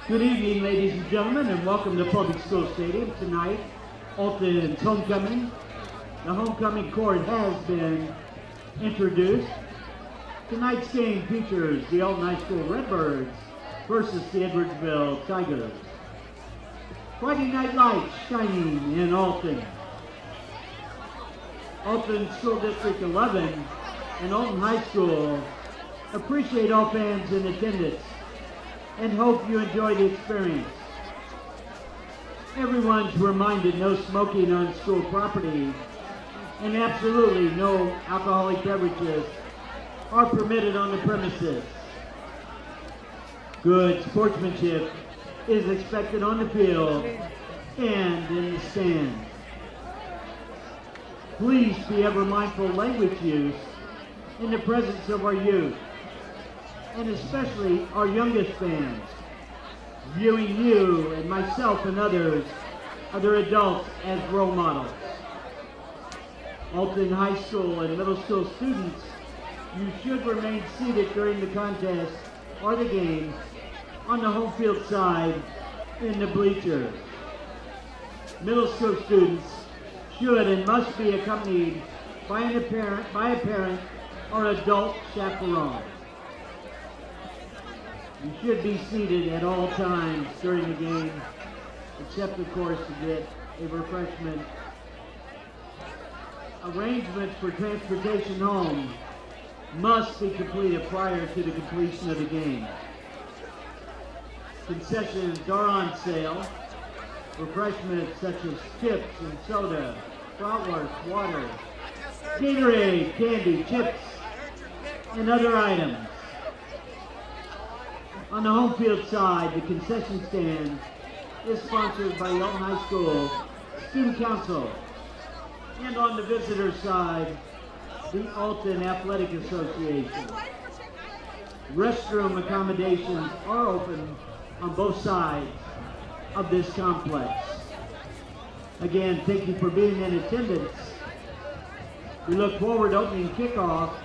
Good evening, ladies and gentlemen, and welcome to Public School Stadium. Tonight, Alton's homecoming. The homecoming court has been introduced. Tonight's game features the Alton High School Redbirds versus the Edwardsville Tigers. Friday night lights shining in Alton. Alton School District 11 and Alton High School appreciate all fans in attendance and hope you enjoy the experience. Everyone's reminded no smoking on school property and absolutely no alcoholic beverages are permitted on the premises. Good sportsmanship is expected on the field and in the stands. Please be ever mindful of language use in the presence of our youth, and especially our youngest fans, viewing you and myself and other adults as role models. Alton High School and middle school students, you should remain seated during the contest or the game on the home field side in the bleachers. Middle school students should and must be accompanied by a parent or adult chaperone. You should be seated at all times during the game, except of course to get a refreshment. Arrangements for transportation home must be completed prior to the completion of the game. Concessions are on sale. Refreshments such as chips and soda, bratwurst, water, Gatorade, candy, chips, and other items. On the home field side, the concession stand is sponsored by the Alton High School Student Council. And on the visitor side, the Alton Athletic Association. Restroom accommodations are open on both sides of this complex. Again, thank you for being in attendance. We look forward to opening kickoff,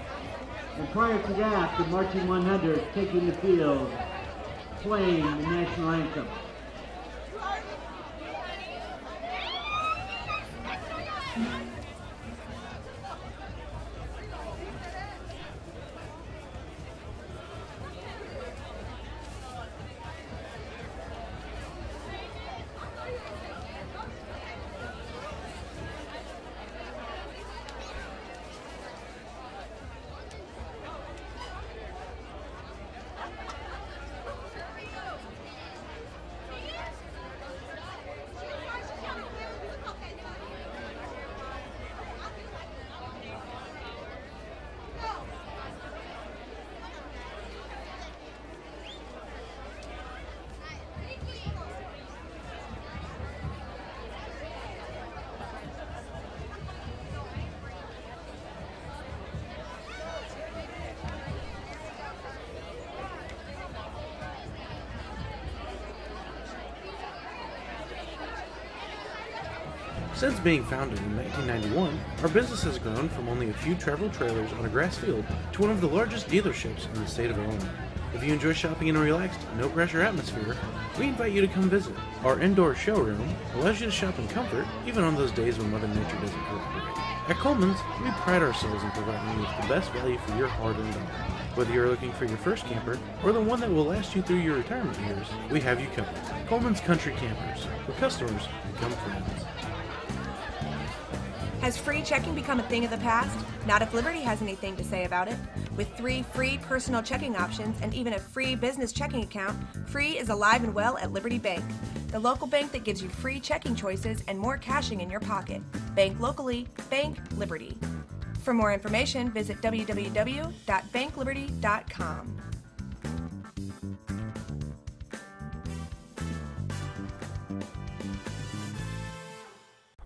and prior to that, the Marching 100 taking the field, playing the national anthem. Since being founded in 1991, our business has grown from only a few travel trailers on a grass field to one of the largest dealerships in the state of Illinois. If you enjoy shopping in a relaxed, no-pressure atmosphere, we invite you to come visit. Our indoor showroom allows you to shop in comfort, even on those days when Mother Nature doesn't cooperate. At Coleman's, we pride ourselves in providing you with the best value for your hard-earned dollar. Whether you're looking for your first camper or the one that will last you through your retirement years, we have you covered. Coleman's Country Campers, where customers become friends. Has free checking become a thing of the past? Not if Liberty has anything to say about it. With 3 free personal checking options and even a free business checking account, free is alive and well at Liberty Bank, the local bank that gives you free checking choices and more cashing in your pocket. Bank locally, bank Liberty. For more information, visit www.bankliberty.com.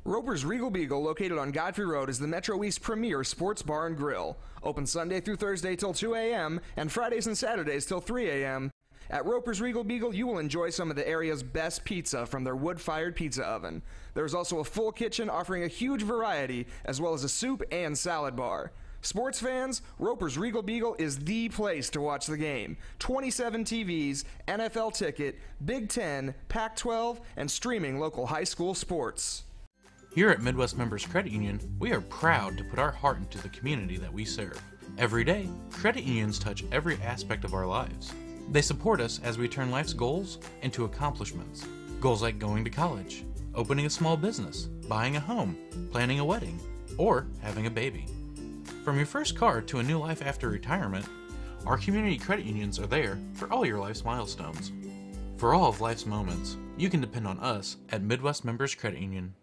Roper's Regal Beagle, located on Godfrey Road, is the Metro East premier sports bar and grill. Open Sunday through Thursday till 2 a.m. and Fridays and Saturdays till 3 a.m. At Roper's Regal Beagle, you will enjoy some of the area's best pizza from their wood-fired pizza oven. There is also a full kitchen offering a huge variety, as well as a soup and salad bar. Sports fans, Roper's Regal Beagle is the place to watch the game. 27 TVs, NFL ticket, Big Ten, Pac-12, and streaming local high school sports. Here at Midwest Members Credit Union, we are proud to put our heart into the community that we serve. Every day, credit unions touch every aspect of our lives. They support us as we turn life's goals into accomplishments. Goals like going to college, opening a small business, buying a home, planning a wedding, or having a baby. From your first car to a new life after retirement, our community credit unions are there for all your life's milestones. For all of life's moments, you can depend on us at Midwest Members Credit Union.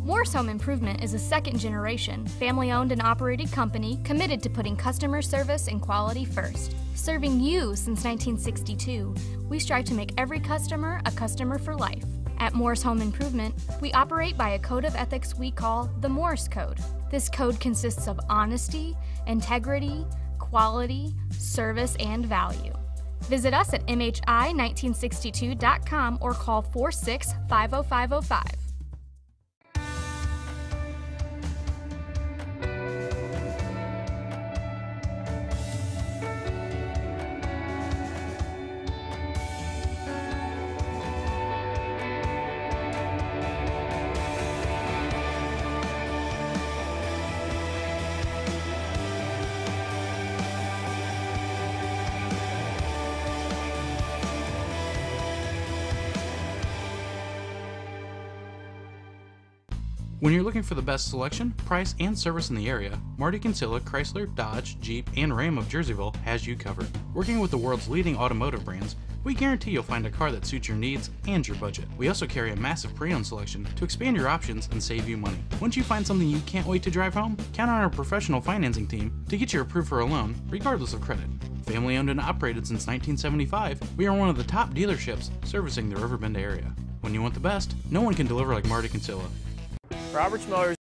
Morse Home Improvement is a second-generation, family-owned and operated company committed to putting customer service and quality first. Serving you since 1962, we strive to make every customer a customer for life. At Morse Home Improvement, we operate by a code of ethics we call the Morse Code. This code consists of honesty, integrity, quality, service, and value. Visit us at MHI1962.com or call 46-50505. When you're looking for the best selection, price, and service in the area, Marty Kinsella, Chrysler, Dodge, Jeep, and Ram of Jerseyville has you covered. Working with the world's leading automotive brands, we guarantee you'll find a car that suits your needs and your budget. We also carry a massive pre-owned selection to expand your options and save you money. Once you find something you can't wait to drive home, count on our professional financing team to get you approved for a loan, regardless of credit. Family owned and operated since 1975, we are one of the top dealerships servicing the Riverbend area. When you want the best, no one can deliver like Marty Kinsella. Roberts Motors.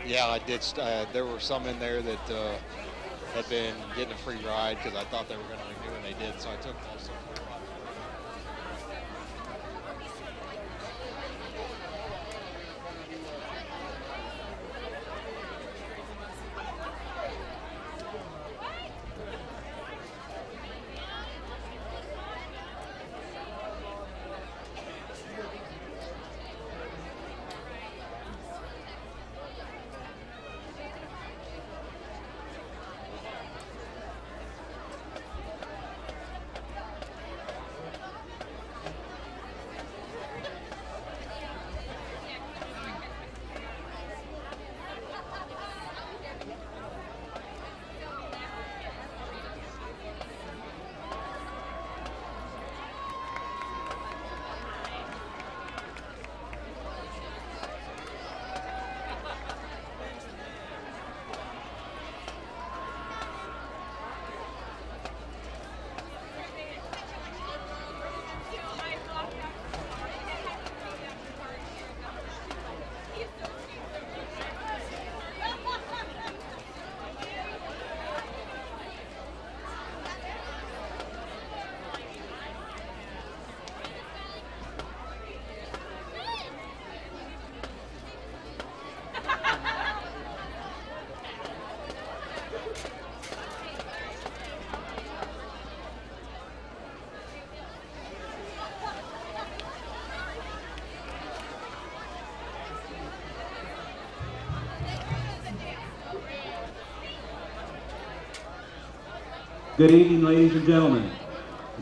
Yeah, I did. There were some in there that had been getting a free ride because I thought they were going to renew, and they did, so I took most of them. Good evening, ladies and gentlemen.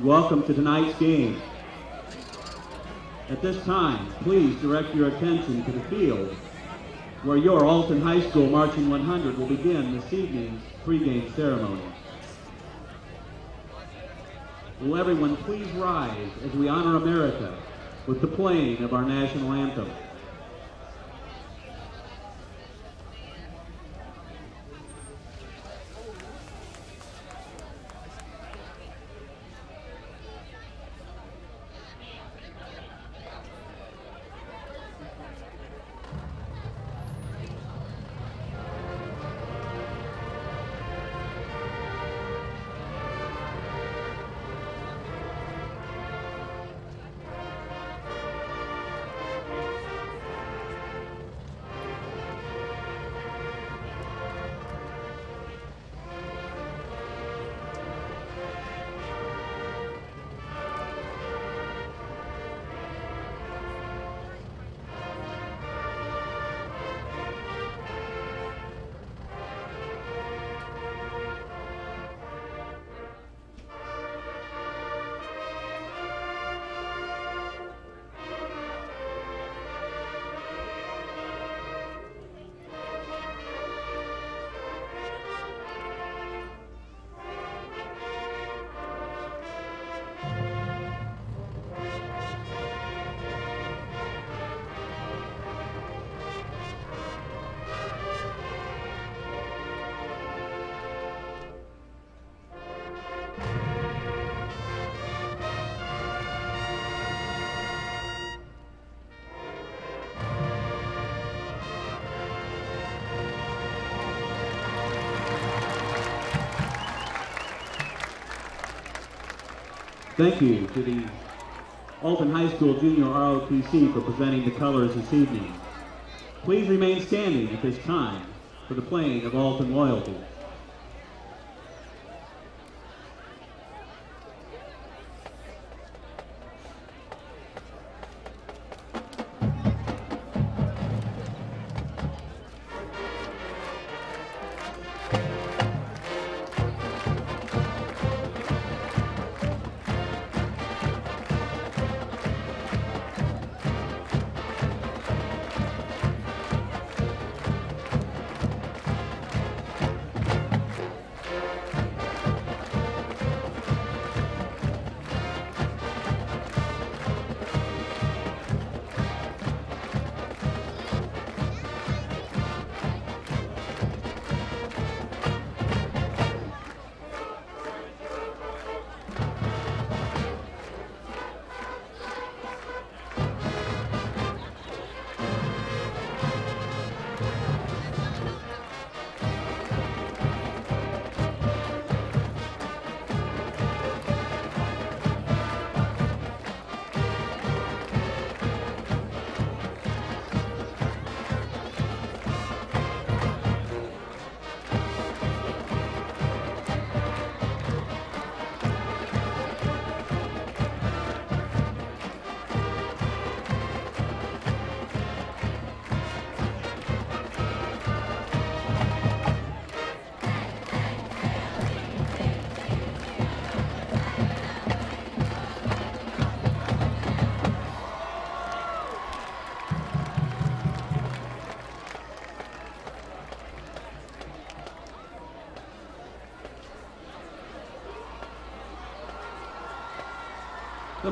Welcome to tonight's game. At this time, please direct your attention to the field where your Alton High School Marching 100 will begin this evening's pregame ceremony. Will everyone please rise as we honor America with the playing of our national anthem. Thank you to the Alton High School Junior ROTC for presenting the colors this evening. Please remain standing at this time for the playing of Alton Loyalty.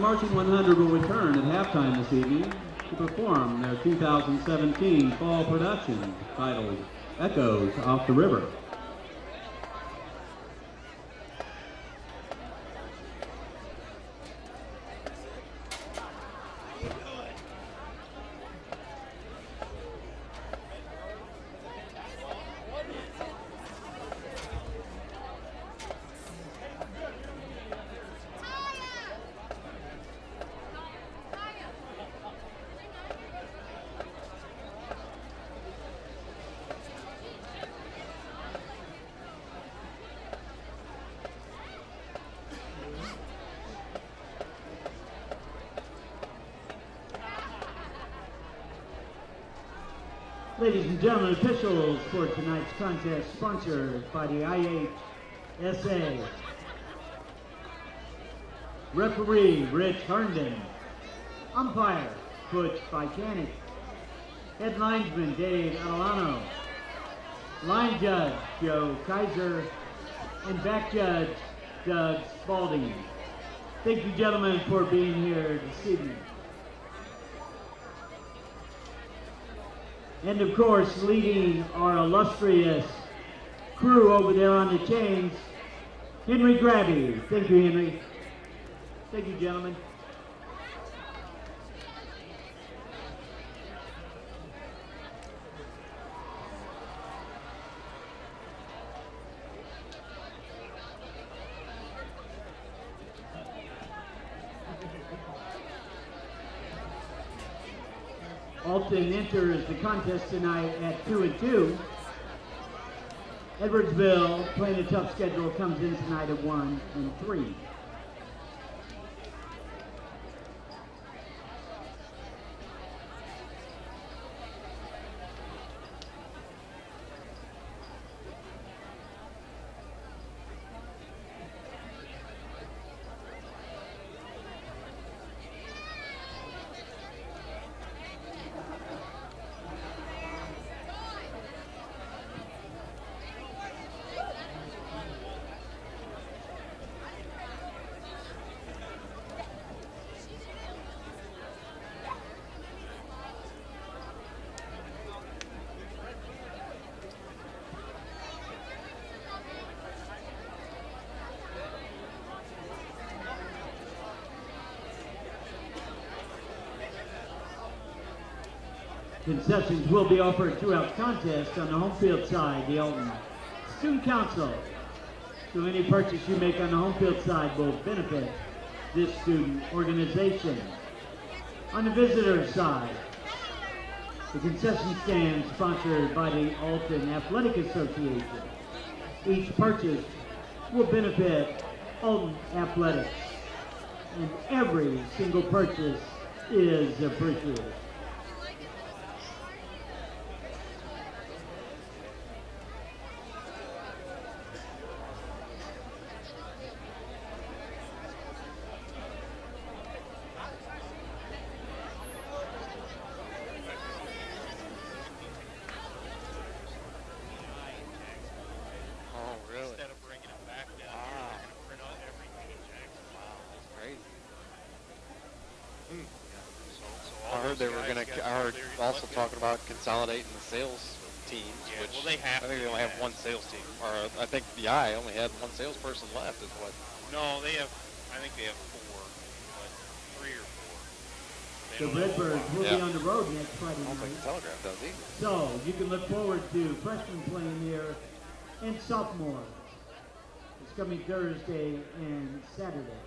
Marching 100 will return at halftime this evening to perform their 2017 fall production titled Echoes Off the River. Ladies and gentlemen, officials for tonight's contest sponsored by the IHSA. Referee Rich Herndon. Umpire Butch Vicanic. Head linesman Dave Adelano. Line judge Joe Kaiser. And back judge Doug Spalding. Thank you, gentlemen, for being here this evening. And of course, leading our illustrious crew over there on the chains, Henry Grabby. Thank you, Henry. Thank you, gentlemen. Alton enters the contest tonight at 2-2. Edwardsville, playing a tough schedule, comes in tonight at 1-3. Concessions will be offered throughout the contest on the home field side, the Alton Student Council. So any purchase you make on the home field side will benefit this student organization. On the visitor side, the concession stand sponsored by the Alton Athletic Association. Each purchase will benefit Alton Athletics, and every single purchase is appreciated. Also talking about consolidating the sales teams, which well, I think they only have one sales team, or I think the I only had one salesperson left. Is what? No, they have. I think they have 4, like 3 or 4. The Redbirds will be on the road next Friday night. I don't think the Telegraph does either. So you can look forward to freshmen playing here and sophomores. It's coming Thursday and Saturday.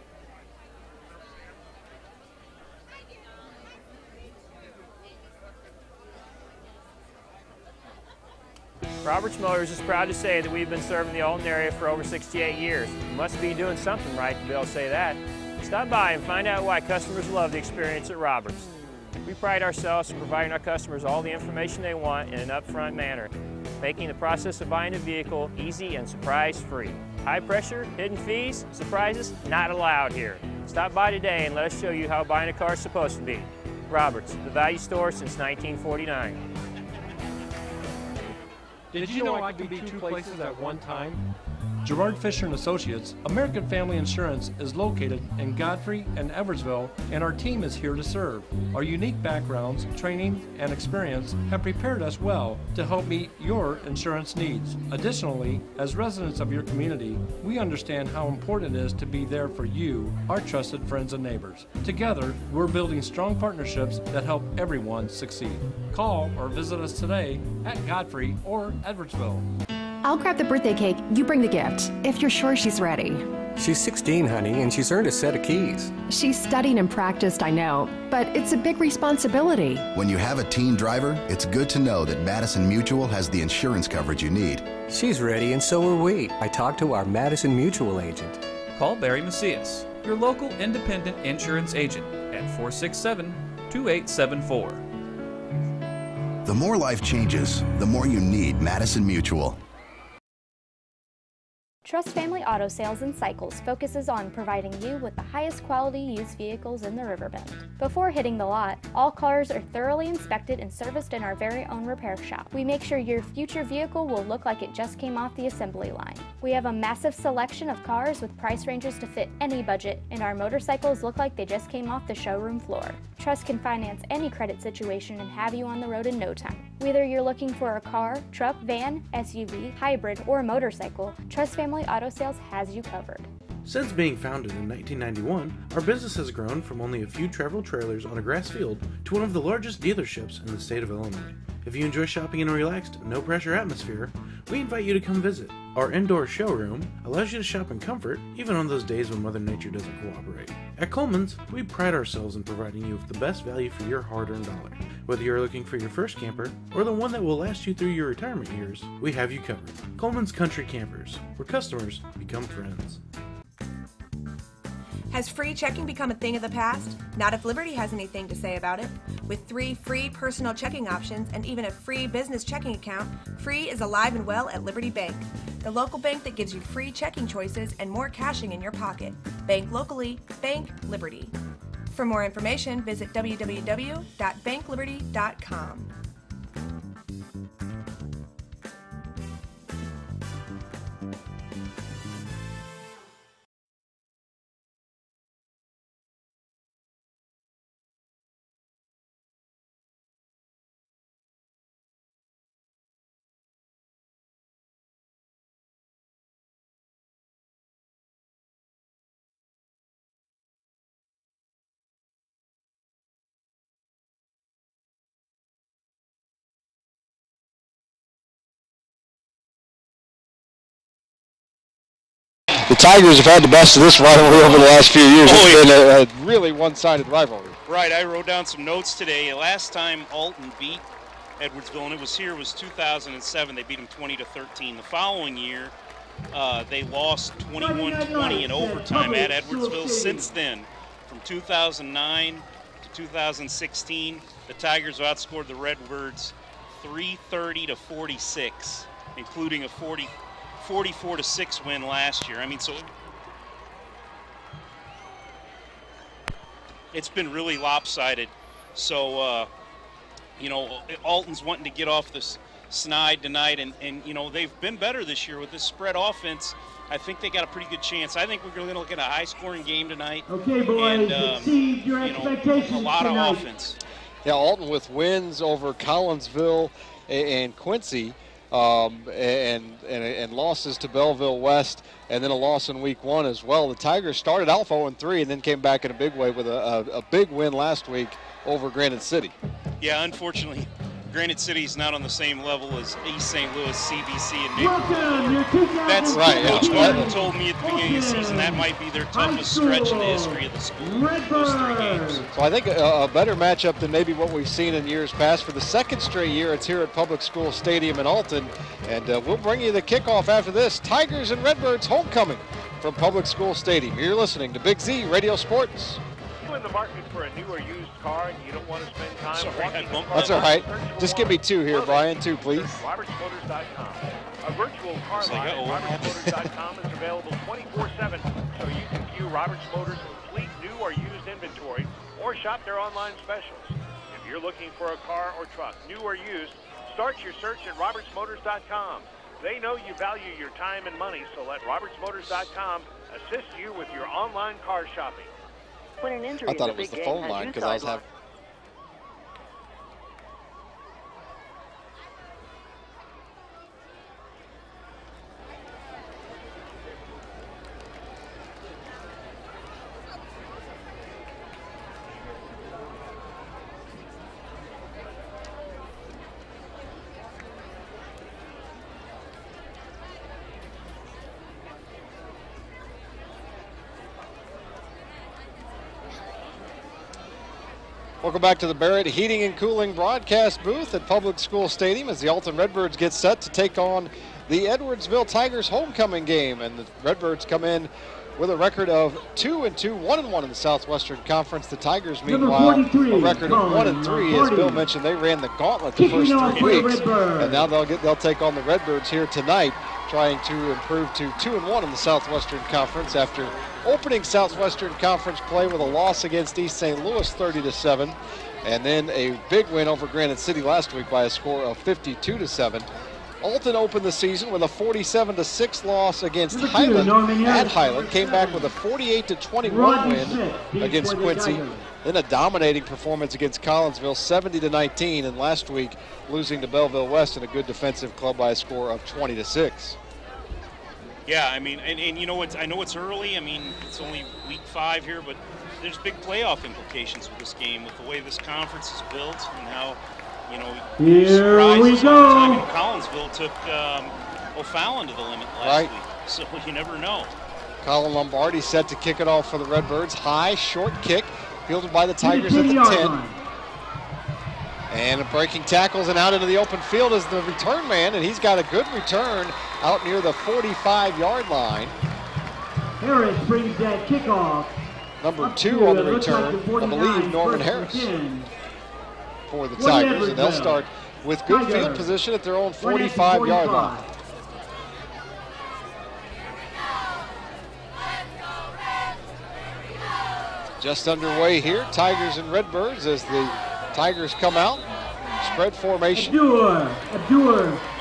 Roberts Motors is proud to say that we've been serving the Alton area for over 68 years. You must be doing something right to be able to say that. Stop by and find out why customers love the experience at Roberts. We pride ourselves in providing our customers all the information they want in an upfront manner, making the process of buying a vehicle easy and surprise-free. High pressure, hidden fees, surprises, not allowed here. Stop by today and let us show you how buying a car is supposed to be. Roberts, the value store since 1949. Did you know I could be 2 places at one time? Gerard Fisher & Associates, American Family Insurance is located in Godfrey and Edwardsville, and our team is here to serve. Our unique backgrounds, training, and experience have prepared us well to help meet your insurance needs. Additionally, as residents of your community, we understand how important it is to be there for you, our trusted friends and neighbors. Together, we're building strong partnerships that help everyone succeed. Call or visit us today at Godfrey or Edwardsville. I'll grab the birthday cake, you bring the gift, if you're sure she's ready. She's 16, honey, and she's earned a set of keys. She's studied and practiced, I know, but it's a big responsibility. When you have a teen driver, it's good to know that Madison Mutual has the insurance coverage you need. She's ready, and so are we. I talked to our Madison Mutual agent. Call Barry Macias, your local independent insurance agent, at 467-2874. The more life changes, the more you need Madison Mutual. Trust Family Auto Sales and Cycles focuses on providing you with the highest quality used vehicles in the Riverbend. Before hitting the lot, all cars are thoroughly inspected and serviced in our very own repair shop. We make sure your future vehicle will look like it just came off the assembly line. We have a massive selection of cars with price ranges to fit any budget, and our motorcycles look like they just came off the showroom floor. Trust can finance any credit situation and have you on the road in no time. Whether you're looking for a car, truck, van, SUV, hybrid, or motorcycle, Trust Family Auto Sales has you covered. Since being founded in 1991, our business has grown from only a few travel trailers on a grass field to one of the largest dealerships in the state of Illinois. If you enjoy shopping in a relaxed, no-pressure atmosphere, we invite you to come visit. Our indoor showroom allows you to shop in comfort, even on those days when Mother Nature doesn't cooperate. At Coleman's, we pride ourselves in providing you with the best value for your hard-earned dollar. Whether you're looking for your first camper, or the one that will last you through your retirement years, we have you covered. Coleman's Country Campers, where customers become friends. Has free checking become a thing of the past? Not if Liberty has anything to say about it. With 3 free personal checking options and even a free business checking account, free is alive and well at Liberty Bank. The local bank that gives you free checking choices and more cashing in your pocket. Bank locally, bank Liberty. For more information, visit www.bankliberty.com. The Tigers have had the best of this rivalry over the last few years. It's been a really one-sided rivalry. Right, I wrote down some notes today. Last time Alton beat Edwardsville, and it was 2007. They beat them 20-13. The following year, they lost 21-20 in overtime at Edwardsville. Since then, from 2009 to 2016, the Tigers have outscored the Redbirds 330-46, including a 44-6 win last year. I mean, so it's been really lopsided. So, you know, Alton's wanting to get off this snide tonight, and you know, they've been better this year with this spread offense. I think they got a pretty good chance. I think we're going to look at a high-scoring game tonight. Okay, boys, exceed your expectations a lot tonight. of offense. Yeah, Alton with wins over Collinsville and Quincy. And losses to Belleville West, and then a loss in week 1 as well. The Tigers started out 0-3 and then came back in a big way with a big win last week over Granite City. Yeah, unfortunately, Granite City's not on the same level as East St. Louis, CBC, and Newport. That's right. Coach Martin told me at the beginning of the season that might be their toughest stretch in the history of the school, those 3 games. So I think a better matchup than maybe what we've seen in years past. For the second straight year, it's here at Public School Stadium in Alton, and we'll bring you the kickoff after this. Tigers and Redbirds homecoming from Public School Stadium. You're listening to Big Z Radio Sports. In the market for a new or used car and you don't want to spend time walking the That's all right. Just give me 2 here, Brian. 2, please. RiverBender.com. A virtual car lot at RiverBender.com is available 24/7, so you can view Roberts Motors' complete new or used inventory or shop their online specials. If you're looking for a car or truck, new or used, start your search at RobertsMotors.com. They know you value your time and money, so let RobertsMotors.com assist you with your online car shopping. When an injury I thought in it was the the big game phone has line you because I was sidelined. having. Welcome back to the Barrett Heating and Cooling broadcast booth at Public School Stadium as the Alton Redbirds get set to take on the Edwardsville Tigers homecoming game. And the Redbirds come in with a record of 2-2, 1-1 in the Southwestern Conference. The Tigers, meanwhile, a record of 1-3. As Bill mentioned, they ran the gauntlet the first 3 weeks, and now they'll take on the Redbirds here tonight, trying to improve to 2-1 in the Southwestern Conference after opening Southwestern Conference play with a loss against East St. Louis 30-7, and then a big win over Granite City last week by a score of 52-7. Alton opened the season with a 47-6 loss against Highland at Highland, came back with a 48-21 win against Quincy, then a dominating performance against Collinsville 70-19, and last week losing to Belleville West in a good defensive club by a score of 20-6. Yeah, I mean, and you know what? I know it's early. I mean, it's only week 5 here, but there's big playoff implications with this game, with the way this conference is built and how, you know, here we go. All the time. Collinsville took O'Fallon to the limit last week, so you never know. Colin Lombardi set to kick it off for the Redbirds. High, short kick, fielded by the Tigers at the 10. And breaking tackles and out into the open field is the return man, and he's got a good return out near the 45-yard line. Harris brings that kickoff. Number 2 on the return, I believe Norman Harris for the Tigers, and they'll start with good field position at their own 45-yard line. Just underway here, Tigers and Redbirds as the Tigers come out, spread formation. Abdur.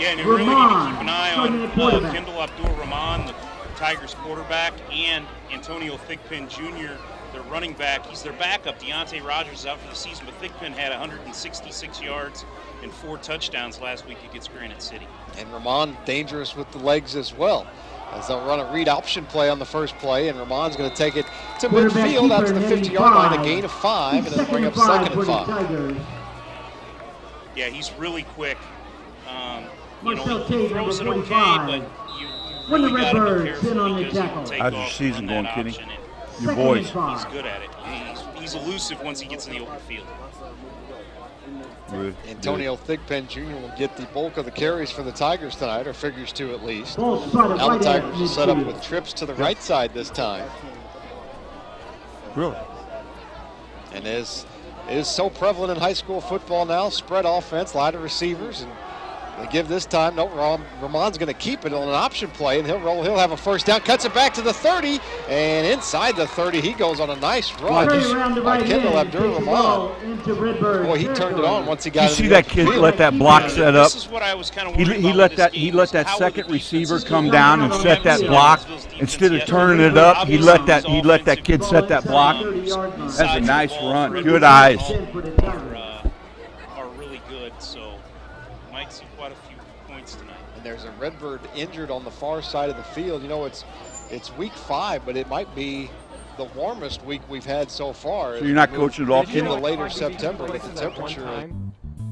Yeah, and you really need to keep an eye on Kendall Abdur-Rahman, the Tigers quarterback, and Antonio Thigpen Jr., their running back. He's their backup. Deontay Rogers is out for the season, but Thigpen had 166 yards and 4 touchdowns last week against Granite City. And Rahman dangerous with the legs as well, as they'll run a read option play on the first play, and Rahman's going to take it to midfield out to the 50-yard line, a gain of 5, and then bring up 2nd and 5. Yeah, he's really quick. You know, he throws it okay, but you really got to be careful because how's your season going, Kenny? Your boys. He's good at it. He's elusive once he gets in the open field. Antonio Thigpen Jr. will get the bulk of the carries for the Tigers tonight, or figures to at least. Now the Tigers will set up with trips to the right side this time. Really? And as is so prevalent in high school football now, spread offense, a lot of receivers, and they give this time, no, Rahman's going to keep it on an option play, and he'll have a first down, cuts it back to the 30, and inside the 30, he goes on a nice run by Kendall Abdur-Rahman. Boy, he turned it on once he got it. You see that kid let that block set up? This is what I was kind of he let that second receiver come down and set that block. Instead of turning it up, he let that kid set that block. That's a nice run. Good eyes. Are really good, so might see quite a few points tonight. And there's a Redbird injured on the far side of the field. You know, it's week 5, but it might be the warmest week we've had so far. So you're not coaching at all, Kenny? Into later September with the temperature.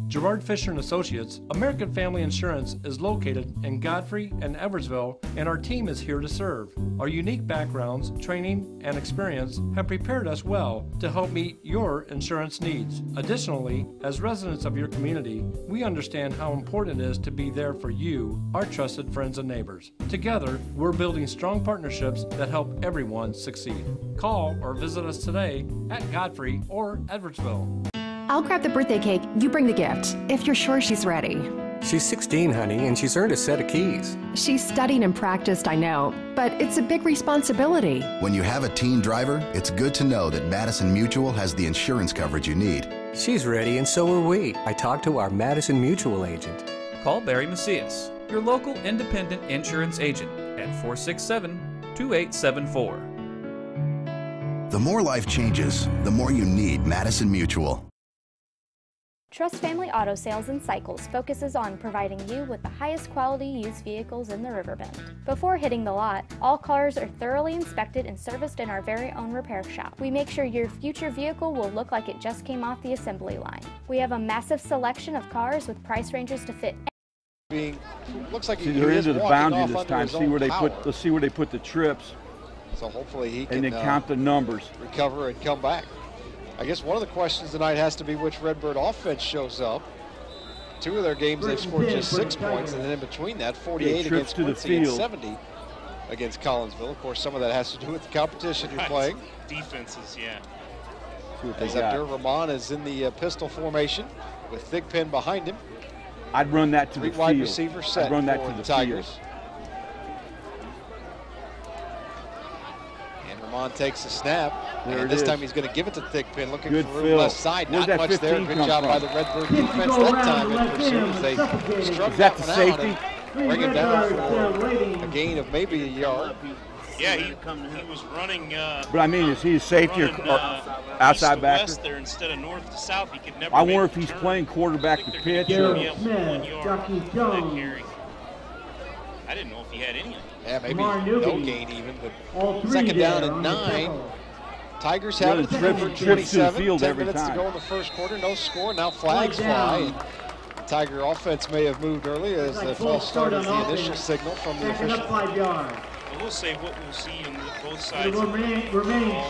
Gerard Fisher & Associates, American Family Insurance, is located in Godfrey and Edwardsville, and our team is here to serve. Our unique backgrounds, training, and experience have prepared us well to help meet your insurance needs. Additionally, as residents of your community, we understand how important it is to be there for you, our trusted friends and neighbors. Together, we're building strong partnerships that help everyone succeed. Call or visit us today at Godfrey or Edwardsville. I'll grab the birthday cake, you bring the gift, if you're sure she's ready. She's 16, honey, and she's earned a set of keys. She's studied and practiced, I know, but it's a big responsibility. When you have a teen driver, it's good to know that Madison Mutual has the insurance coverage you need. She's ready, and so are we. I talked to our Madison Mutual agent. Call Barry Macias. your local independent insurance agent at 467-2874. The more life changes, the more you need Madison Mutual. Trust Family Auto Sales and Cycles focuses on providing you with the highest quality used vehicles in the Riverbend. Before hitting the lot, all cars are thoroughly inspected and serviced in our very own repair shop. We make sure your future vehicle will look like it just came off the assembly line. We have a massive selection of cars with price ranges to fit. Looks like they're into the boundary this time. See where they put. Let's see where they put the trips. So hopefully he can. And then count the numbers. Recover and come back. I guess one of the questions tonight has to be which Redbird offense shows up. Two of their games they've scored just 6 points, and then in between that, 48 against Quincy and 70 against Collinsville. Of course, some of that has to do with the competition you're playing. Defenses, yeah. As Abdur Rahman is in the pistol formation with Thigpen behind him. I'd run that to the field. Wide receiver set I'd run that for to the Tigers. field. Rahman takes the snap, and this time he's going to give it to Thigpen, looking Good for fill. left side. Where's Not that much there. Good job by the Redbird defense that time in pursuit as they struck that the one safety? out and bring him down for a gain of maybe a yard. Yeah, he was running. But I mean, is he a safety or outside backer? West there instead of north to south. He could never. I wonder if he's playing quarterback to pitch. Or I didn't know if he had any. Yeah, maybe no gain even, but second down and 9. Tigers have it for 27. 10 minutes to go in the first quarter. No score. Now flags fly. And the Tiger offense may have moved early as the false start is the initial signal from the official. We'll say what we'll see in both sides. Remain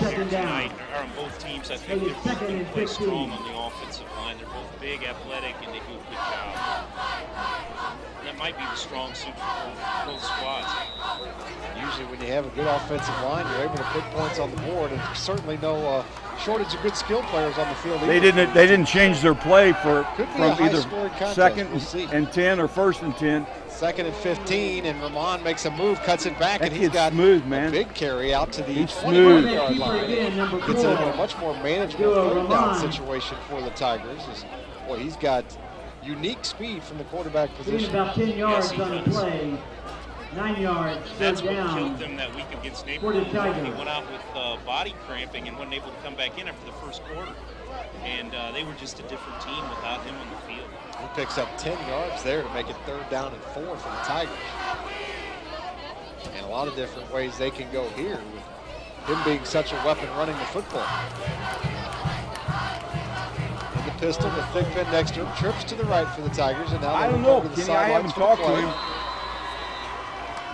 second down. On both teams, I think they're both going to play strong on the offensive line. They're both big, athletic, and they do a good job. That might be the strong suit for both squads. Usually when you have a good offensive line, you're able to put points on the board, and there's certainly no shortage of good skill players on the field. They didn't change their play from either second and 10 or first and 10. Second and 15, and Rahman makes a move, cuts it back, and he's got smooth, man. A big carry out to the 21-yard line. Gets into a much more manageable third down situation for the Tigers. Boy, he's got unique speed from the quarterback position. About 10 yards on the play. 9 yards. That's what killed them that week against Neighborhood. He went out with body cramping and wasn't able to come back in after the first quarter. And they were just a different team without him on the field. He picks up 10 yards there to make it third down and 4 for the Tigers. And a lot of different ways they can go here with him being such a weapon running the football. In the pistol with Thigpen next to him, trips to the right for the Tigers, and now I don't know, Kenny, I haven't talked to him.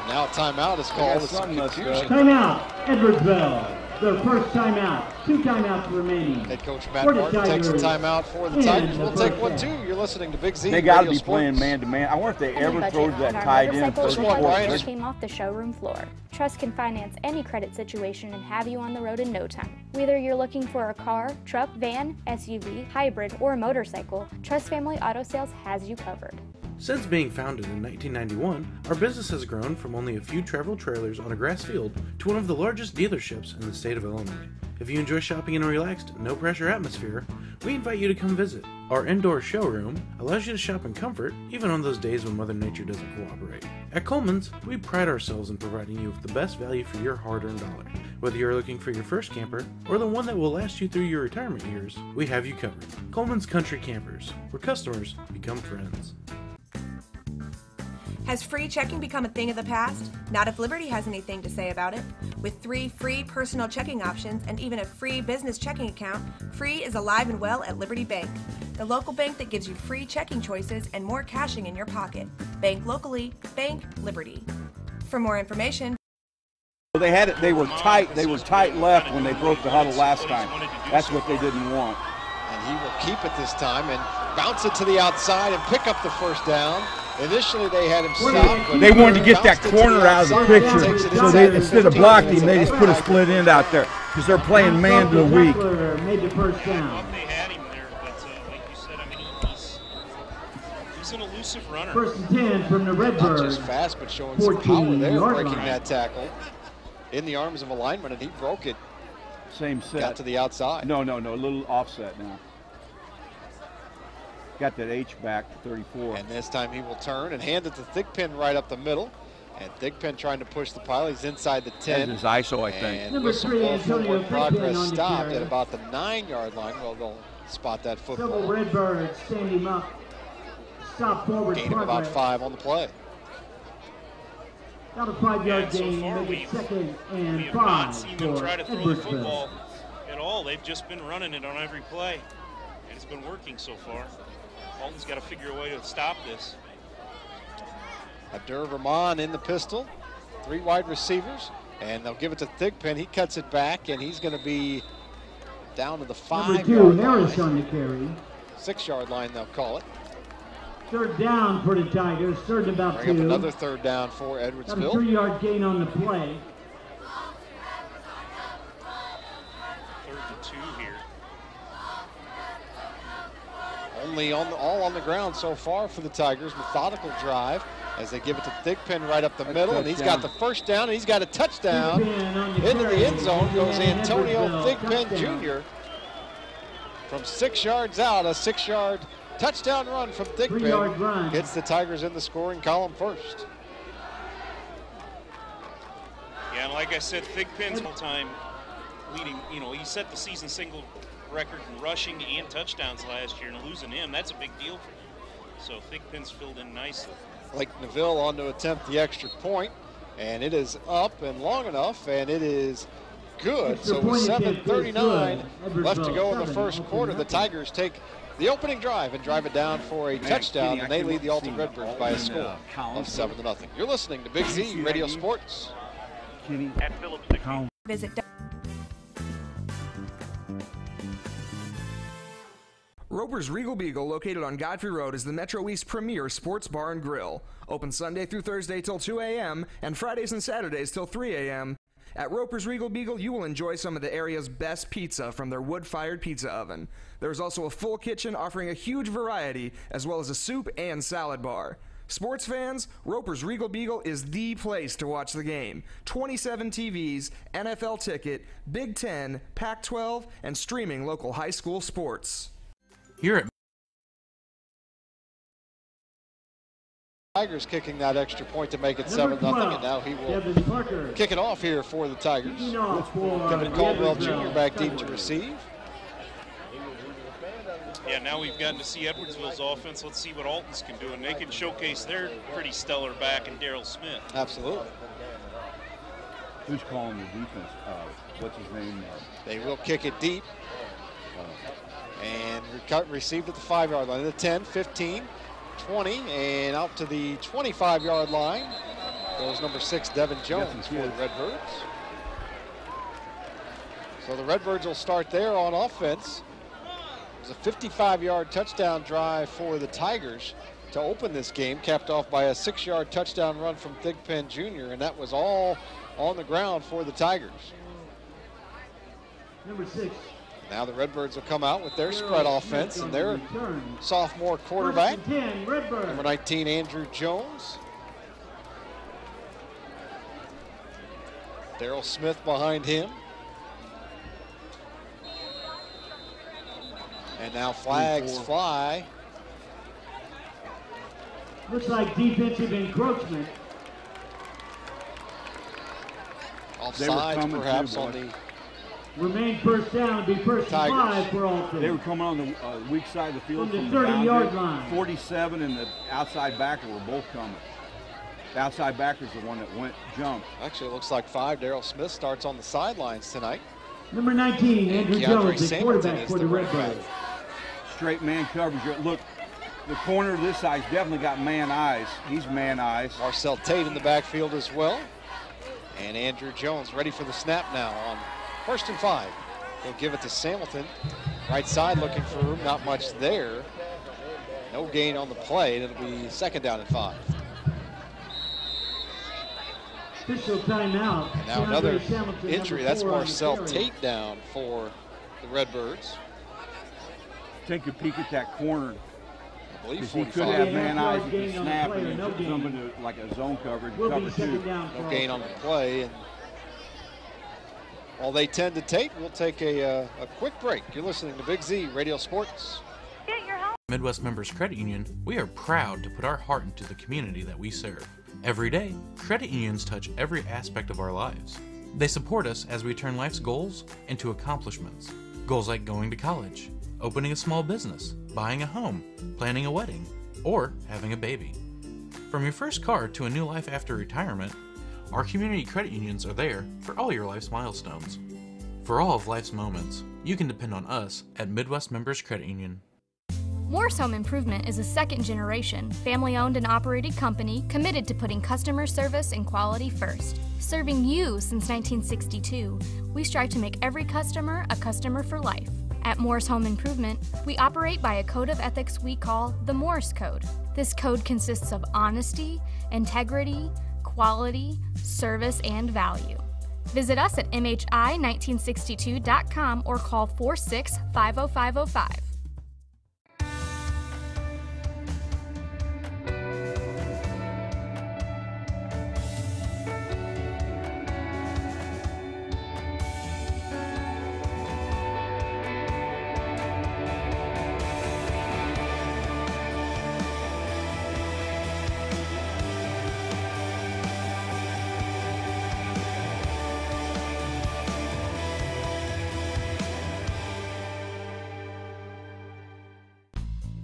Now a timeout is called. It's some confusion. Timeout, Edwardsville. Their first timeout. 2 timeouts remaining. Head coach Matt Martin takes a timeout for the Tigers. We'll take one too. You're listening to Big Z. They got to be playing man-to-man. I wonder if they ever throw that tight end. First one came off the showroom floor. Trust can finance any credit situation and have you on the road in no time. Whether you're looking for a car, truck, van, SUV, hybrid, or motorcycle, Trust Family Auto Sales has you covered. Since being founded in 1991, our business has grown from only a few travel trailers on a grass field to one of the largest dealerships in the state of Illinois. If you enjoy shopping in a relaxed, no-pressure atmosphere, we invite you to come visit. Our indoor showroom allows you to shop in comfort, even on those days when Mother Nature doesn't cooperate. At Coleman's, we pride ourselves in providing you with the best value for your hard-earned dollar. Whether you're looking for your first camper or the one that will last you through your retirement years, we have you covered. Coleman's Country Campers, where customers become friends. Has free checking become a thing of the past? Not if Liberty has anything to say about it. With 3 free personal checking options and even a free business checking account, free is alive and well at Liberty Bank. The local bank that gives you free checking choices and more cashing in your pocket. Bank locally, bank Liberty. For more information, they had it. They were tight left when they broke the huddle last time. That's what they didn't want. And he will keep it this time and bounce it to the outside and pick up the first down. Initially, they had him stopped. They wanted to get that corner out of the picture, so they, instead of blocking him, they just put a split end out there because they're playing man to the weak. Made the first down. They had him there, but like you said, I mean, he's an elusive runner. First and 10 from the Redbirds. Not just fast, but showing some power there, breaking that tackle in the arms of a lineman, and he broke it. Same set. Got to the outside. No, a little offset now. got that H back to 34. And this time he will turn and hand it to Thigpen right up the middle. And Thigpen trying to push the pile. He's inside the 10. That's his ISO, I think. And whistle blow forward progress stopped at about the 9-yard line. Well, they'll spot that football. Several Redbirds stand him up. Stop forward Gain of about 5 on the play. Not a 5-yard so gain, far make it second we and have 5 not seen them for try to throw the Edwardsville. football at all. They've just been running it on every play, and it's been working so far. Alton's got to figure a way to stop this. Adur Rahman in the pistol, 3 wide receivers, and they'll give it to Thigpen. He cuts it back, and he's going to be down to the 5-yard line. Harris on the carry. 6-yard line, they'll call it. Third down for the Tigers. Third and about Bring 2. up another third down for Got a Edwardsville. 3-yard gain on the play. 3rd and 2 here. Only all on the ground so far for the Tigers. Methodical drive as they give it to Thigpen right up the middle, and he's got the first down, and he's got a touchdown. Into the end zone goes Antonio Thigpen Jr. From 6 yards out, a 6-yard touchdown run from Thigpen gets the Tigers in the scoring column first. Yeah, and like I said, Thigpen's whole time leading, he set the season single record in rushing and touchdowns last year, and losing him, that's a big deal for them. So Thigpen's filled in nicely. Lake Neville on to attempt the extra point, and it is up and long enough, and it is good. So with 7:39 left to go in the first quarter, the Tigers take the opening drive and drive it down for a touchdown, and they lead the Alton Redbirds by a score of 7-0. You're listening to Big Z Radio Sports. At Phillips, Visit Roper's Regal Beagle, located on Godfrey Road, is the Metro East premier sports bar and grill. Open Sunday through Thursday till 2 a.m. and Fridays and Saturdays till 3 a.m. At Roper's Regal Beagle, you will enjoy some of the area's best pizza from their wood-fired pizza oven. There's also a full kitchen offering a huge variety, as well as a soup and salad bar. Sports fans, Roper's Regal Beagle is the place to watch the game. 27 TVs, NFL ticket, Big Ten, Pac-12, and streaming local high school sports. Here at Tigers kicking that extra point to make it 7-0, and now he will kick it off here for the Tigers. Kevin Caldwell Jr. back deep to receive. Yeah, now we've gotten to see Edwardsville's offense. Let's see what Alton's can do, and they can showcase their pretty stellar back in Daryl Smith. Absolutely. Who's calling the defense? What's his name? They will kick it deep. And received at the 5-yard line. The 10, 15, 20, and out to the 25-yard line goes number 6, Devin Jones for the Redbirds. So the Redbirds will start there on offense. It was a 55-yard touchdown drive for the Tigers to open this game, capped off by a 6-yard touchdown run from Thigpen Jr., and that was all on the ground for the Tigers. Number 6. Now the Redbirds will come out with their spread offense and their sophomore quarterback, number 19, Andrew Jones. Daryl Smith behind him. And now flags fly. Looks like defensive encroachment. Offsides perhaps on the... Remain first down, be first and 5 for Alton. They were coming on the weak side of the field from the 30-yard line. 47 and the outside backer were both coming. The outside backer's the one that jumped. Actually, it looks like 5. Daryl Smith starts on the sidelines tonight. Number 19, Andrew Jones, the quarterback for the Redbirds. Straight man coverage. Look, the corner of this side's definitely got man eyes. He's man eyes. Marcel Tate in the backfield as well. And Andrew Jones ready for the snap now on 1st and 5. He'll give it to Samilton. Right side looking for room, not much there. No gain on the play. It'll be 2nd down and 5. Official timeout. And now another injury. That's Marcel Tate down for the Redbirds. Take a peek at that corner. I believe he could have man eyes at the snap and jump into like a zone coverage. Cover 2. No gain on the play. And while they tend to Tate, we'll take a quick break. You're listening to Big Z Radio Sports. Midwest Members Credit Union, we are proud to put our heart into the community that we serve. Every day, credit unions touch every aspect of our lives. They support us as we turn life's goals into accomplishments. Goals like going to college, opening a small business, buying a home, planning a wedding, or having a baby. From your first car to a new life after retirement, our community credit unions are there for all your life's milestones. For all of life's moments, you can depend on us at Midwest Members Credit Union. Morse Home Improvement is a second-generation, family-owned and operated company committed to putting customer service and quality first. Serving you since 1962, we strive to make every customer a customer for life. At Morse Home Improvement, we operate by a code of ethics we call the Morse Code. This code consists of honesty, integrity, quality, service, and value. Visit us at MHI1962.com or call 46-50505.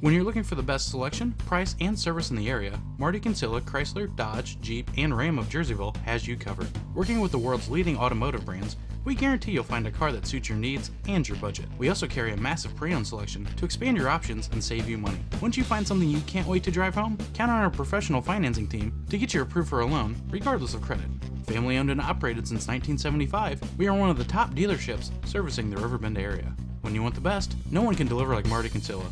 When you're looking for the best selection, price, and service in the area, Marty Kinsella Chrysler, Dodge, Jeep, and Ram of Jerseyville has you covered. Working with the world's leading automotive brands, we guarantee you'll find a car that suits your needs and your budget. We also carry a massive pre-owned selection to expand your options and save you money. Once you find something you can't wait to drive home, count on our professional financing team to get you approved for a loan, regardless of credit. Family owned and operated since 1975, we are one of the top dealerships servicing the Riverbend area. When you want the best, no one can deliver like Marty Kinsella.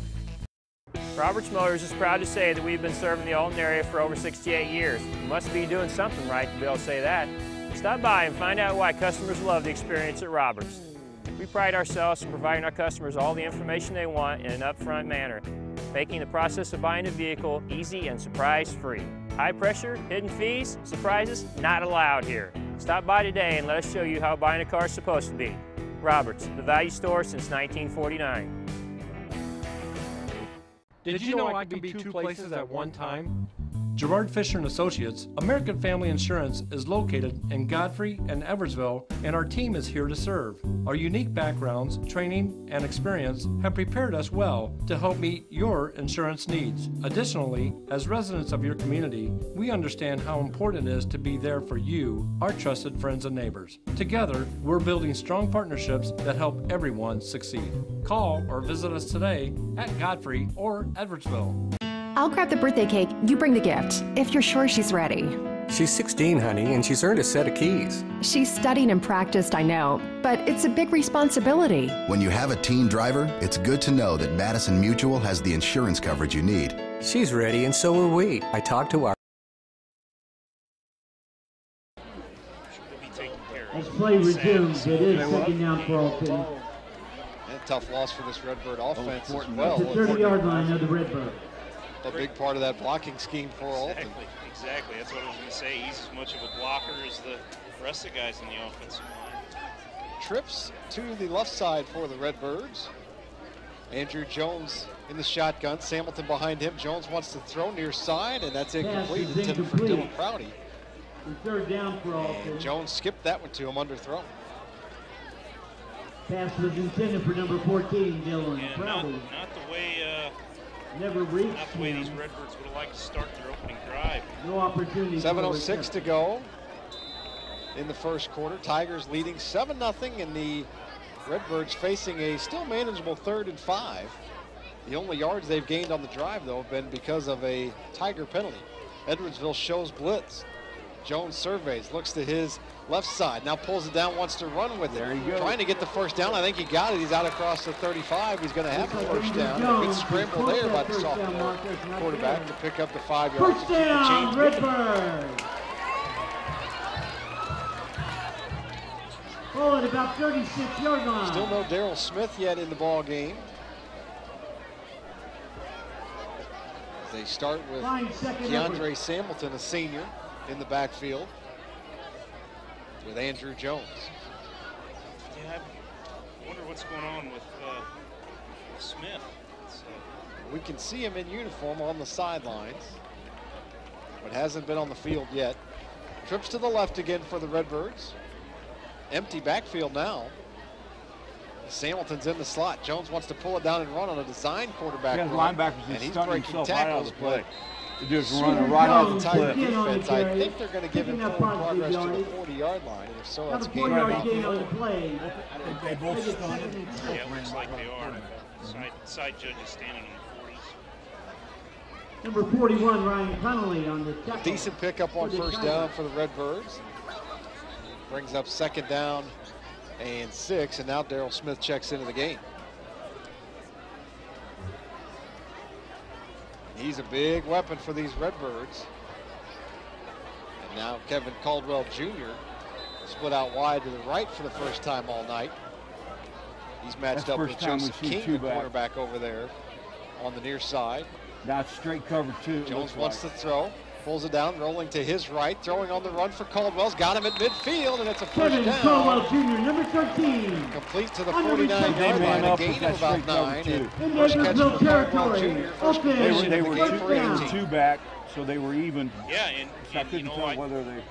Roberts Motors is proud to say that we've been serving the Alton area for over 68 years. You must be doing something right to be able to say that. Stop by and find out why customers love the experience at Roberts. We pride ourselves in providing our customers all the information they want in an upfront manner, making the process of buying a vehicle easy and surprise-free. High pressure, hidden fees, surprises, not allowed here. Stop by today and let us show you how buying a car is supposed to be. Roberts, the value store since 1949. Did you know I could be two places at one time? Gerard Fisher & Associates, American Family Insurance, is located in Godfrey and Eversville, and our team is here to serve. Our unique backgrounds, training, and experience have prepared us well to help meet your insurance needs. Additionally, as residents of your community, we understand how important it is to be there for you, our trusted friends and neighbors. Together, we're building strong partnerships that help everyone succeed. Call or visit us today at Godfrey or Edwardsville. I'll grab the birthday cake, you bring the gift, if you're sure she's ready. She's 16, honey, and she's earned a set of keys. She's studied and practiced, I know, but it's a big responsibility. When you have a teen driver, it's good to know that Madison Mutual has the insurance coverage you need. She's ready, and so are we. I talked to our... As play resumes, it is second down for Alton. And a tough loss for this Redbird offense as well. At the 30-yard line of the Redbird. A big part of that blocking scheme for Alton. Exactly. That's what I was going to say. He's as much of a blocker as the rest of the guys in the offensive line. Trips to the left side for the Redbirds. Andrew Jones in the shotgun. Samilton behind him. Jones wants to throw near side, and that's incomplete. Intended for Dylan Prouty. Third down for Alton. And Jones skipped that one to him, underthrown. Pass was intended for number 14, Dylan Prouty. Not the way... Never reached not the way these Redbirds would have liked to start their opening drive. No opportunity. 7:06 to go in the first quarter. Tigers leading 7-0, and the Redbirds facing a still manageable 3rd and 5. The only yards they've gained on the drive, though, have been because of a Tiger penalty. Edwardsville shows blitz. Jones surveys, looks to his left side, now pulls it down, wants to run with it. There you go. Trying to get the first down. I think he got it. He's out across the 35. He's going to have the first down. A good scramble there by the sophomore quarterback to pick up the 5 yards. First down, Redbird. Oh, at about 36-yard line. Still no Darrell Smith yet in the ball game. They start with Keandre Samilton, a senior, in the backfield with Andrew Jones. Yeah, I wonder what's going on with Smith. We can see him in uniform on the sidelines, but hasn't been on the field yet. Trips to the left again for the Redbirds. Empty backfield now. Hamilton's in the slot. Jones wants to pull it down and run on a design quarterback run, linebackers and he's stunned breaking himself right out of tackles, the play. but Just running right off the Tiger cliff. defense, I think they're going to give him full progress to the 40-yard line, and if so, that's a game. Gain on the play. They both stunned. Yeah, it looks like they are. Side judges standing on the 40s. Number 41, Ryan Connolly on the tackle. Decent pickup on first down for the Redbirds. Brings up second down and 6, and now Daryl Smith checks into the game. He's a big weapon for these Redbirds. And now Kevin Caldwell Jr. split out wide to the right for the first time all night. He's matched up with Joseph King, the quarterback over there on the near side. Now it's straight cover 2. Jones wants to throw. Pulls it down, rolling to his right, throwing on the run for Caldwell's. Got him at midfield, and it's a first down. Caldwell Jr., number 13. Complete to the 49-yard line, a gain of about 9. And first catch for Caldwell Jr. First they were game for 18. 2 back, so they were even. Yeah, and I couldn't tell whether they.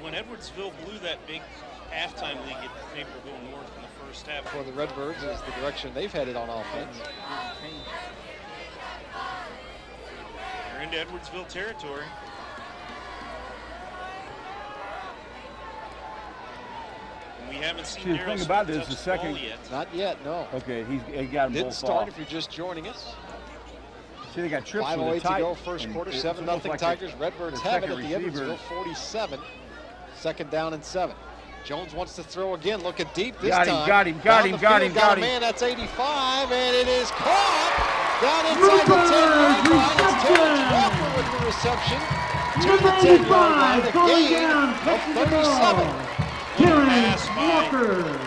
When Edwardsville blew that big halftime lead, they were going north in the first half. For the Redbirds is the direction they've headed on offense. They're into Edwardsville territory. And we haven't seen the thing about this is the second. Yet. Not yet, no. Okay, he got him Didn't both start off. if you're just joining us. See, they got trips with 5:08 the to tight. go, first quarter, 7-0 Tigers. Redbirds have it at the Edwardsville 47. Second down and 7. Jones wants to throw again, looking deep this time. Got him. Got a man, that's 85, and it is caught down inside the 10-yard line. It's Terrence Walker with the reception to the 10-yard line, a gain of 37. Pass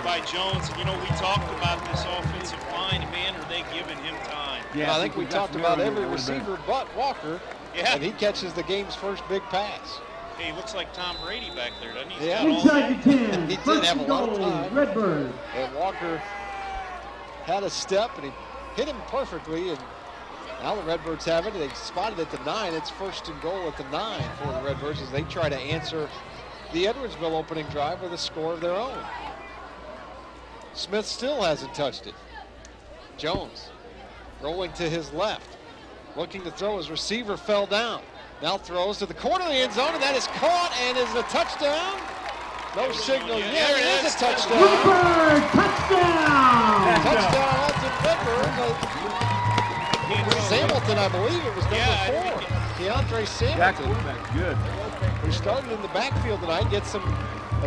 by Jones. You know, we talked about this offensive line, and man, are they giving him time. Yeah, I think we talked about every receiver but Walker, and he catches the game's first big pass. Hey, he looks like Tom Brady back there, doesn't he? Yeah, inside the 10. He did have a lot of time. Redbird. And Walker had a step, and he hit him perfectly, and now the Redbirds have it. They spotted at the 9. It's first and goal at the 9 for the Redbirds as they try to answer the Edwardsville opening drive with a score of their own. Smith still hasn't touched it. Jones rolling to his left, looking to throw. His receiver fell down. Now throws to the corner of the end zone, and that is caught, and is a touchdown. No signal yet. It is a touchdown. Redbird, touchdown! Touchdown, Alton Redbird. Hamilton, I believe it was number 4. DeAndre Hamilton. Good. Who started in the backfield tonight, gets a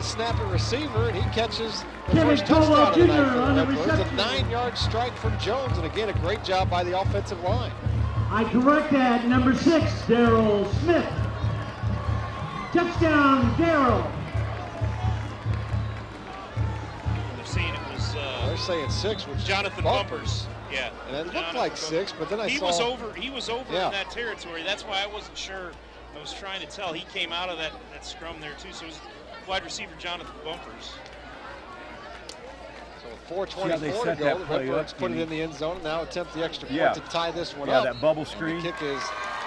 snappy receiver, and he catches the first touchdown of the night for the Redbirds. A 9-yard strike from Jones, and again, a great job by the offensive line. I correct that. Number 6, Daryl Smith. Touchdown, Daryl. They're saying it was. They're saying 6 was Jonathan Bumpers. Yeah. And it looked like 6, but then I saw. He was over in that territory. That's why I wasn't sure. I was trying to tell. He came out of that scrum there too. So it was wide receiver Jonathan Bumpers. So 4:24 to go. The Redbirds put it in the end zone and now attempt the extra point to tie this one up. Yeah, that bubble screen. The kick is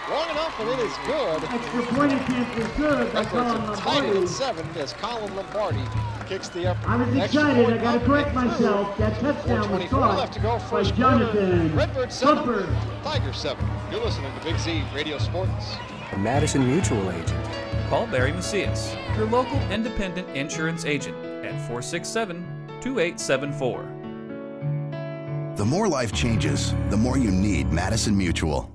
long enough, and it is good. Extra point attempt is good by Colin Redbirds tied it Lombardi. at 7 as Colin Lombardi kicks the upper. I was excited. I got to correct myself. That touchdown was 4:24 left to go. caught by First Jonathan quarter. Redbirds 7, Bumper. Tigers 7. You're listening to Big Z Radio Sports. A Madison Mutual agent. Call Barry Macias, your local independent insurance agent at 467-2874. The more life changes, the more you need Madison Mutual.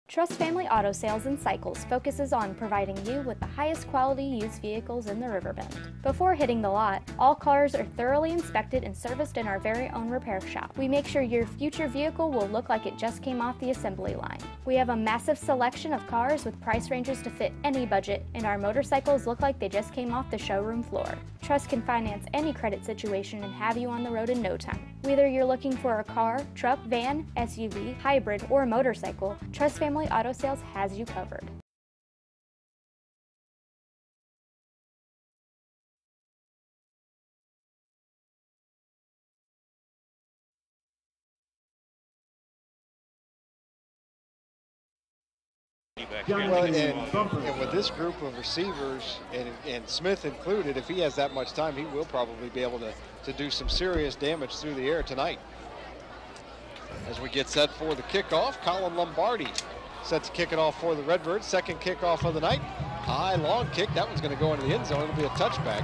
Trust Family Auto Sales and Cycles focuses on providing you with the highest quality used vehicles in the Riverbend. Before hitting the lot, all cars are thoroughly inspected and serviced in our very own repair shop. We make sure your future vehicle will look like it just came off the assembly line. We have a massive selection of cars with price ranges to fit any budget, and our motorcycles look like they just came off the showroom floor. Trust can finance any credit situation and have you on the road in no time. Whether you're looking for a car, truck, van, SUV, hybrid, or motorcycle, Trust Family Auto Sales has you covered. back Johnny here. Well, and with this group of receivers, and Smith included, if he has that much time, he will probably be able to do some serious damage through the air tonight. As we get set for the kickoff, Colin Lombardi set to kick it off for the Redbirds. Second kickoff of the night. High, long kick. That one's going to go into the end zone. It'll be a touchback.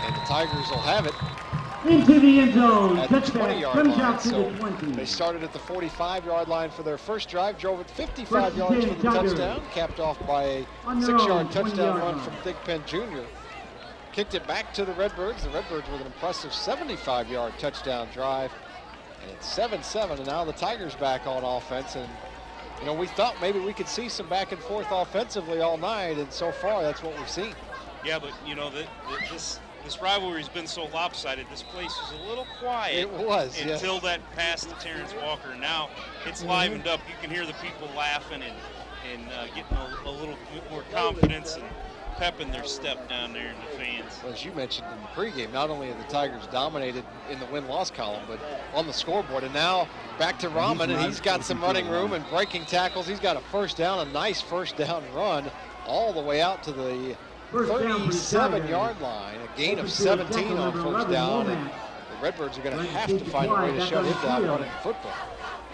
And the Tigers will have it into the end zone. at the Touchback. 20-yard Comes line. out to So the 20. they started at the 45-yard line for their first drive, drove it 55 yards for the touchdown, capped off by a 6-yard touchdown run from Thigpen Jr. Kicked it back to the Redbirds. The Redbirds with an impressive 75-yard touchdown drive. And it's 7-7, and now the Tigers back on offense. And, you know, we thought maybe we could see some back and forth offensively all night, and so far that's what we've seen. Yeah, but, you know, this rivalry's been so lopsided. This place was a little quiet. It was, until that pass to Terrence Walker. Now it's livened up. You can hear the people laughing and getting a little bit more confidence and pep in their step down there in the fans. Well, as you mentioned in the pregame, not only have the Tigers dominated in the win-loss column, but on the scoreboard. And now back to Rahman, and he's got some running room and breaking tackles. He's got a first down, a nice first down run all the way out to the 37-yard line, a gain of 17 on first down, and the Redbirds are going to have to find a way to shut him down running the football.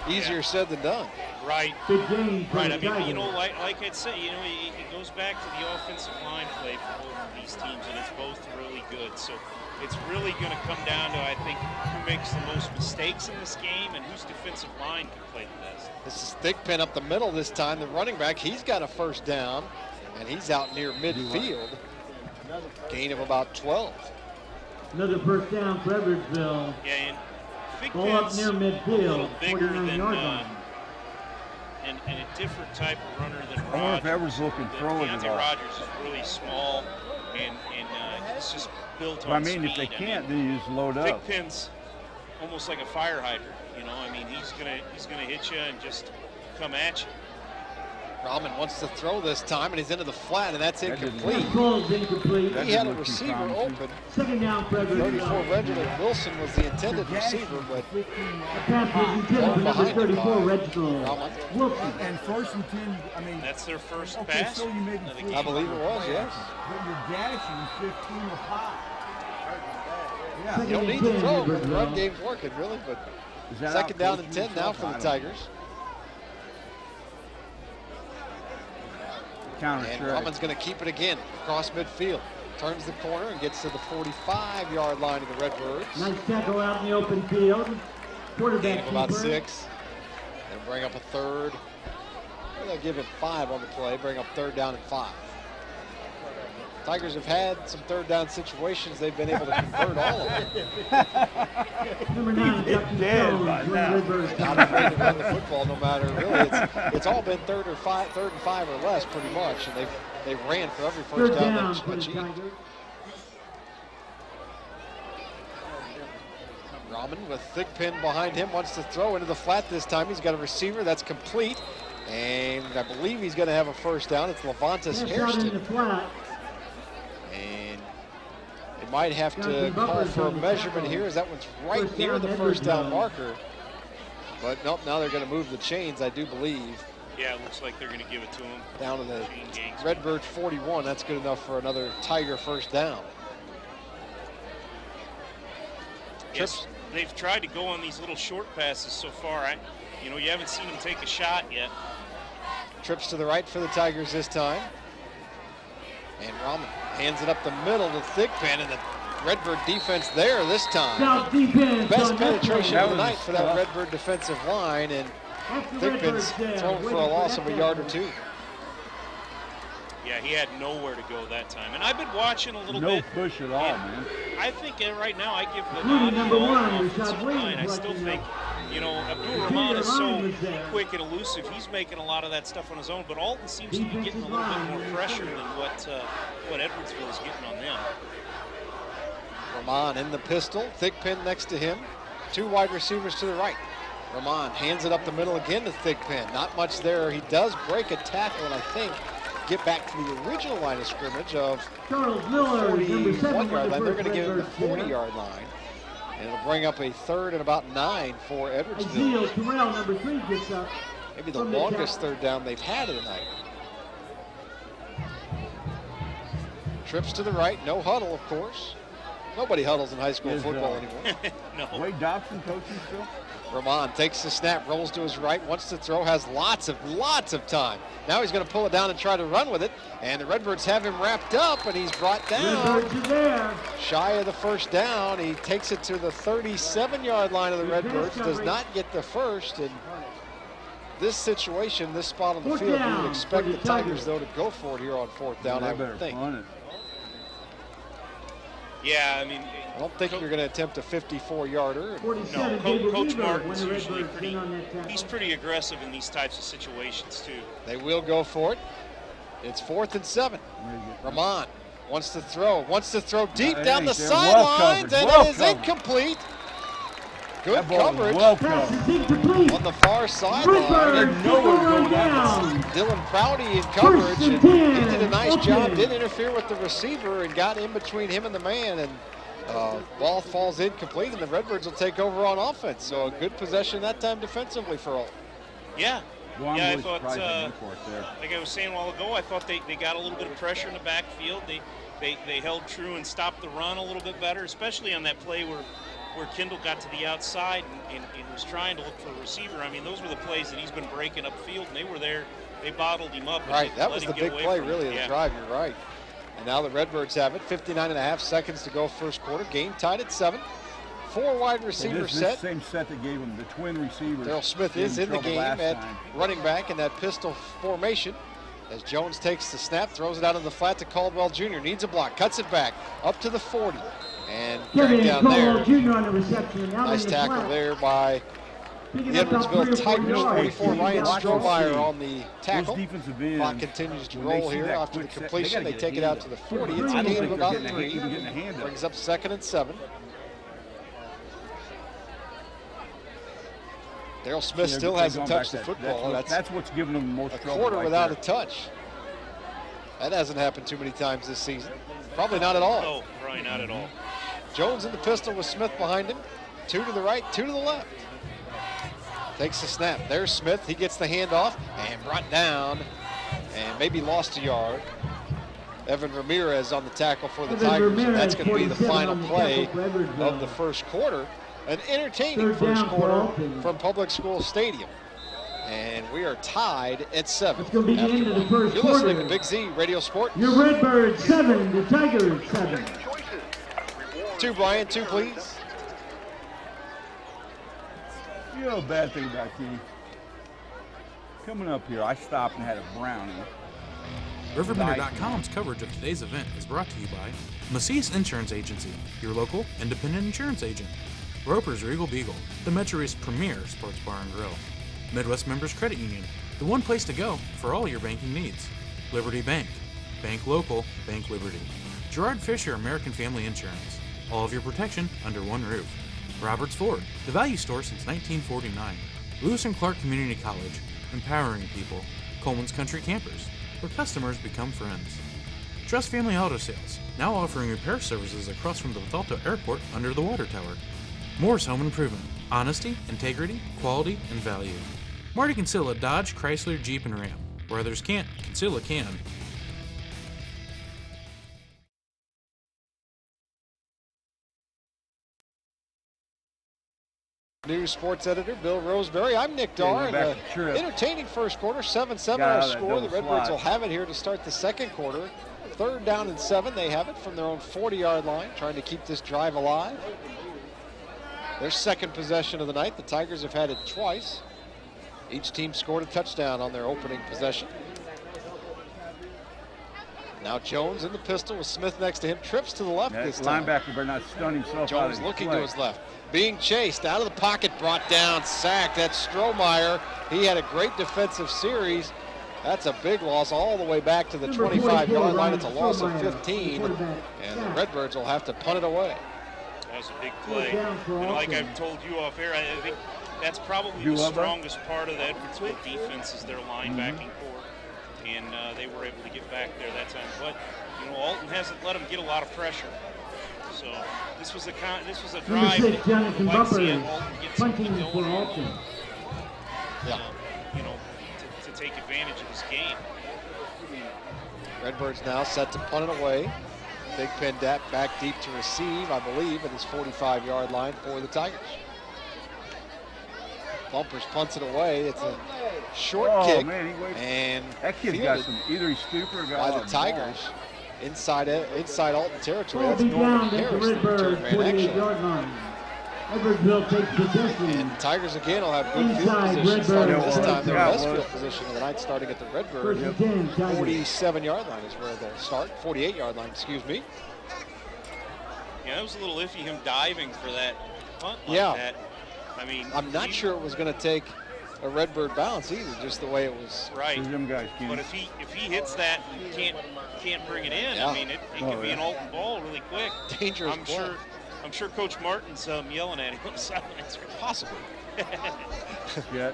Easier said than done. Right. Right. I mean, you know, like I'd say, you know, it goes back to the offensive line play for both of these teams, and it's both really good. So it's really going to come down to, I think, who makes the most mistakes in this game and whose defensive line can play the best. This is Thigpen up the middle this time. The running back, he's got a first down, and he's out near midfield. Gain of about 12. Another first down for Edwardsville. Yeah, and Ball up near midfield, 49-yard line. And a different type of runner than Rogers. I wonder if Edwards looking throwing it all. Rogers is really small, and he's just built on I mean, speed. if they can't, then you just load up. Thigpen's almost like a fire hydrant, you know. I mean, he's gonna hit you and just come at you. Rahman wants to throw this time, and he's into the flat, and that's incomplete. Incomplete. He had a receiver open. Second down for 34, Reginald Wilson was the intended receiver, but the pass was intended for number 34, Reginald Wilson. And first and 10, I mean. That's their first okay, pass? So you made I believe it was, yes. But you're dashing 15 apart. Yeah. You don't need to throw when the run game's working, really, but second down and 10 now for the Tigers. And Rahman's going to keep it again across midfield. Turns the corner and gets to the 45-yard line of the Redbirds. Nice tackle out in the open field. Quarterback about 6. And bring up a third. They'll give it 5 on the play. Bring up third down and 5. Tigers have had some third down situations. They've been able to convert all of them. Number 9, Justin Jones. Not afraid to run the football, no matter really. It's all been third and 5 or less, pretty much, and they've ran for every first down they've achieved. Rahman with Thigpen behind him wants to throw into the flat this time. He's got a receiver that's complete, and I believe he's going to have a first down. It's Levantis Hairston. And they might have to call for a measurement here, as that one's right near the first down marker. But nope, now they're going to move the chains, I do believe. Yeah, it looks like they're going to give it to him. Down to the Redbirds 41. That's good enough for another Tiger first down. Yes, they've tried to go on these little short passes so far. You haven't seen them take a shot yet. Trips to the right for the Tigers this time. And Rahman hands it up the middle to Thigpen, and the Redbird defense there this time. Best penetration of the night for that Redbird defensive line, and Thigpen's thrown for a loss of a yard or 2. Yeah, he had nowhere to go that time. And I've been watching a little bit. No push at all, man. I think right now I give the nod to the offensive line. I still think, Abdul Rahman is so quick and elusive. He's making a lot of that stuff on his own, but Alton seems to be getting a little bit more pressure than what Edwardsville is getting on them. Rahman in the pistol, Thigpen next to him. 2 wide receivers to the right. Rahman hands it up the middle again to Thigpen. Not much there. He does break a tackle, and I think get back to the original line of scrimmage of 41-yard line. They're going to give him the 40-yard line. And it'll bring up a third and about 9 for Edwardsville. Terrell, number 3, gets up. maybe the longest third down they've had of the night. Trips to the right, no huddle, of course. Nobody huddles in high school football anymore. No. Wade Dobson coaching still? Ramon takes the snap, rolls to his right, wants to throw, has lots of time. Now he's going to pull it down and try to run with it, and the Redbirds have him wrapped up, and he's brought down. Shy of the first down. He takes it to the 37-yard line of the Redbirds, does not get the first, and this situation, this spot on the field, you would expect the Tigers, though, to go for it here on fourth down, I would think. Yeah, I mean, I don't think you're going to attempt a 54-yarder. No, Coach Martin's usually he's pretty aggressive in these types of situations too. They will go for it. It's 4th and 7. Ramon wants to throw deep down the sidelines, and it is incomplete. Good coverage on the far sideline. Dylan Prouty in coverage, and he did a nice job. Did interfere with the receiver and got in between him and the man, and ball falls incomplete, and the Redbirds will take over on offense. So a good possession that time defensively for all. Yeah. Well, yeah, I thought, like I was saying a while ago, I thought they got a little bit of pressure in the backfield. They held true and stopped the run a little bit better, especially on that play where Kendall got to the outside and was trying to look for a receiver. I mean, those were the plays that he's been breaking upfield, and they were there. They bottled him up. Right, that was the big play, really, of the drive. You're right. And now the Redbirds have it. 59.5 seconds to go first quarter. Game tied at 7. 4 wide receiver set. Same set that gave them the twin receivers. Darrell Smith is in the game at running back in that pistol formation. As Jones takes the snap, throws it out in the flat to Caldwell Jr. Needs a block, cuts it back, up to the 40. And dragged down there. Nice tackle there by the Edwardsville Tigers. 44, Ryan Strohmeyer on the tackle. Clock continues to roll here after the completion. They take it out to the 40. It's a gain of about 3. Brings up 2nd and 7. Darrell Smith still hasn't touched the football. That's what's giving them the most trouble. A quarter without a touch. That hasn't happened too many times this season. Probably not at all. No, probably not at all. Jones in the pistol with Smith behind him. 2 to the right, 2 to the left. Takes the snap. There's Smith. He gets the handoff and brought down and maybe lost a yard. Evan Ramirez on the tackle for the Tigers. And that's going to be the final play of the first quarter. An entertaining first quarter from Public School Stadium. And we are tied at 7. It's going to be the end of the first You're listening to Big Z Radio Sport. Your Redbirds 7, the Tigers 7. 2, Brian, 2, please. You know, bad thing about Kenny. Coming up here, I stopped and had a brownie. RiverBender.com's coverage of today's event is brought to you by Macias Insurance Agency, your local independent insurance agent. Roper's Regal Beagle, the Metro East's premier sports bar and grill. Midwest Members Credit Union, the one place to go for all your banking needs. Liberty Bank, bank local, bank Liberty. Gerard Fisher American Family Insurance, all of your protection under one roof. Roberts Ford, the value store since 1949. Lewis and Clark Community College, empowering people. Coleman's Country Campers, where customers become friends. Trust Family Auto Sales, now offering repair services across from the Bethalto Airport under the water tower. Moore's Home Improvement, honesty, integrity, quality, and value. Marty Kinsella Dodge, Chrysler, Jeep, and Ram. Where others can't, Kinsella can. News sports editor Bill Roseberry. I'm Nick Darr. Entertaining first quarter, 7-7 our score. The Redbirds will have it here to start the second quarter. 3rd down and 7. They have it from their own 40-yard line, trying to keep this drive alive. Their second possession of the night. The Tigers have had it twice. Each team scored a touchdown on their opening possession. Now Jones in the pistol with Smith next to him. Trips to the left this time. Linebacker better not stun himself. Jones looking to his left. Being chased out of the pocket, brought down, sacked. That's Strohmeyer. He had a great defensive series. That's a big loss all the way back to the 25-yard line. It's a loss of 15. And the Redbirds will have to punt it away. That was a big play. And like I've told you off air, I think that's probably the strongest part of the Edwardsville defense is their linebacking core. And they were able to get back there that time. But, you know, Alton hasn't let them get a lot of pressure. So this was a drive that you might see Alton get something going on. Yeah. you know, to take advantage of this game. Redbirds now set to punt it away. Big Pen back deep to receive, I believe, at his 45-yard line for the Tigers. Bumpers punts it away. It's a short kick, man, and that kid's got some, either he's stupid or got by the Tigers inside Alton territory. That's Ball Norman down at the Harris, the Redbird return man, actually. 48-yard line. Edwardsville takes possession. And the Tigers again will have good field Inside position starting Redbird. this time. Their Yeah, best well, field position of the night, starting at the Redbird. 47 47-yard line is where they'll start. 48-yard line, excuse me. Yeah, that was a little iffy, him diving for that punt like that. I mean, I'm not sure it was going to take a Redbird bounce either, just the way it was. Right. Them guys But if he hits that, you can't bring it in. Yeah. I mean, it could be an Alton ball really quick. Dangerous play. I'm sure Coach Martin's yelling at him on the sidelines. Possibly. Yeah.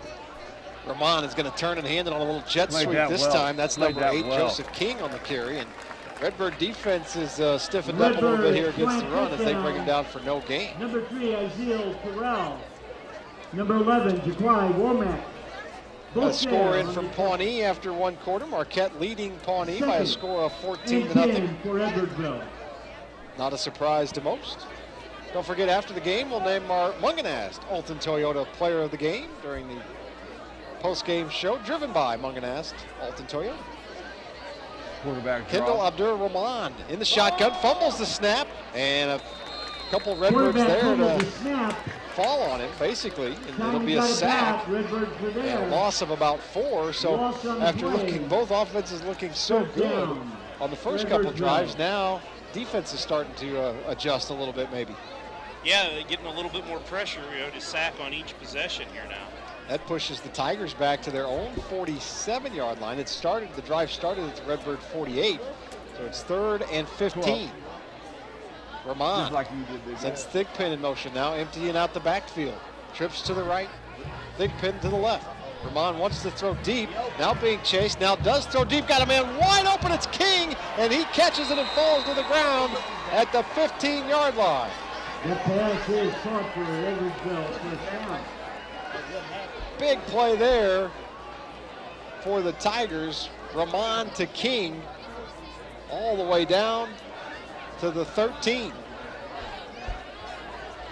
Ramon is going to turn and hand it on a little jet Played sweep that this well. time. That's Played number that 8, well. Joseph King, on the carry. And Redbird defense is stiffened up a little bit here against the run as they bring him down for no gain. Number 3, Aziel Terrell. Number 11, Jaquai Womack. A score in from Pawnee after one quarter. Marquette leading Pawnee by a score of 14-0. For Edwardsville. Not a surprise to most. Don't forget, after the game, we'll name our Munganast Alton Toyota Player of the Game during the post-game show, driven by Munganast Alton Toyota. Quarterback Kendall draw. Abdur-Rahman in the shotgun, fumbles the snap, and a couple Redbirds there to fall on him, basically, and it'll be a sack and a loss of about 4. So after looking, both offenses looking so good on the first couple drives, now defense is starting to adjust a little bit maybe. Yeah, they're getting a little bit more pressure, to sack on each possession here now. That pushes the Tigers back to their own 47-yard line. The drive started at the Redbird 48, so it's 3rd and 15. Ramon sends Thigpen in motion now, emptying out the backfield. Trips to the right, Thigpen to the left. Ramon wants to throw deep, now being chased, now does throw deep, got a man wide open, it's King, and he catches it and falls to the ground at the 15-yard line. That pass is caught for Edwardsville first down. Big play there for the Tigers. Ramon to King, all the way down to the 13.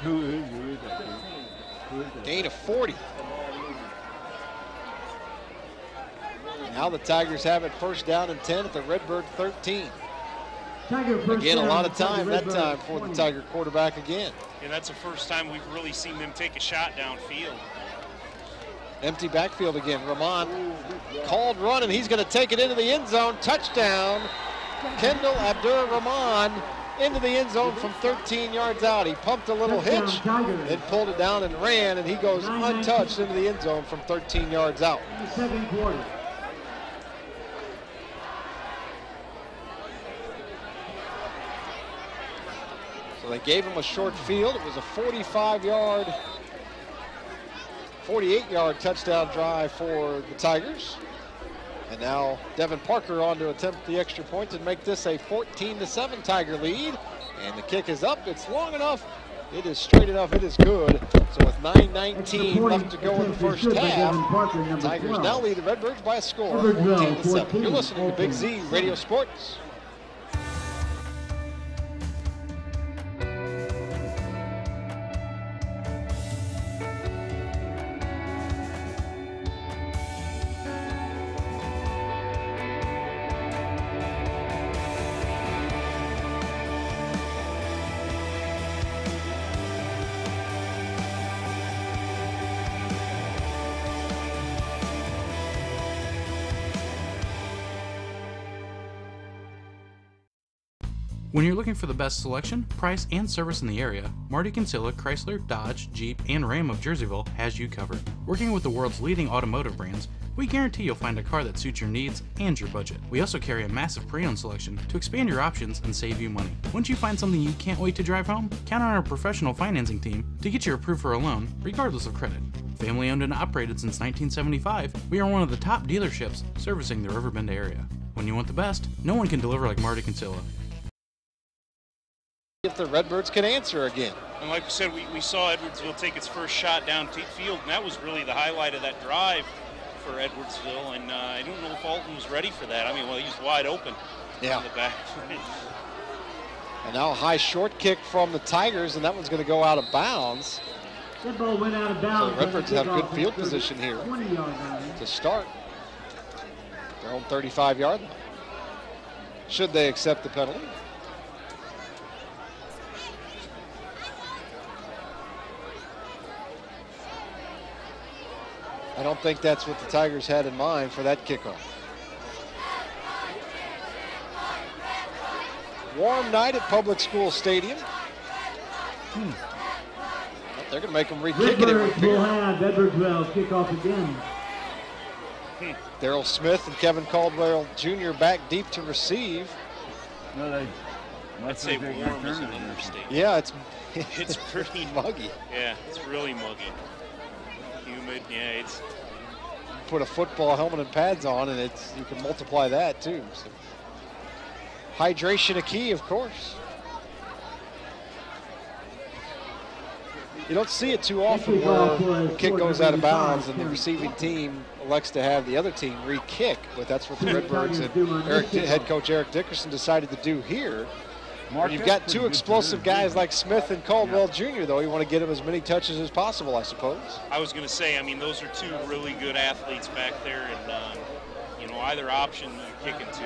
Who is that? Gain of 40. Now the Tigers have it first down and 10 at the Redbird 13. Again, a lot of time that time for the Tiger quarterback again. And that's the first time we've really seen them take a shot downfield. Empty backfield again. Ramon called run, and he's going to take it into the end zone. Touchdown. Kendall Abdur-Rahman into the end zone from 13 yards out. He pumped a little hitch and pulled it down and ran, and he goes untouched into the end zone from 13 yards out. In the second quarter. So they gave him a short field. It was a 48-yard touchdown drive for the Tigers. And now Devin Parker on to attempt the extra point and make this a 14-7 Tiger lead. And the kick is up. It's long enough. It is straight enough. It is good. So with 9:19 left to go in the first half, Tigers now lead the Redbirds by a score of 14-7. You're listening to Big Z Radio Sports. When you're looking for the best selection, price, and service in the area, Marty Kinsella Chrysler, Dodge, Jeep, and Ram of Jerseyville has you covered. Working with the world's leading automotive brands, we guarantee you'll find a car that suits your needs and your budget. We also carry a massive pre-owned selection to expand your options and save you money. Once you find something you can't wait to drive home, count on our professional financing team to get you approved for a loan, regardless of credit. Family owned and operated since 1975, we are one of the top dealerships servicing the Riverbend area. When you want the best, no one can deliver like Marty Kinsella. If the Redbirds can answer again. And like we said, we saw Edwardsville take its first shot down field, and that was really the highlight of that drive for Edwardsville, and I don't know if Alton was ready for that. I mean, well, he's wide open on the back. And now a high short kick from the Tigers, and that one's going to go out of bounds. That ball went out of bounds. So the Redbirds have good field position here to start their own 35-yard line, should they accept the penalty. I don't think that's what the Tigers had in mind for that kickoff. Warm night at Public School Stadium. They're going to make them re-kick it. Redbirds will have Edwardsville kick off again. Daryl Smith and Kevin Caldwell Jr. back deep to receive. No, I'd say warm is an understatement. Yeah, it's pretty muggy. Yeah, it's really muggy. Humid, yeah, it's. Put a football helmet and pads on, and you can multiply that too. So. Hydration a key, of course. You don't see it too often where the kick goes out of bounds and the receiving team elects to have the other team re-kick, but that's what the Redbirds and head coach Eric Dickerson decided to do here. When you've got two explosive guys like Smith and Caldwell Jr., though, you want to get them as many touches as possible, I suppose. I was going to say, I mean, those are two really good athletes back there, and you know, either option you're kicking to,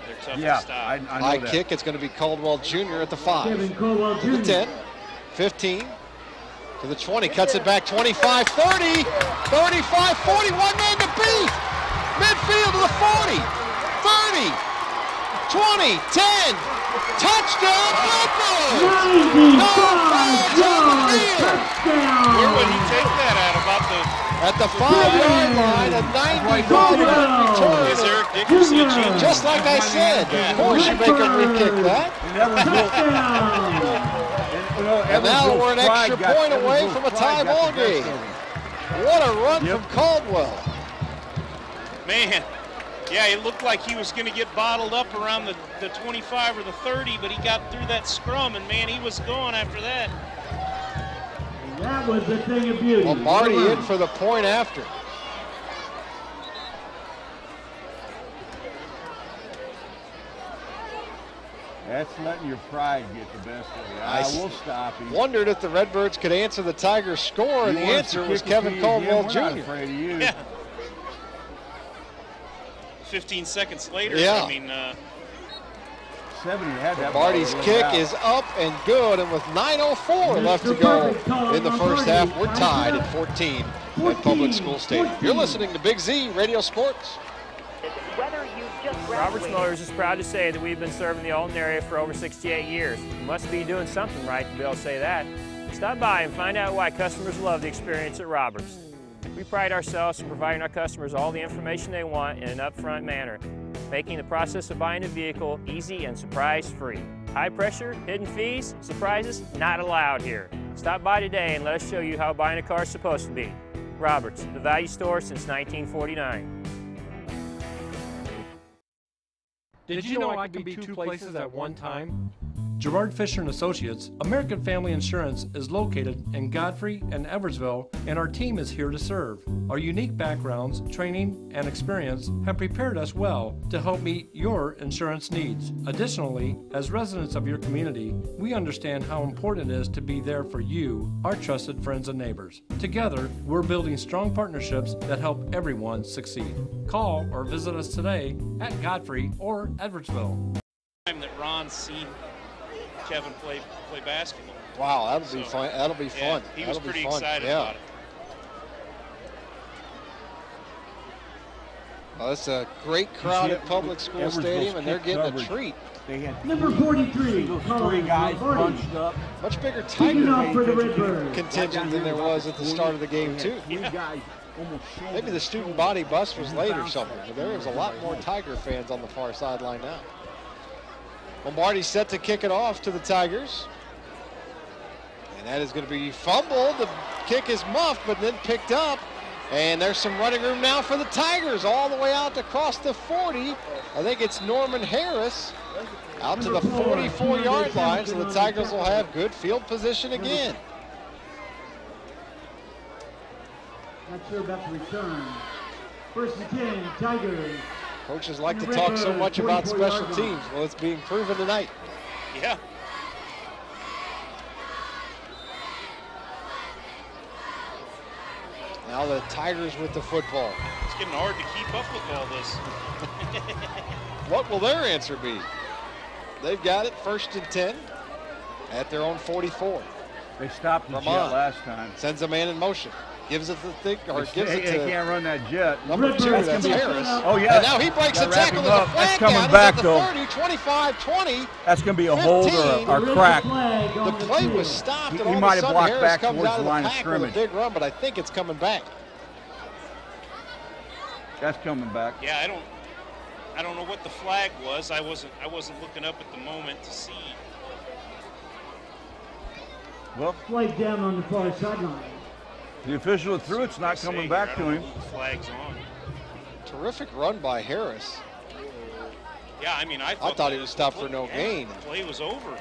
they're tough to stop. I know high that. Kick, it's going to be Caldwell Jr. at the 5. To the 10, 15, to the 20, cuts it back 25, 30, 35, 40, one man to beat. Midfield to the 40, 30, 20, 10, touchdown, Redbirds! 95 yards, touchdown! Where would you take that at the 5-yard line, a 95-yard return. Is Eric Dickerson a genius? Just like I said, of course you make him re-kick that. And now we're an extra point away from a tie ball game. What a run from Caldwell. Man, yeah, it looked like he was going to get bottled up around the 25 or the 30, but he got through that scrum, and man, he was gone after that. That was the thing of beauty. Lombardi in for the point after. That's letting your pride get the best of you. I will stop you. Wondered if the Redbirds could answer the Tigers' score, and the answer was Kevin Caldwell Jr. We're not afraid of you. Yeah. 15 seconds later, yeah. I mean, 70 had that. Lombardi's kick is up and good, and with 9:04 left to go in the first half, we're tied at 14 at Public School Stadium. You're listening to Big Z Radio Sports. Roberts Motors is proud to say that we've been serving the Alton area for over 68 years. We must be doing something right to be able to say that. Stop by and find out why customers love the experience at Roberts. We pride ourselves in providing our customers all the information they want in an upfront manner, making the process of buying a vehicle easy and surprise-free. High pressure, hidden fees, surprises, not allowed here. Stop by today and let us show you how buying a car is supposed to be. Roberts, the value store since 1949. Did you know I can be two places at one time? Gerard Fisher & Associates, American Family Insurance, is located in Godfrey and Edwardsville, and our team is here to serve. Our unique backgrounds, training, and experience have prepared us well to help meet your insurance needs. Additionally, as residents of your community, we understand how important it is to be there for you, our trusted friends and neighbors. Together, we're building strong partnerships that help everyone succeed. Call or visit us today at Godfrey or Edwardsville. Time that Ron's seen Kevin play basketball. Wow, that'll be fun. That'll be fun. He was pretty excited about it. Well, that's a great crowd at Public School Stadium, and they're getting a treat. They had number 43, three guys bunched up. Much bigger Tiger contingent than there was at the start of the game, too. Maybe the student body bus was late or something, but there is a lot more Tiger fans on the far sideline now. Lombardi set to kick it off to the Tigers. And that is going to be fumbled. The kick is muffed, but then picked up. And there's some running room now for the Tigers all the way out across the 40. I think it's Norman Harris out to the 44-yard line, so the Tigers will have good field position again. Not sure about the return. First and 10, Tigers. Coaches like to talk so much about special teams. Well, it's being proven tonight. Yeah. Now the Tigers with the football. It's getting hard to keep up with all this. What will their answer be? They've got it, first and 10 at their own 44. They stopped the jet last time. Sends a man in motion. Gives it to They can't run that jet. Number 2, that's Harris. Oh, yeah. And now he breaks a tackle. There's a flag coming back, at though. 30, 25, 20. That's going to be a hold or a crack. The play was stopped. He and all might of a have sudden blocked Harris back comes towards out the of line of pack with a scrimmage. big run, but I think it's coming back. That's coming back. Yeah, I don't know what the flag was. I wasn't looking up at the moment to see. Well, flag down on the far sideline. The official that threw it's not coming back to him. Flag's on. Terrific run by Harris. Yeah, I mean, I thought he was stopped for no gain. The play was over.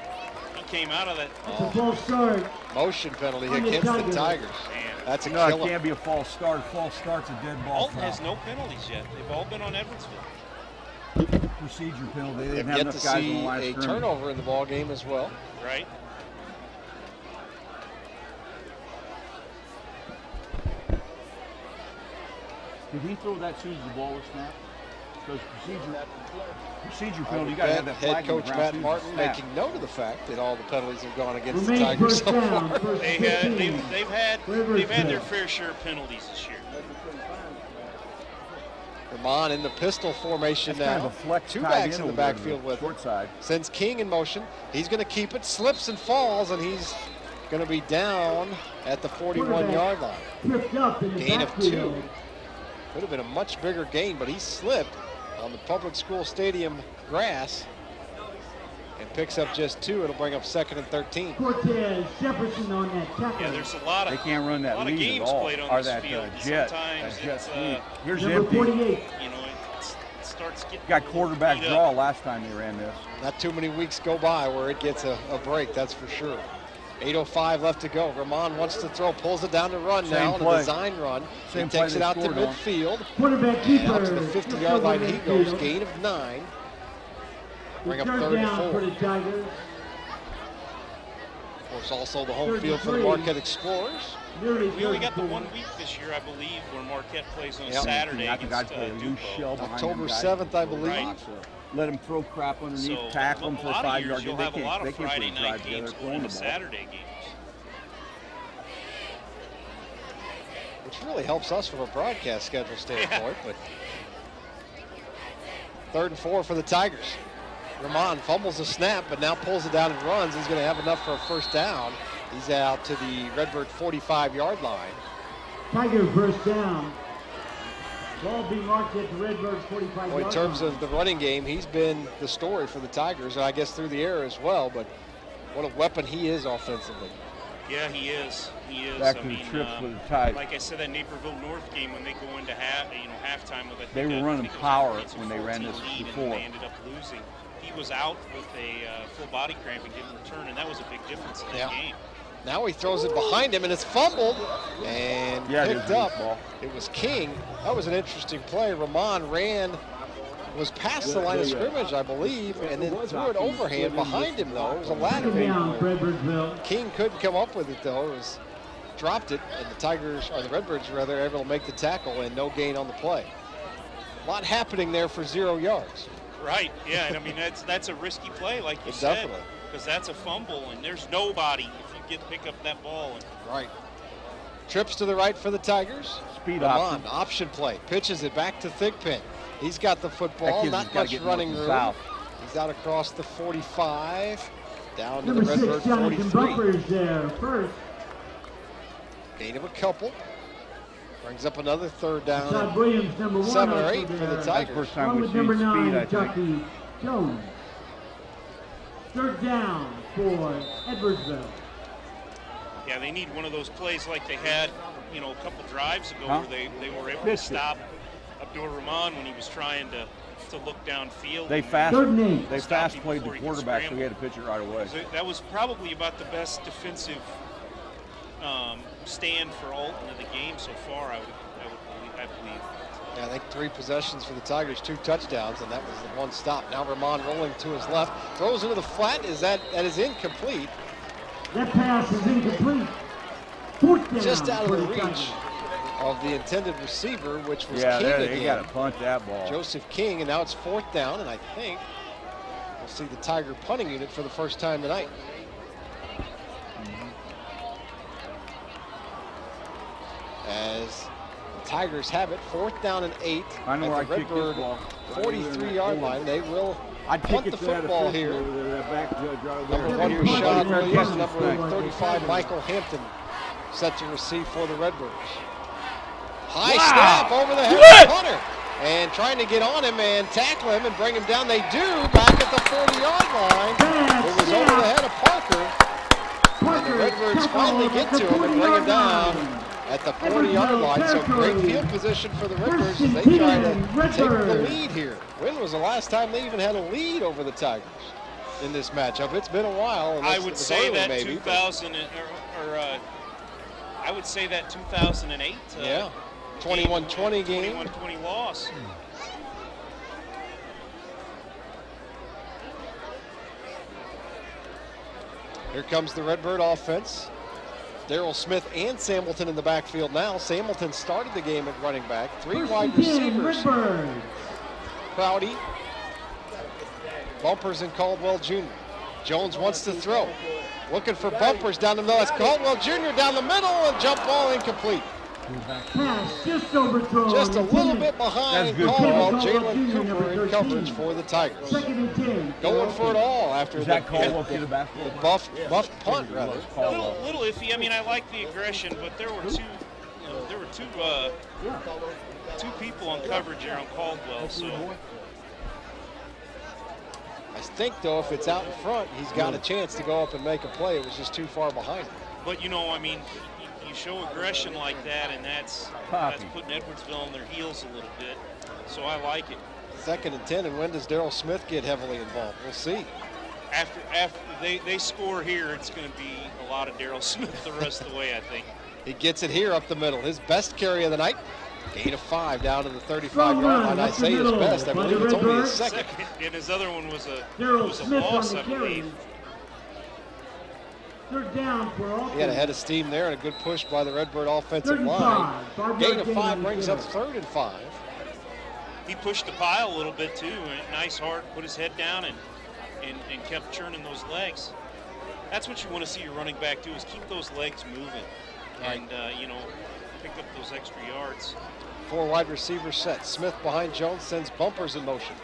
He came out of that. It's a false start. Motion penalty against the Tigers. That's a killer. No, it can't be a false start. False start's a dead ball. Alton has no penalties yet. They've all been on Edwardsville. Procedure penalty. They They've didn't have yet enough to guys on the see line a of scrimmage. turnover in the ball game as well. Right. Did he throw that soon as the ball was snapped? Because procedure penalty, you got to have that flag. Head coach Matt Martin making note of the fact that all the penalties have gone against the Tigers so far. They've had their fair share of penalties this year. Ramon in the pistol formation That's now. kind of a flex 2 tight backs end in the over backfield the with short side. Sends King in motion. He's going to keep it, slips and falls, and he's going to be down at the 41-yard line. Gain of 2. Could have been a much bigger gain, but he slipped on the public school stadium grass and picks up just 2. It'll bring up 2nd and 13. Cortez Jefferson on that tackle. Yeah, there's a lot of They can't run that lead at all. Or that jet. Sometimes That jet it's, sweep. Here's number empty. 48. You know, it starts getting Got quarterback draw last time they ran this. Not too many weeks go by where it gets a break, that's for sure. 8:05 left to go. Ramon wants to throw, pulls it down to run now, on a design run. He takes it out to midfield. And out to the 50-yard line he goes, gain of 9. Bring up 3rd and 4. For the Tigers. Of course, also the home field for the Marquette Explorers. We only got the 1 week this year, I believe, where Marquette plays on Saturday against Dupo. October 7th, I believe. Right. Let them throw crap underneath, So, tackle them for a 5-yard You'll gain. have a lot They of can't put Friday a night drive together games throwing going the to ball. Saturday games. Which really helps us from a broadcast schedule standpoint. But 3rd and 4 for the Tigers. Ramon fumbles the snap, but now pulls it down and runs. He's going to have enough for a first down. He's out to the Redbird 45-yard line. Tiger first down. Ball being marked at the Redbirds 45 Well, in terms of the running game, he's been the story for the Tigers, I guess through the air as well, but what a weapon he is offensively. Yeah, he is. He is. Back to the trips with the Tigers. Like I said, that Naperville North game, when they go into halftime with They were running power when they ran this before. And they ended up losing. He was out with a full body cramp and didn't return, and that was a big difference in that game. Now he throws it behind him, and it's fumbled and picked up. It was King. That was an interesting play. Ramon was past the line of scrimmage, I believe, and then threw it overhand behind him, though. It was a ladder. King couldn't come up with it, though. It dropped it, and the Redbirds, rather, able to make the tackle and no gain on the play. A lot happening there for 0 yards. Right, yeah, and I mean, that's a risky play, like you said, because that's a fumble, and there's nobody if you pick up that ball. Right. Trips to the right for the Tigers. Speed option play. Pitches it back to Thigpen. He's got the football. Not much running room. He's out across the 45. Down to the Redbird 43. There first. Gain of a couple. Brings up another 3rd down. Todd Williams, number 1. 7 or 8 for the Tigers. First time we've number seen 9, speed, I think. Chucky Jones. 3rd down for Edwardsville. Yeah, they need one of those plays like they had, a couple drives ago where they were able to stop Abdur Rahman when he was trying to look downfield. They fast played the quarterback, so he had to pitch it right away. That was probably about the best defensive stand for Alton in the game so far, I believe. Yeah, I think 3 possessions for the Tigers, 2 touchdowns, and that was the one stop. Now Vermont rolling to his left, throws into the flat. That is incomplete. That pass is incomplete. 4th down. Just out of the reach of the intended receiver, which was King again. He got to punt that ball. Joseph King, and now it's 4th down, and I think we'll see the Tiger punting unit for the first time tonight. As the Tigers have it, 4th down and 8 at the Redbird 43-yard line. They will punt the football here. Number 1 Rashad Williams, number 35 Michael Hampton set to receive for the Redbirds. High snap over the head of the punter. And trying to get on him and tackle him and bring him down. They do back at the 40-yard line. It was over the head of Parker. And the Redbirds finally get to him and bring him down at the 40-yard line. So great field position for the Redbirds as they try to take the lead here. When was the last time they even had a lead over the Tigers in this matchup? It's been a while. I would say that 2000 I would say that 2008. Yeah. 21-20 game. 21-20 loss. Here comes the Redbird offense. Darrell Smith and Samilton in the backfield now. Samilton started the game at running back. 3 wide receivers. Crowdy, Bumpers, and Caldwell Jr. Jones wants to throw. Looking for Bumpers down the middle. That's Caldwell Jr. down the middle, and jump ball incomplete. Pass just overthrown. Just a little bit behind Caldwell. Jalen Cooper in coverage for the Tigers. Going for it all after the buff punt, rather. A little iffy. I mean, I like the aggression, but there were two people on coverage here on Caldwell. So I think, though, if it's out in front, he's got a chance to go up and make a play. It was just too far behind him. But, you know, I mean, you show aggression like that, and that's putting Edwardsville on their heels a little bit. So I like it. 2nd and 10, and when does Darrell Smith get heavily involved? We'll see. After they score here, it's going to be a lot of Darrell Smith the rest of the way, I think. He gets it here up the middle. His best carry of the night. Gain of 5 down to the 35-yard line. I say his best. I believe it's only his second. And his other one was a loss, I believe. 3rd down for all. He had a head of steam there and a good push by the Redbird offensive line. Gain of 5 brings up 3rd and 5. He pushed the pile a little bit too. Nice hard, put his head down and kept churning those legs. That's what you want to see your running back do, is keep those legs moving. Right. And, you know, pick up those extra yards. 4 wide receivers set. Smith behind Jones, sends Bumpers in motion.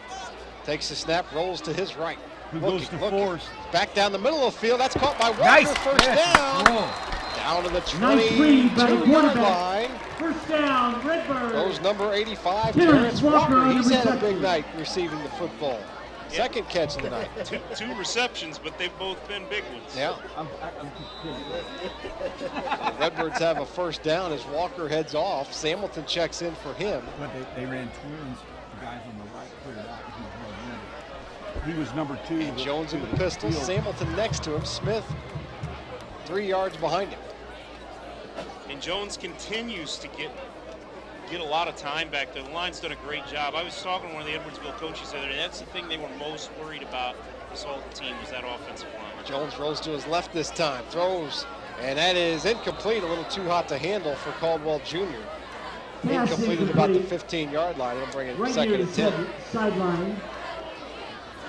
Takes the snap, rolls to his right. Goes to Force. Back down the middle of the field. That's caught by Walker. First down. Down to the 22-yard line. First down, Redbird. Goes number 85, Terrence Walker. He's had a big night receiving the football. Second catch of the night. Two receptions, but they've both been big ones. Yeah. The Redbirds have a first down as Walker heads off. Samilton checks in for him. But they ran twins. The guys on the right cleared out. He was number 2. And Jones in the pistol. Samilton next to him. Smith 3 yards behind him. And Jones continues to get a lot of time back there. The line's done a great job. I was talking to one of the Edwardsville coaches the other day. That's the thing they were most worried about, this whole team, was that offensive line. Jones rolls to his left this time. Throws, and that is incomplete. A little too hot to handle for Caldwell Jr. Incomplete at about the 15-yard line. It'll bring it 2nd and 10. Sideline.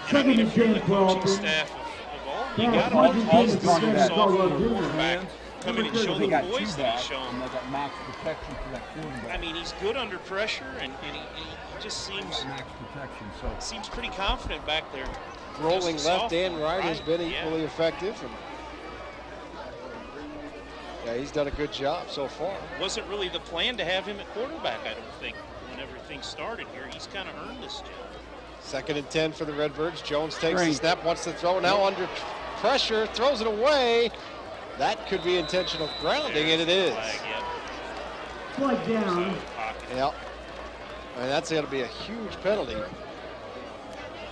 And I mean, if you're the coaching staff of all, you got all the sophomore quarterback come in and show the boys that he's shown. Max protection for that quarterback. I mean, he's good under pressure, and he just seems seems pretty confident back there. Rolling left and right has been equally effective. And yeah, he's done a good job so far. Wasn't really the plan to have him at quarterback, I don't think, when everything started here. He's kind of earned this job. 2nd and 10 for the Redbirds. Jones takes the snap, wants to throw. Now under pressure, throws it away. That could be intentional grounding, and it is. Flag down. Yeah. I mean, that's going to be a huge penalty.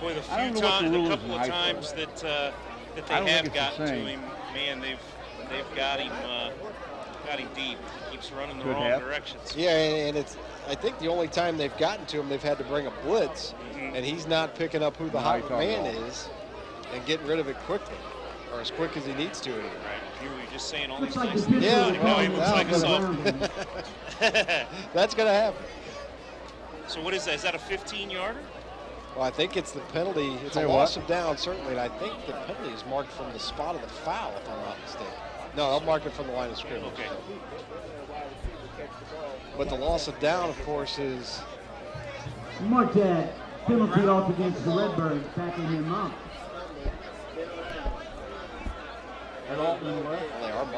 Boy, the couple of times that they have gotten to him, man, they've got him Got him deep. He keeps running the wrong directions. Yeah, and it's, I think the only time they've gotten to him, they've had to bring a blitz, and he's not picking up who the hot man is and getting rid of it quickly, or as quick as he needs to. Anyway. Right. You were just saying all these things. Yeah, now he looks like a soft. That's going to happen. So what is that? Is that a 15-yarder? Well, I think it's the penalty. It's a loss of down, certainly, and I think the penalty is marked from the spot of the foul, if I'm not mistaken. No, they'll mark it from the line of scrimmage. Okay. But the loss of down, of course, is... Mark that penalty off against the Redbirds, backing him up.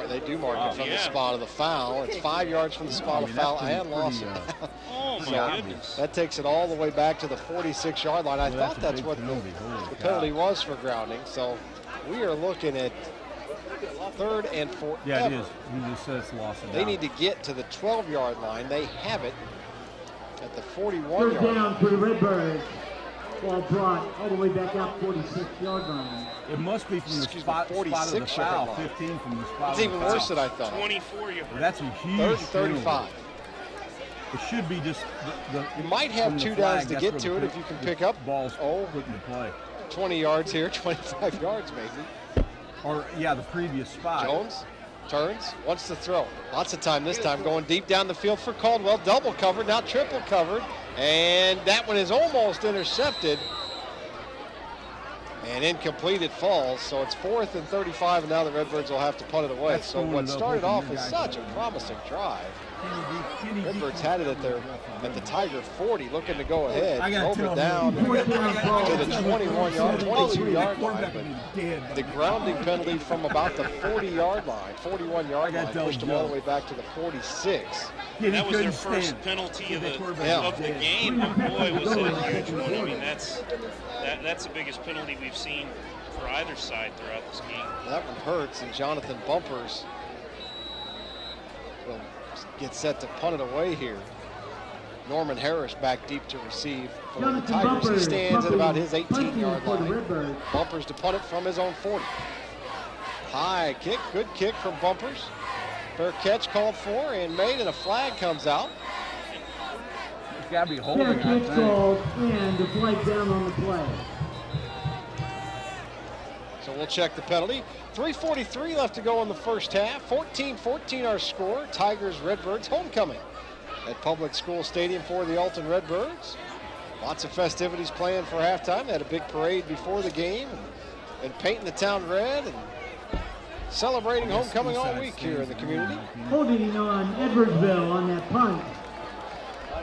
They do mark it from the spot of the foul. It's 5 yards from the spot of foul and loss of down. Oh, my goodness. That takes it all the way back to the 46-yard line. I thought that's what the penalty was for grounding. So we are looking at 3rd and 4. Yeah, it is. He just says loss of down. They need to get to the 12-yard line. They have it at the 41-yard line. Third down for the Redbirds. Ball brought all the way back out 46-yard line. It must be from the spot of the foul, 15 from the spot. It's even worse than I thought. 24 yards. Well, that's a huge 3rd and 35. It should be just you might have 2 downs to get to it if you can pick up balls put into play. 20 yards here, 25 yards maybe. Or yeah, the previous spot. Jones turns, wants to throw. Lots of time this time, going deep down the field for Caldwell. Double covered, now triple covered. And that one is almost intercepted. And incomplete it falls. So it's 4th and 35, and now the Redbirds will have to punt it away. So what started off as such a promising drive. Redbirds had it at the Tiger 40, looking to go ahead. Drove it down to the 22-yard line. But the grounding penalty from about the 40-yard line, 41-yard line, pushed them all the way back to the 46. That was their first penalty of the game. And boy, was it a huge one. I mean, that's the biggest penalty we've seen for either side throughout this game. That one hurts, and Jonathan Bumpers will get set to punt it away here. Norman Harris back deep to receive for the Tigers. He stands at about his 18-yard line. Bumpers to punt it from his own 40. High kick, good kick from Bumpers. Fair catch called for and made, and a flag comes out. It's got to be holding. Fair catch called and the flag down on the play. So we'll check the penalty. 3:43 left to go in the first half. 14-14 our score. Tigers Redbirds homecoming at Public School Stadium for the Alton Redbirds. Lots of festivities planned for halftime. They had a big parade before the game and painting the town red and celebrating homecoming all week here in the community. Holding on Edwardsville on that punt.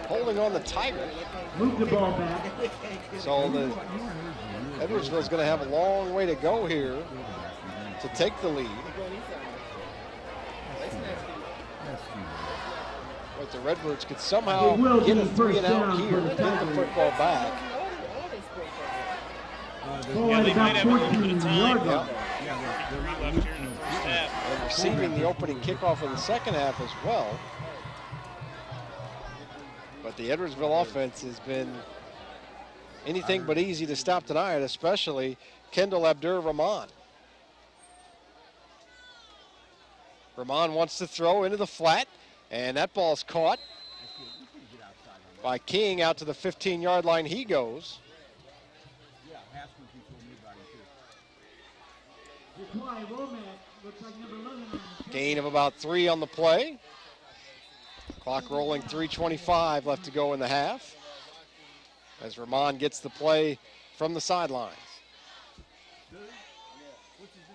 Holding on the Tigers. Move the ball back. So the Edwardsville's going to have a long way to go here to take the lead. But the Redbirds could somehow get a 3 and out here and get the football back. Yeah, they might have a little bit of time. And receiving the opening kickoff of the second half as well. But the Edwardsville offense has been anything but easy to stop tonight, especially Kendall Abdur-Rahman. Rahman wants to throw into the flat, and that ball's caught by King. Out to the 15-yard line he goes. Gain of about 3 on the play. Clock rolling, 3:25 left to go in the half as Rahman gets the play from the sidelines.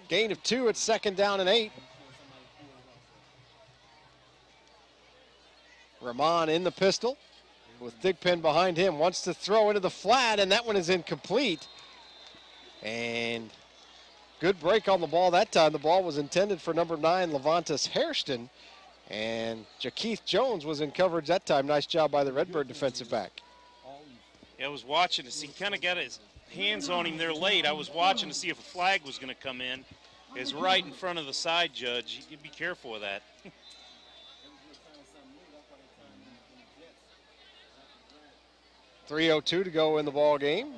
Gain of 2 at 2nd down and 8. Rahman in the pistol with Thigpen behind him, wants to throw into the flat, and that one is incomplete. And good break on the ball that time. The ball was intended for number 9, Levantis Hairston, and Jakeith Jones was in coverage that time. Nice job by the Redbird defensive back. Yeah, I was watching to see, he kind of got his hands on him there late. I was watching to see if a flag was going to come in. It's right in front of the side judge. You be careful of that. 3:02 to go in the ball game.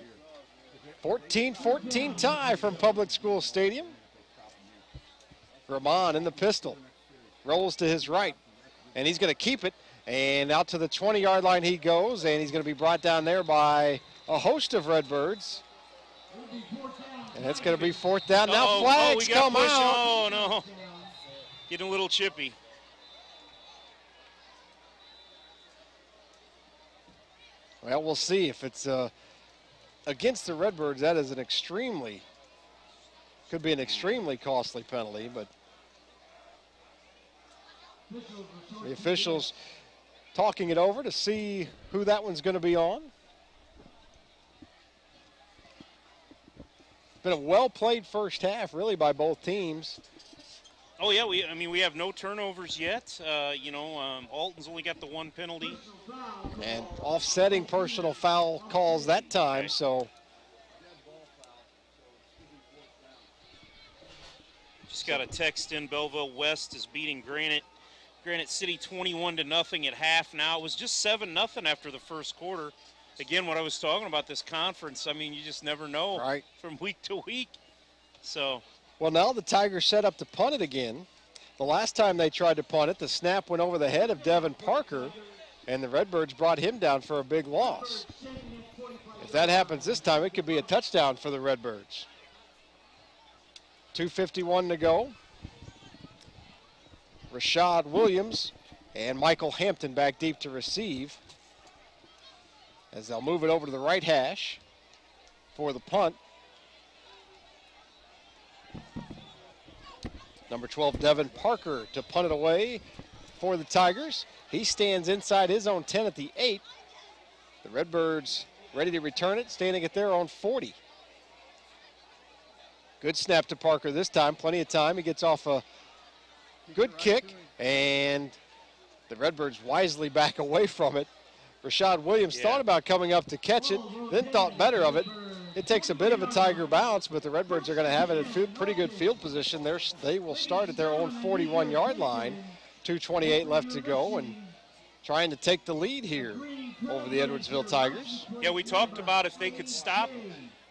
14-14 tie from Public School Stadium. Rahman in the pistol. rolls to his right, and he's going to keep it. And out to the 20-yard line he goes, and he's going to be brought down there by a host of Redbirds. And it's going to be 4th down. Now flags come out. Oh, no. Getting a little chippy. Well, we'll see if it's against the Redbirds. That is could be an extremely costly penalty, but the officials talking it over to see who that one's going to be on. Been a well-played first half, really, by both teams. Oh, yeah, we have no turnovers yet. Alton's only got the 1 penalty. And offsetting personal foul calls that time, so. Just got a text in. Belleville West is beating Granite City 21-0 at half now. It was just 7-0 after the first quarter. Again, what I was talking about this conference, I mean, you just never know from week to week. So. Well, now the Tigers set up to punt it again. The last time they tried to punt it, the snap went over the head of Devin Parker, and the Redbirds brought him down for a big loss. If that happens this time, it could be a touchdown for the Redbirds. 2:51 to go. Rashad Williams and Michael Hampton back deep to receive, as they'll move it over to the right hash for the punt. Number 12, Devin Parker, to punt it away for the Tigers. He stands inside his own 10 at the 8. The Redbirds ready to return it, standing at their own 40. Good snap to Parker this time, plenty of time. He gets off a good kick, and the Redbirds wisely back away from it. Rashad Williams thought about coming up to catch it, then thought better of it. It takes a bit of a Tiger bounce, but the Redbirds are going to have it at pretty good field position. They will start at their own 41-yard line. 2:28 left to go, and trying to take the lead here over the Edwardsville Tigers. Yeah, we talked about if they could stop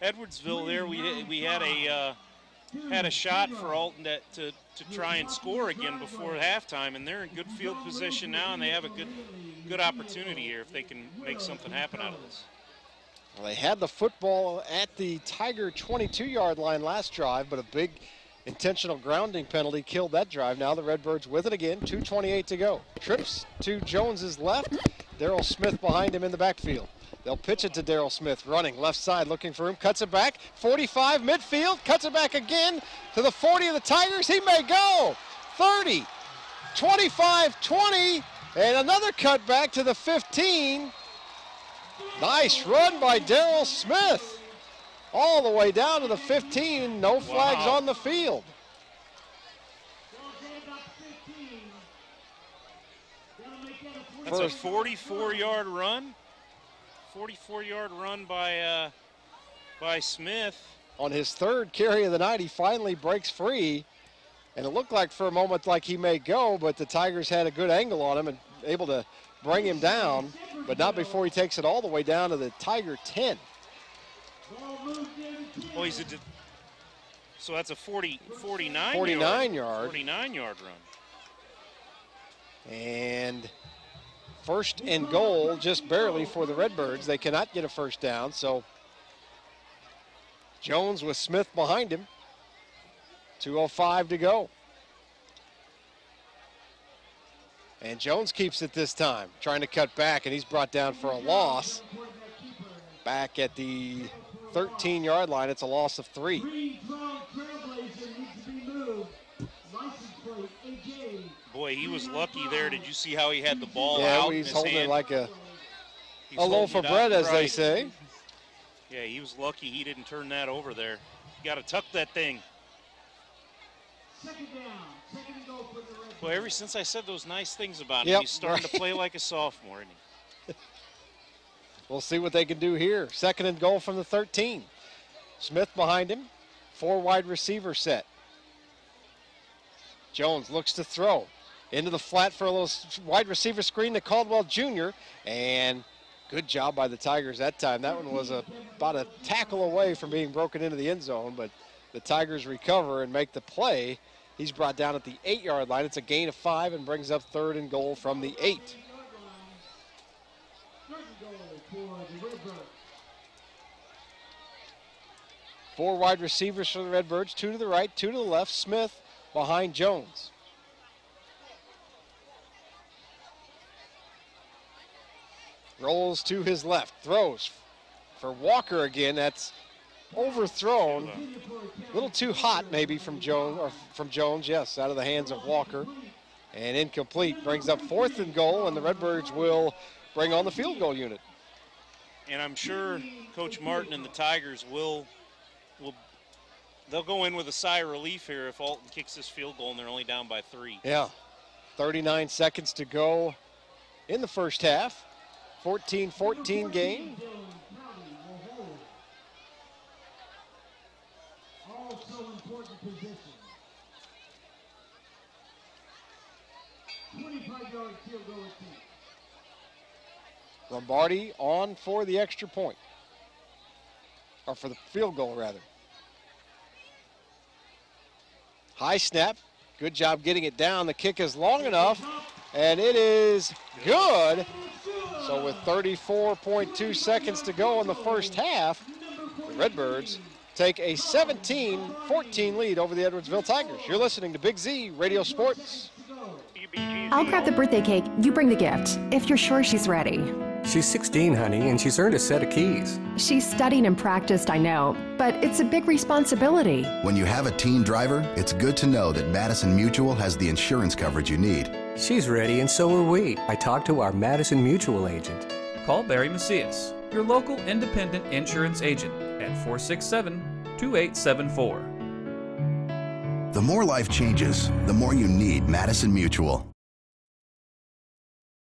Edwardsville there. We had a shot for Alton to try and score again before halftime, and they're in good field position now, and they have a good opportunity here if they can make something happen out of this. Well, they had the football at the Tiger 22-yard line last drive, but a big intentional grounding penalty killed that drive. Now the Redbirds with it again, 2:28 to go. Trips to Jones's left, Darrell Smith behind him in the backfield. They'll pitch it to Darrell Smith, running left side, looking for him, cuts it back, 45 midfield, cuts it back again to the 40 of the Tigers. He may go, 30, 25, 20, and another cut back to the 15. Nice run by Darrell Smith. All the way down to the 15, no flags on the field. That's a 44-yard run. 44-yard run by Smith. On his third carry of the night, he finally breaks free. And it looked like for a moment like he may go, but the Tigers had a good angle on him and able to bring him down, but not before he takes it all the way down to the Tiger 10. Oh, so that's a 49 yard run. And first and goal, just barely for the Redbirds. They cannot get a first down, so Jones with Smith behind him. 2:05 to go. And Jones keeps it this time, trying to cut back, and he's brought down for a loss. Back at the 13-yard line, it's a loss of 3. Boy, he was lucky there. Did you see how he had the ball out? Yeah, he's holding it like a loaf of bread, as they say. Yeah, he was lucky he didn't turn that over there. You got to tuck that thing. Well, ever since I said those nice things about him, he's starting to play like a sophomore, isn't he? We'll see what they can do here. Second and goal from the 13. Smith behind him. 4 wide receiver set. Jones looks to throw. Into the flat for a little wide receiver screen to Caldwell Jr. And good job by the Tigers that time. That one was about a tackle away from being broken into the end zone, but the Tigers recover and make the play. He's brought down at the 8-yard line. It's a gain of 5 and brings up 3rd and goal from the 8. Four wide receivers for the Redbirds, 2 to the right, 2 to the left. Smith behind Jones. Rolls to his left, throws for Walker again. That's overthrown. A little too hot maybe from Jones, yes, out of the hands of Walker. And incomplete, brings up 4th and goal, and the Redbirds will bring on the field goal unit. And I'm sure Coach Martin and the Tigers they'll go in with a sigh of relief here if Alton kicks this field goal and they're only down by 3. Yeah, 39 seconds to go in the first half. 14-14 game. Also important position. 25-yard field goal attempt. Lombardi on for the extra point. Or for the field goal, rather. High snap. Good job getting it down. The kick is long enough, and it is good. So with 34.2 seconds to go in the first half, the Redbirds take a 17-14 lead over the Edwardsville Tigers. You're listening to Big Z Radio Sports. I'll grab the birthday cake. You bring the gift, if you're sure she's ready. She's 16, honey, and she's earned a set of keys. She's studied and practiced, I know, but it's a big responsibility. When you have a teen driver, it's good to know that Madison Mutual has the insurance coverage you need. She's ready, and so are we. I talked to our Madison Mutual agent. Call Barry Macias, your local independent insurance agent, at 467-2874. The more life changes, the more you need Madison Mutual.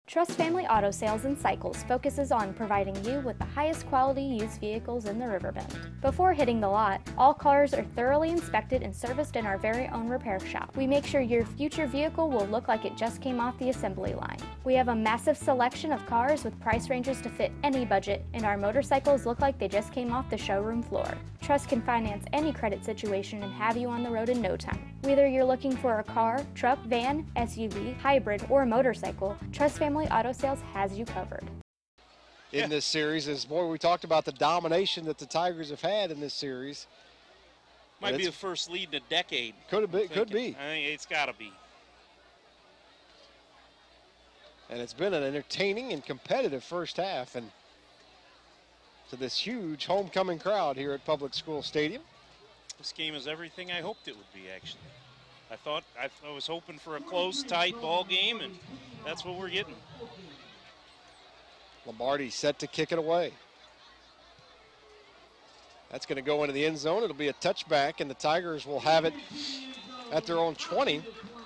Trust Family Auto Sales and Cycles focuses on providing you with the highest quality used vehicles in the Riverbend. Before hitting the lot, all cars are thoroughly inspected and serviced in our very own repair shop. We make sure your future vehicle will look like it just came off the assembly line. We have a massive selection of cars with price ranges to fit any budget, and our motorcycles look like they just came off the showroom floor. Trust can finance any credit situation and have you on the road in no time. Whether you're looking for a car, truck, van, SUV, hybrid, or motorcycle, Trust Family Auto Sales has you covered. In this series, as boy, we talked about the domination that the Tigers have had in this series. Might be the first lead in a decade. Could be. I think it's got to be. And it's been an entertaining and competitive first half, and to this huge homecoming crowd here at Public School Stadium. This game is everything I hoped it would be, actually. I was hoping for a close, tight ball game, and that's what we're getting. Lombardi set to kick it away. That's going to go into the end zone. It'll be a touchback, and the Tigers will have it at their own 20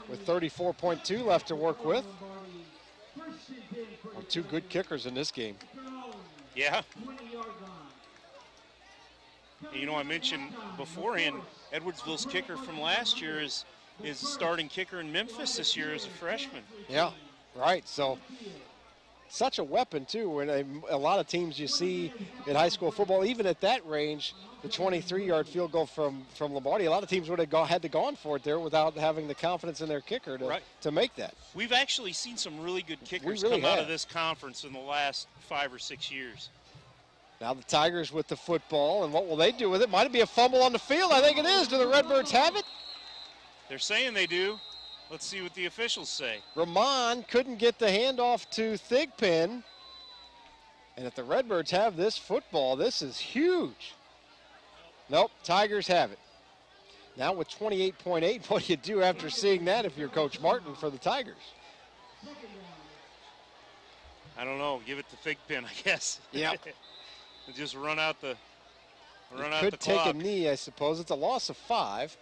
with 34.2 left to work with. Well, two good kickers in this game. Yeah. You know, I mentioned beforehand, Edwardsville's kicker from last year is a starting kicker in Memphis this year as a freshman. Yeah, right. So such a weapon, too. And a lot of teams you see in high school football, even at that range, the 23-yard field goal from Lombardi, a lot of teams would have had to gone for it there without having the confidence in their kicker to make that. We've actually seen some really good kickers come out of this conference in the last 5 or 6 years. Now the Tigers with the football, and what will they do with it? Might it be a fumble on the field? I think it is. Do the Redbirds have it? They're saying they do. Let's see what the officials say. Rahman couldn't get the handoff to Thigpen. And if the Redbirds have this football, this is huge. Nope, Tigers have it. Now with 28.8, what do you do after seeing that if you're Coach Martin for the Tigers? I don't know. Give it to Thigpen, I guess. Yep. Just run out the clock. Could take a knee, I suppose. It's a loss of 5.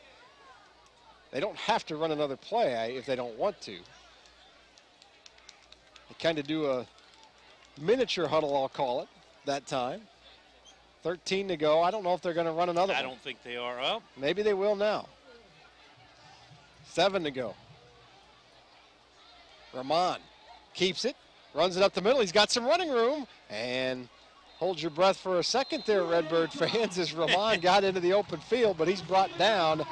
They don't have to run another play if they don't want to. They kind of do a miniature huddle, I'll call it, that time. 13 to go. I don't know if they're going to run another one. I don't think they are. Well, maybe they will now. 7 to go. Rahman keeps it, runs it up the middle. He's got some running room, and Hold your breath for a second there, Redbird fans, as Rahman got into the open field, but he's brought down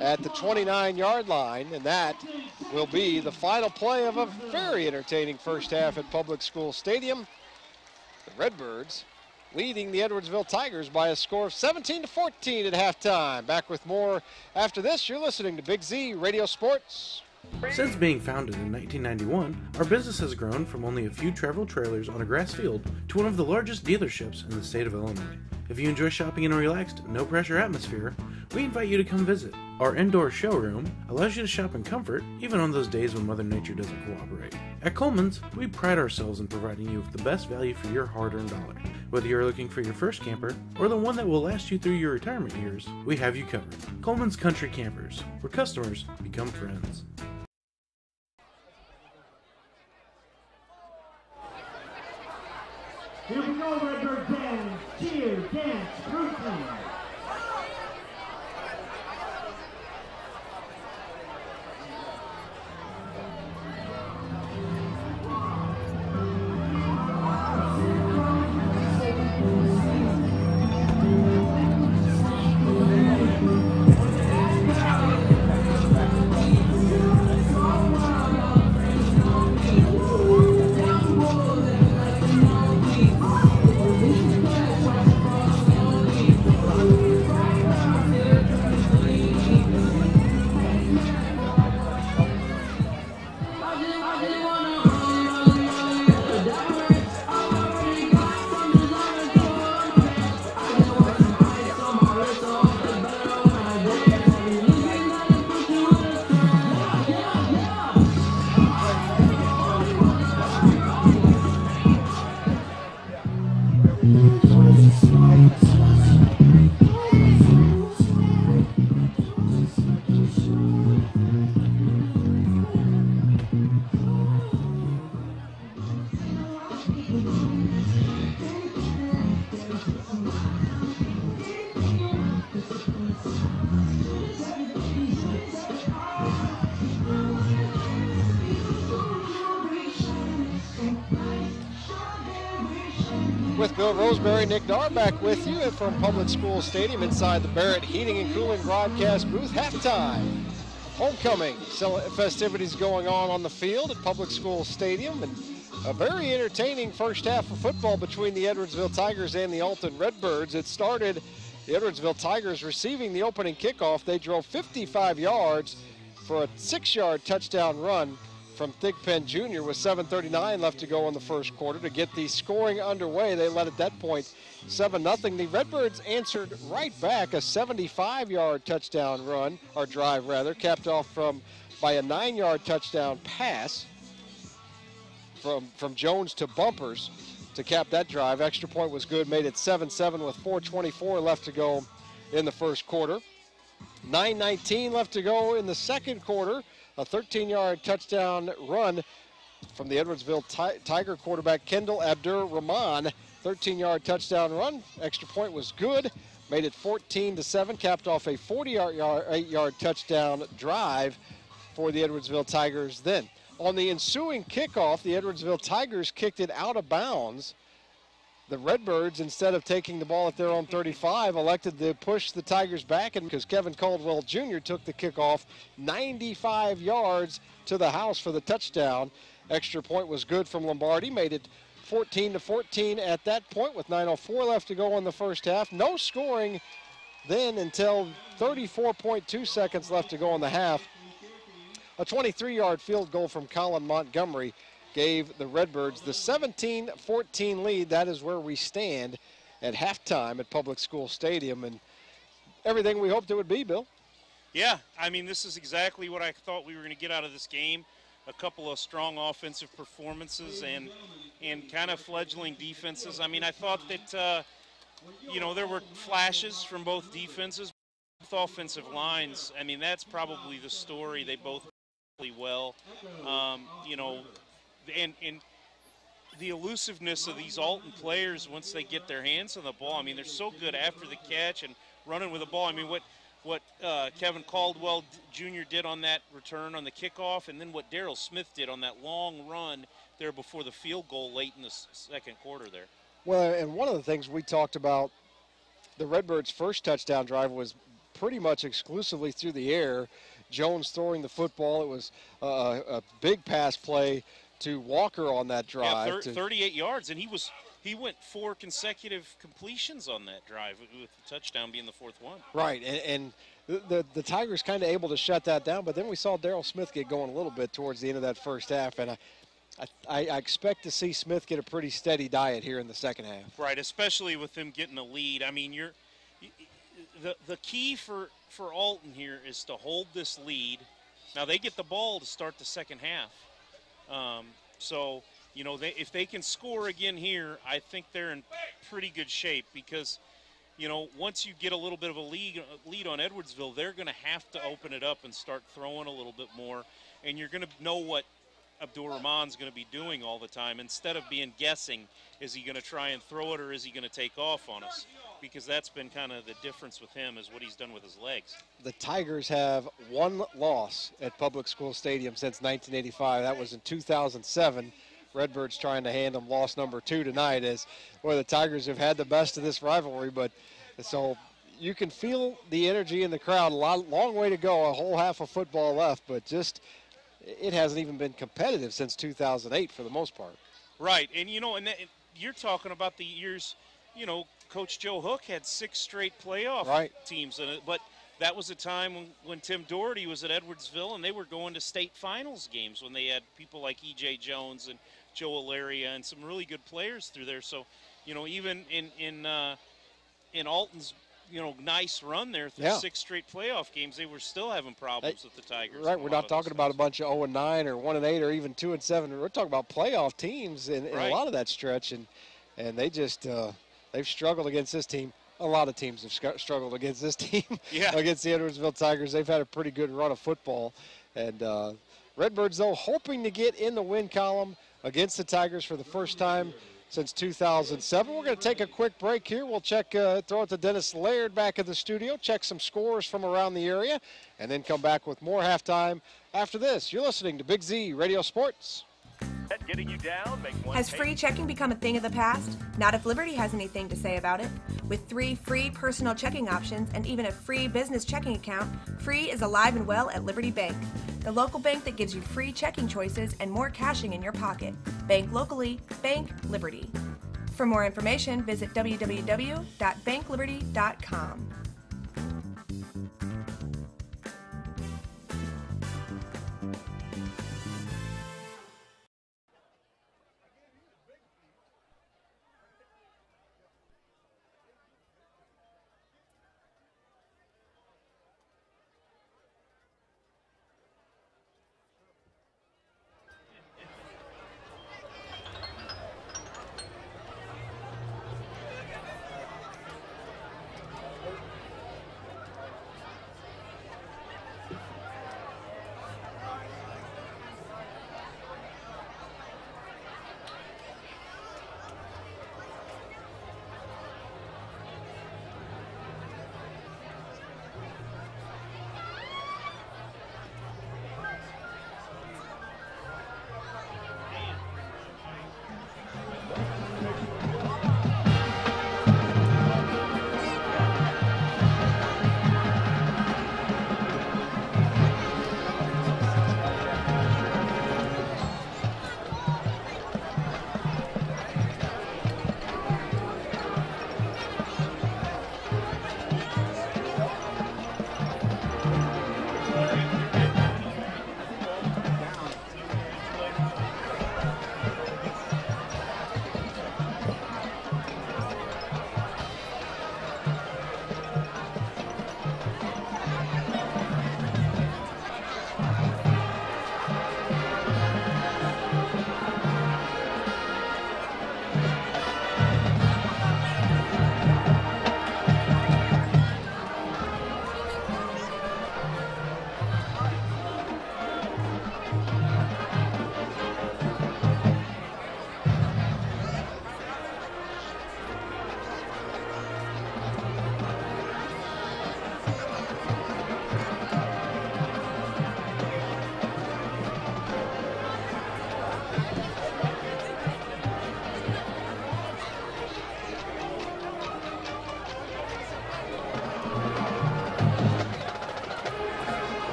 at the 29-yard line, and that will be the final play of a very entertaining first half at Public School Stadium. The Redbirds leading the Edwardsville Tigers by a score of 17-14 at halftime. Back with more after this. You're listening to Big Z Radio Sports. Since being founded in 1991, our business has grown from only a few travel trailers on a grass field to one of the largest dealerships in the state of Illinois. If you enjoy shopping in a relaxed, no-pressure atmosphere, we invite you to come visit. Our indoor showroom allows you to shop in comfort, even on those days when Mother Nature doesn't cooperate. At Coleman's, we pride ourselves in providing you with the best value for your hard-earned dollar. Whether you're looking for your first camper, or the one that will last you through your retirement years, we have you covered. Coleman's Country Campers, where customers become friends. Here we go, Redbird fans. Cheer, dance, Brooklyn. With Bill Roseberry, Nick Darback with you from Public School Stadium inside the Barrett Heating and Cooling broadcast booth. Halftime. Homecoming festivities going on the field at Public School Stadium, and a very entertaining first half of football between the Edwardsville Tigers and the Alton Redbirds. It started the Edwardsville Tigers receiving the opening kickoff. They drove 55 yards for a 6-yard touchdown run from Thigpen Jr. with 7:39 left to go in the first quarter to get the scoring underway. They led at that point 7-0. The Redbirds answered right back, a 75-yard touchdown run, or drive rather, capped off by a 9-yard touchdown pass from Jones to Bumpers to cap that drive. Extra point was good, made it 7-7 with 4:24 left to go in the first quarter. 9:19 left to go in the second quarter. A 13-yard touchdown run from the Edwardsville Tiger quarterback Kendall Abdur Rahman. 13-yard touchdown run. Extra point was good. Made it 14-7. Capped off a 48-yard touchdown drive for the Edwardsville Tigers then. On the ensuing kickoff, the Edwardsville Tigers kicked it out of bounds. The Redbirds, instead of taking the ball at their own 35, elected to push the Tigers back, and because Kevin Caldwell Jr. took the kickoff 95 yards to the house for the touchdown. Extra point was good from Lombardi, made it 14-14 at that point with 9:04 left to go in the first half. No scoring then until 34.2 seconds left to go in the half. A 23-yard field goal from Colin Montgomery gave the Redbirds the 17-14 lead. That is where we stand at halftime at Public School Stadium, and everything we hoped it would be, Bill. Yeah, I mean, this is exactly what I thought we were going to get out of this game. A couple of strong offensive performances and kind of fledgling defenses. I mean, I thought that, there were flashes from both defenses, both offensive lines. I mean, that's probably the story. They both play well, and the elusiveness of these Alton players once they get their hands on the ball. I mean, they're so good after the catch and running with the ball. I mean, what Kevin Caldwell Jr. did on that return on the kickoff, and then what Darryl Smith did on that long run there before the field goal late in the second quarter there. Well, and one of the things we talked about, the Redbirds' first touchdown drive was pretty much exclusively through the air. Jones throwing the football. It was a big pass play to Walker on that drive. Yeah, 38 yards, and he went 4 consecutive completions on that drive, with the touchdown being the 4th one. Right, and the Tigers kind of able to shut that down, but then we saw Darrell Smith get going a little bit towards the end of that first half, and I expect to see Smith get a pretty steady diet here in the second half. Right, especially with him getting a lead. I mean, the key for Alton here is to hold this lead. Now, they get the ball to start the second half. So, you know, if they can score again here, I think they're in pretty good shape because, you know, once you get a little bit of a lead on Edwardsville, they're going to have to open it up and start throwing a little bit more, and you're going to know what Abdul Rahman's going to be doing all the time. Instead of being guessing, is he going to try and throw it or is he going to take off on us? Because that's been kind of the difference with him, is what he's done with his legs. The Tigers have 1 loss at Public School Stadium since 1985. That was in 2007. Redbirds trying to hand them loss number 2 tonight, as boy, the Tigers have had the best of this rivalry, but so you can feel the energy in the crowd. Long way to go, a whole half of football left, but just it hasn't even been competitive since 2008 for the most part. Right, and you know, and you're talking about the years, you know, Coach Joe Hook had 6 straight playoff teams in it, but that was a time when Tim Doherty was at Edwardsville and they were going to state finals games when they had people like E.J. Jones and Joe Alaria and some really good players through there. So, you know, even in Alton's, you know, nice run there through 6 straight playoff games, they were still having problems with the Tigers. Right, we're not talking about a bunch of 0-9 or 1-8 or even 2-7. We're talking about playoff teams in a lot of that stretch, and they just they've struggled against this team. A lot of teams have struggled against this team, against the Edwardsville Tigers. They've had a pretty good run of football, and Redbirds, though, hoping to get in the win column against the Tigers for the first time since 2007. We're going to take a quick break here. We'll check, throw it to Dennis Laird back at the studio, check some scores from around the area, and then come back with more halftime after this. You're listening to Big Z Radio Sports. Getting you down, make one Has free checking become a thing of the past? Not if Liberty has anything to say about it. With 3 free personal checking options and even a free business checking account, free is alive and well at Liberty Bank, the local bank that gives you free checking choices and more cashing in your pocket. Bank locally, bank Liberty. For more information, visit www.bankliberty.com.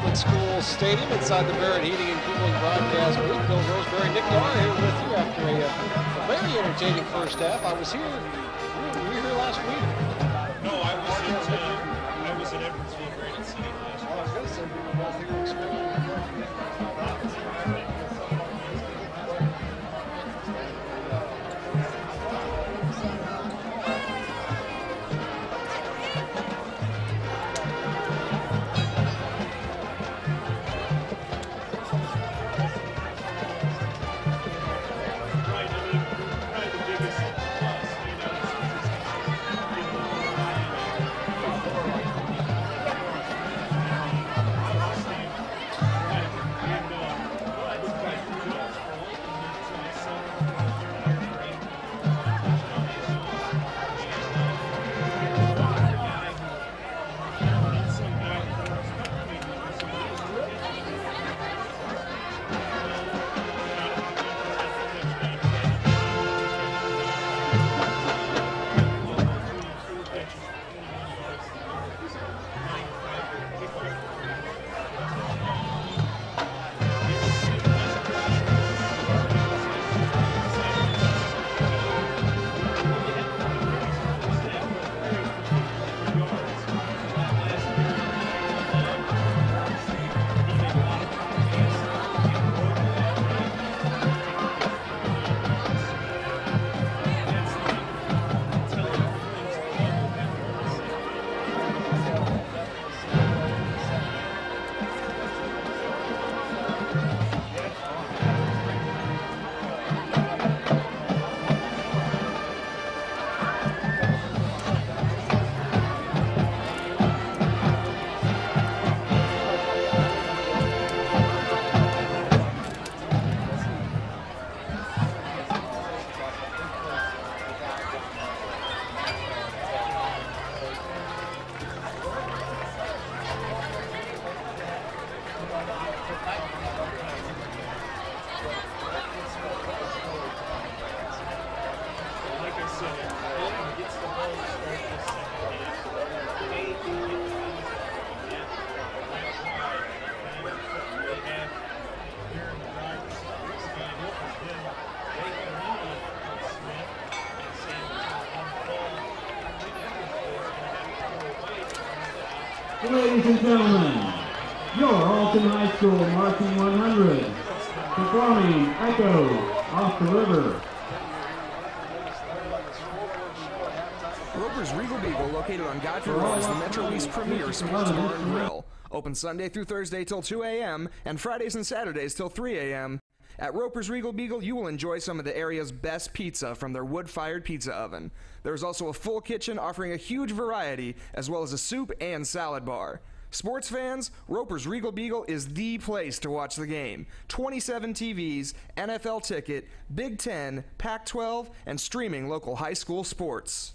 Public School Stadium inside the Barrett Heating and Cooling broadcast booth. Bill Roseberry, Nick Dar here with you after a very entertaining first half. I was here. Were you here last week? No, I was at Edwardsville Graded City last week. I was going to say we were both here exploring. Ladies and gentlemen, your Alton High School Marching 100, performing Echo Off the River. Roper's Regal Beagle, located on Godfrey Road, is the Metro East premier sports bar and grill. Open Sunday through Thursday till 2 a.m. and Fridays and Saturdays till 3 a.m. At Roper's Regal Beagle, you will enjoy some of the area's best pizza from their wood-fired pizza oven. There is also a full kitchen offering a huge variety, as well as a soup and salad bar. Sports fans, Roper's Regal Beagle is the place to watch the game. 27 TVs, NFL ticket, Big Ten, Pac-12, and streaming local high school sports.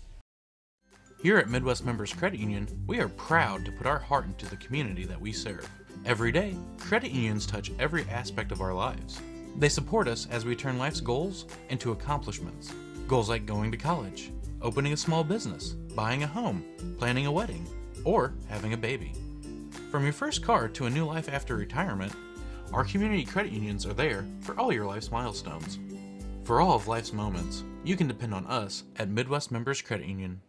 Here at Midwest Members Credit Union, we are proud to put our heart into the community that we serve. Every day, credit unions touch every aspect of our lives. They support us as we turn life's goals into accomplishments. Goals like going to college, opening a small business, buying a home, planning a wedding, or having a baby. From your first car to a new life after retirement, our community credit unions are there for all your life's milestones. For all of life's moments, you can depend on us at Midwest Members Credit Union.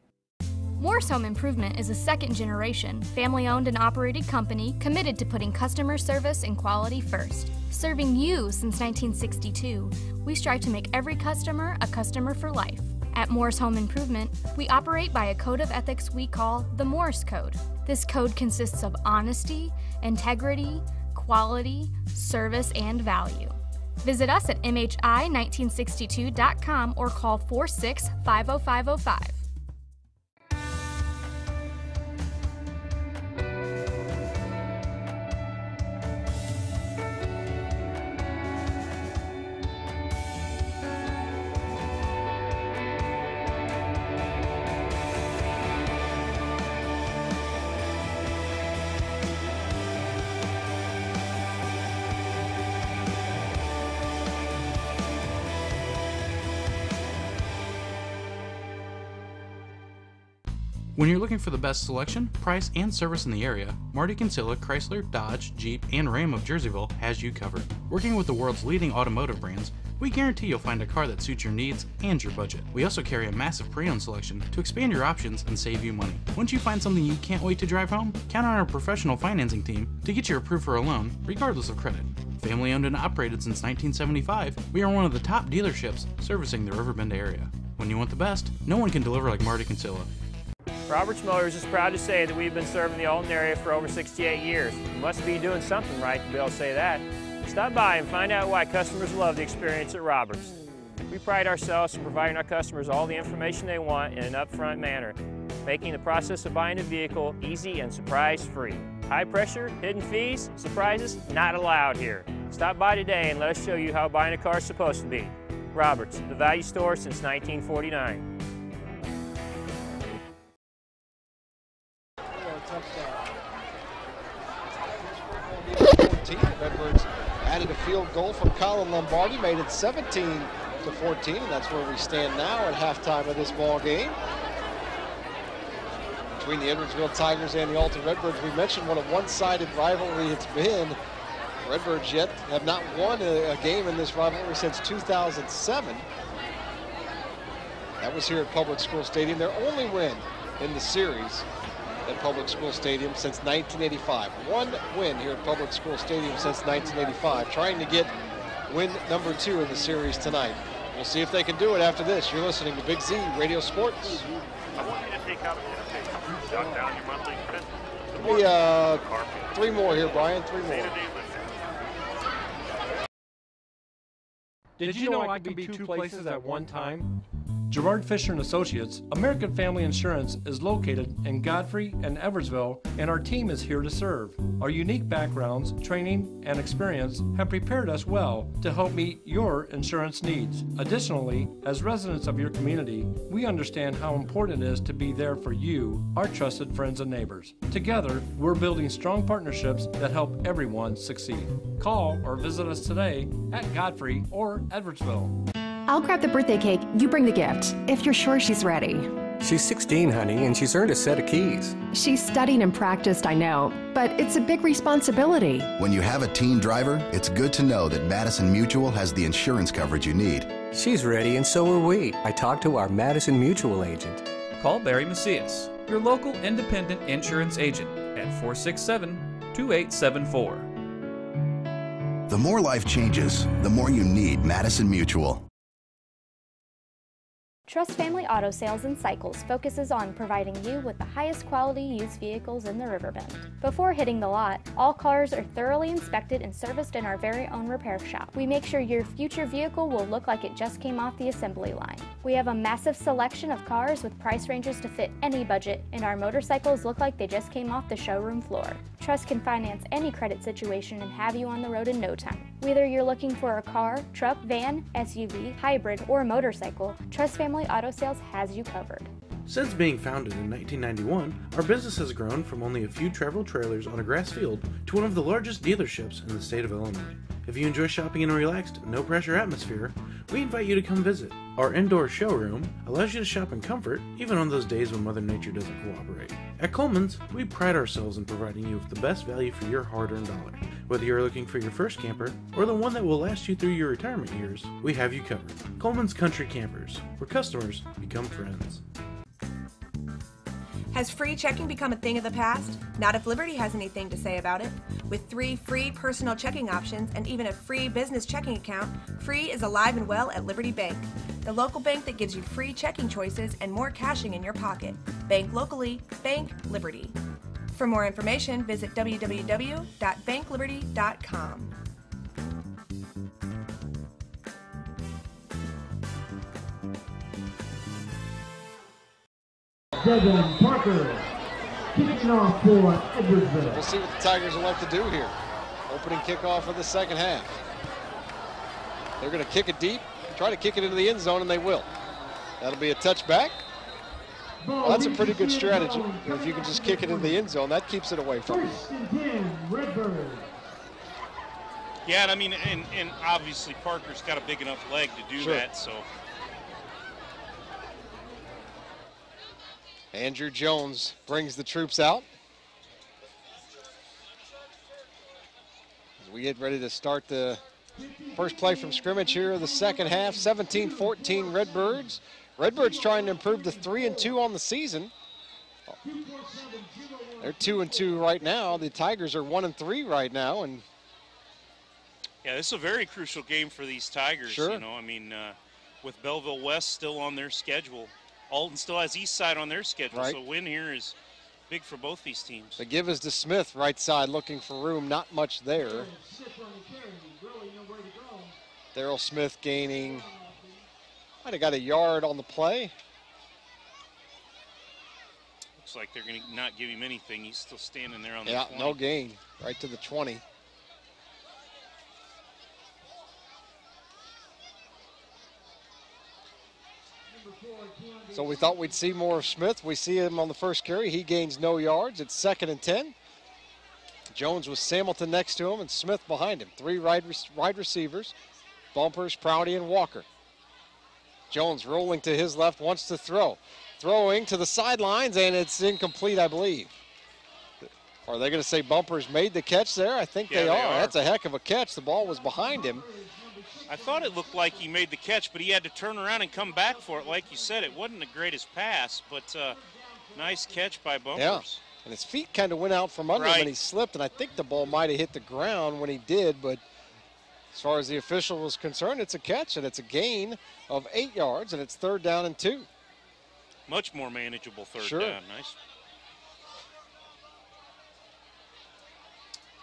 Morse Home Improvement is a second-generation, family-owned and operated company committed to putting customer service and quality first. Serving you since 1962, we strive to make every customer a customer for life. At Morse Home Improvement, we operate by a code of ethics we call the Morse Code. This code consists of honesty, integrity, quality, service, and value. Visit us at mhi1962.com or call 46-50505. When you're looking for the best selection, price, and service in the area, Marty Kinsella, Chrysler, Dodge, Jeep, and Ram of Jerseyville has you covered. Working with the world's leading automotive brands, we guarantee you'll find a car that suits your needs and your budget. We also carry a massive pre-owned selection to expand your options and save you money. Once you find something you can't wait to drive home, count on our professional financing team to get you approved for a loan, regardless of credit. Family owned and operated since 1975, we are one of the top dealerships servicing the RiverBend area. When you want the best, no one can deliver like Marty Kinsella. Roberts Motors is proud to say that we've been serving the Alton area for over 68 years. You must be doing something right to be able to say that. Stop by and find out why customers love the experience at Roberts. We pride ourselves in providing our customers all the information they want in an upfront manner, making the process of buying a vehicle easy and surprise-free. High pressure, hidden fees, surprises, not allowed here. Stop by today and let us show you how buying a car is supposed to be. Roberts, the value store since 1949. Redbirds added a field goal from Colin Lombardi, made it 17-14, and that's where we stand now at halftime of this ball game. Between the Edwardsville Tigers and the Alton Redbirds, we mentioned what a one-sided rivalry it's been. Redbirds yet have not won a game in this rivalry since 2007. That was here at Public School Stadium. Their only win in the series at Public School Stadium since 1985. One win here at Public School Stadium since 1985. Trying to get win number 2 in the series tonight. We'll see if they can do it after this. You're listening to Big Z Radio Sports. I want you to take out a pen and paper. Jot down your monthly expenses. Give me 3 more here, Brian. 3 more. Did you know I could be 2 places at one time? Gerard Fisher & Associates, American Family Insurance, is located in Godfrey and Eversville, and our team is here to serve. Our unique backgrounds, training, and experience have prepared us well to help meet your insurance needs. Additionally, as residents of your community, we understand how important it is to be there for you, our trusted friends and neighbors. Together, we're building strong partnerships that help everyone succeed. Call or visit us today at Godfrey or Edwardsville. I'll grab the birthday cake, you bring the gift, if you're sure she's ready. She's 16, honey, and she's earned a set of keys. She's studied and practiced, I know, but it's a big responsibility. When you have a teen driver, it's good to know that Madison Mutual has the insurance coverage you need. She's ready, and so are we. I talked to our Madison Mutual agent. Call Barry Macias, your local independent insurance agent, at 467-2874. The more life changes, the more you need Madison Mutual. Trust Family Auto Sales and Cycles focuses on providing you with the highest quality used vehicles in the Riverbend. Before hitting the lot, all cars are thoroughly inspected and serviced in our very own repair shop. We make sure your future vehicle will look like it just came off the assembly line. We have a massive selection of cars with price ranges to fit any budget, and our motorcycles look like they just came off the showroom floor. Trust can finance any credit situation and have you on the road in no time. Whether you're looking for a car, truck, van, SUV, hybrid, or motorcycle, Trust Family Auto Sales has you covered. Since being founded in 1991, our business has grown from only a few travel trailers on a grass field to one of the largest dealerships in the state of Illinois. If you enjoy shopping in a relaxed, no-pressure atmosphere, we invite you to come visit. Our indoor showroom allows you to shop in comfort, even on those days when Mother Nature doesn't cooperate. At Coleman's, we pride ourselves in providing you with the best value for your hard-earned dollar. Whether you're looking for your first camper, or the one that will last you through your retirement years, we have you covered. Coleman's Country Campers, where customers become friends. Has free checking become a thing of the past? Not if Liberty has anything to say about it. With 3 free personal checking options and even a free business checking account, free is alive and well at Liberty Bank, the local bank that gives you free checking choices and more cashing in your pocket. Bank locally, bank Liberty. For more information, visit www.bankliberty.com. Devin Parker, kicking off for Edwardsville. We'll see what the Tigers will like to do here. Opening kickoff of the second half. They're going to kick it deep, try to kick it into the end zone, and they will. That'll be a touchback. Well, that's a pretty good strategy. If you can just kick it into the end zone, that keeps it away from you. Yeah, and I mean, and obviously Parker's got a big enough leg to do that, so. Andrew Jones brings the troops out. As we get ready to start the first play from scrimmage here of the second half, 17-14 Redbirds. Redbirds trying to improve to 3-2 on the season. They're 2-2 right now. The Tigers are 1-3 right now. And yeah, this is a very crucial game for these Tigers. Sure. You know, I mean, with Belleville West still on their schedule, Alton still has East Side on their schedule. Right. So a win here is big for both these teams. the give is to Smith, right side, looking for room. Not much there. Daryl Smith gaining, might have got a yard on the play. Looks like they're going to not give him anything. He's still standing there on the 20. No gain, right to the 20. So we thought we'd see more of Smith. We see him on the first carry. He gains no yards. It's 2nd and 10. Jones with Samilton next to him and Smith behind him. 3 wide receivers, Bumpers, Prouty, and Walker. Jones rolling to his left, wants to throw. Throwing to the sidelines, and it's incomplete, I believe. Are they going to say Bumpers made the catch there? I think they are. That's a heck of a catch. The ball was behind him. I thought it looked like he made the catch, but he had to turn around and come back for it. Like you said, it wasn't the greatest pass, but nice catch by Bumpers. Yeah, and his feet kind of went out from under him, and he slipped, and I think the ball might have hit the ground when he did, but as far as the official was concerned, it's a catch, and it's a gain of 8 yards, and it's 3rd down and 2. Much more manageable 3rd Sure. down. Nice.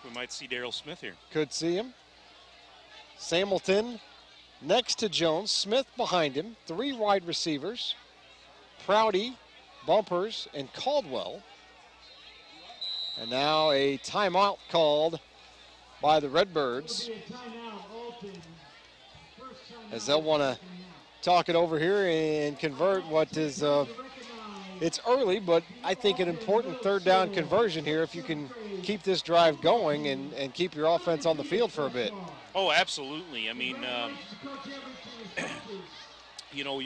We might see Daryl Smith here. Could see him. Samilton next to Jones, Smith behind him, 3 wide receivers, Prouty, Bumpers, and Caldwell. And now a timeout called by the Redbirds, as they'll want to talk it over here and convert what is, it's early, but I think an important 3rd down conversion here if you can keep this drive going and keep your offense on the field for a bit. Oh, absolutely. I mean, you know,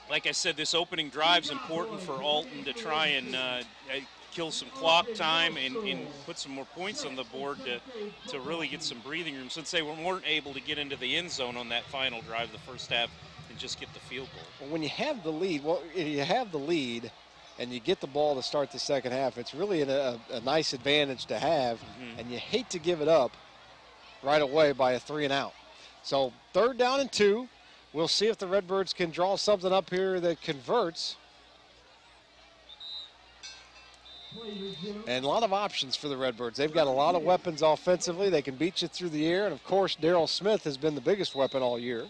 like I said, this opening drive is important for Alton to try and kill some clock time and put some more points on the board to really get some breathing room, since they weren't able to get into the end zone on that final drive the first half and just get the field goal. Well, when you have the lead, and you get the ball to start the second half, it's really a nice advantage to have, and you hate to give it up right away by a 3 and out. So 3rd down and 2. We'll see if the Redbirds can draw something up here that converts. And a lot of options for the Redbirds. They've got a lot of weapons offensively. They can beat you through the air, and of course, Daryl Smith has been the biggest weapon all year.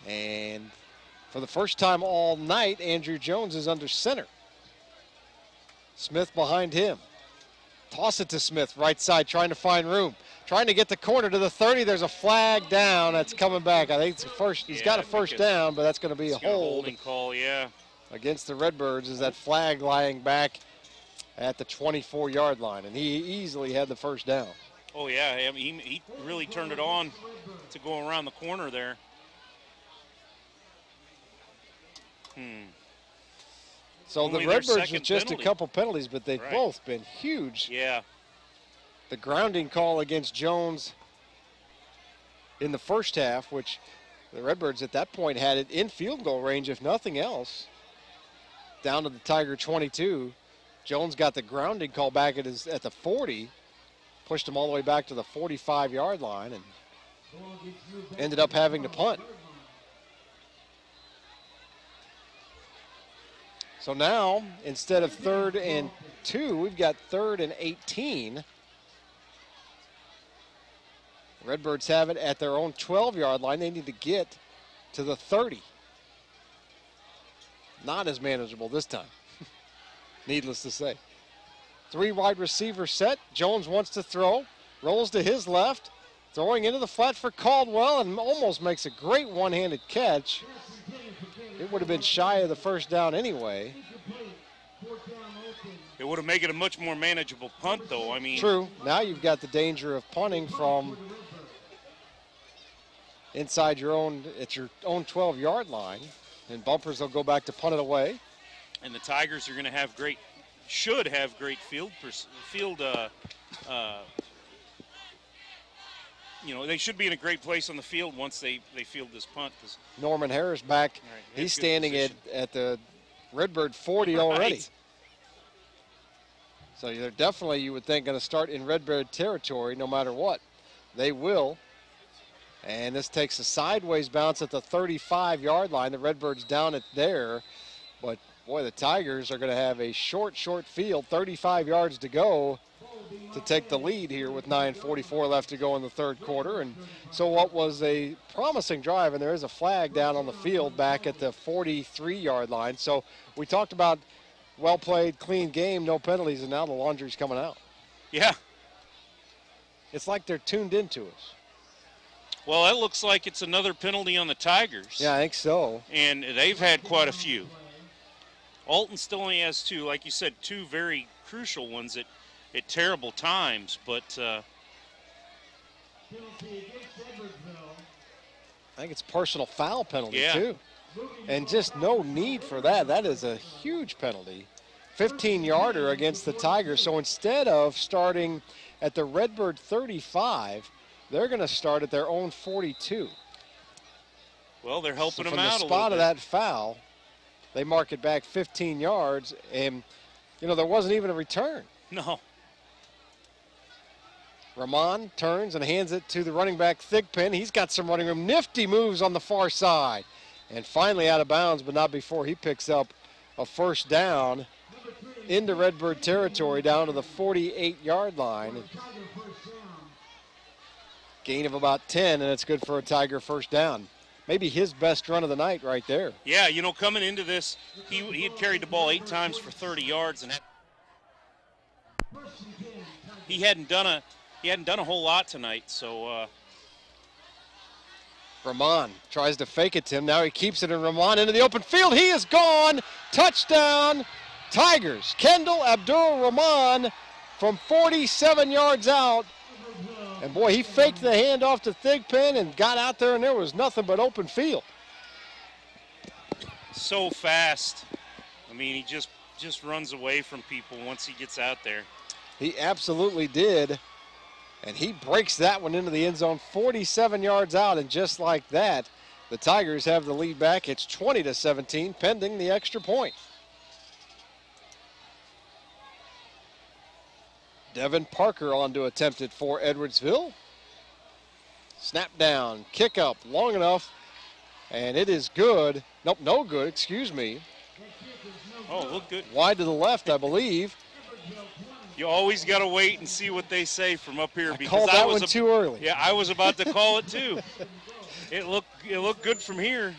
And for the first time all night, Andrew Jones is under center. Smith behind him. Toss it to Smith, right side, trying to find room. Trying to get the corner to the 30. There's a flag down. That's coming back. I think it's a first. He's got a first down, but that's going to be a holding call, against the Redbirds. Is that flag lying back at the 24-yard line, and he easily had the first down. Oh, yeah. I mean, he really turned it on to go around the corner there. So Only the Redbirds with just penalty. a couple penalties, but they've both been huge. Yeah. The grounding call against Jones in the first half, which the Redbirds at that point had it in field goal range, if nothing else, down to the Tiger 22. Jones got the grounding call back at the 40, pushed him all the way back to the 45-yard line, and ended up having to punt. So now, instead of 3rd and 2, we've got 3rd and 18. Redbirds have it at their own 12-yard line. They need to get to the 30. Not as manageable this time, needless to say. 3 wide receiver set. Jones wants to throw, rolls to his left, throwing into the flat for Caldwell, and almost makes a great one-handed catch. It would have been shy of the first down anyway. It would have made it a much more manageable punt, though. I mean, True. Now you've got the danger of punting from inside your own, at your own 12-yard line. And bumpers will go back to punt it away. And the Tigers are going to have should have great field they should be in a great place on the field once they field this punt. Cause Norman Harris back. Right, he's standing at the Redbird 40 already. Right. So they're definitely, you would think, going to start in Redbird territory no matter what. They will. And this takes a sideways bounce at the 35-yard line. The Redbirds down it there. But, boy, the Tigers are going to have a short field, 35 yards to go to take the lead here with 9:44 left to go in the third quarter. And so what was a promising drive, and there is a flag down on the field back at the 43-yard line. So we talked about well played, clean game, no penalties, and now the laundry's coming out. Yeah. It's like they're tuned into us. Well, that looks like it's another penalty on the Tigers. Yeah, I think so. And they've had quite a few. Alton still only has two, like you said, two very crucial ones at terrible times, but I think it's personal foul penalty too. And just no need for that. That is a huge penalty. 15-yarder against the Tigers. So instead of starting at the Redbird 35, they're going to start at their own 42. Well, they're helping them out a little bit. From the spot of that foul, they mark it back 15 yards, and, there wasn't even a return. No. Rahman turns and hands it to the running back, Thigpen. He's got some running room. Nifty moves on the far side. And finally out of bounds, but not before he picks up a first down into Redbird territory down to the 48-yard line. Gain of about 10, and it's good for a Tiger first down. Maybe his best run of the night right there. Yeah, coming into this, he had carried the ball 8 times for 30 yards, and he hadn't done a whole lot tonight. So Rahman tries to fake it to him. Now he keeps it, and Rahman into the open field. He is gone. Touchdown, Tigers. Kendall Abdul-Rahman from 47 yards out. And, boy, he faked the handoff to Thigpen and got out there, and there was nothing but open field. So fast. I mean, he just runs away from people once he gets out there. He absolutely did. And he breaks that one into the end zone, 47 yards out, and just like that, the Tigers have the lead back. It's 20-17, pending the extra point. Devin Parker on to attempt it for Edwardsville. Snap down, kick up, long enough, and it is good. Nope, no good, excuse me. Oh, look good. Wide to the left, I believe. You always got to wait and see what they say from up here. I called that one too early. Yeah, I was about to call it too. It looked good from here.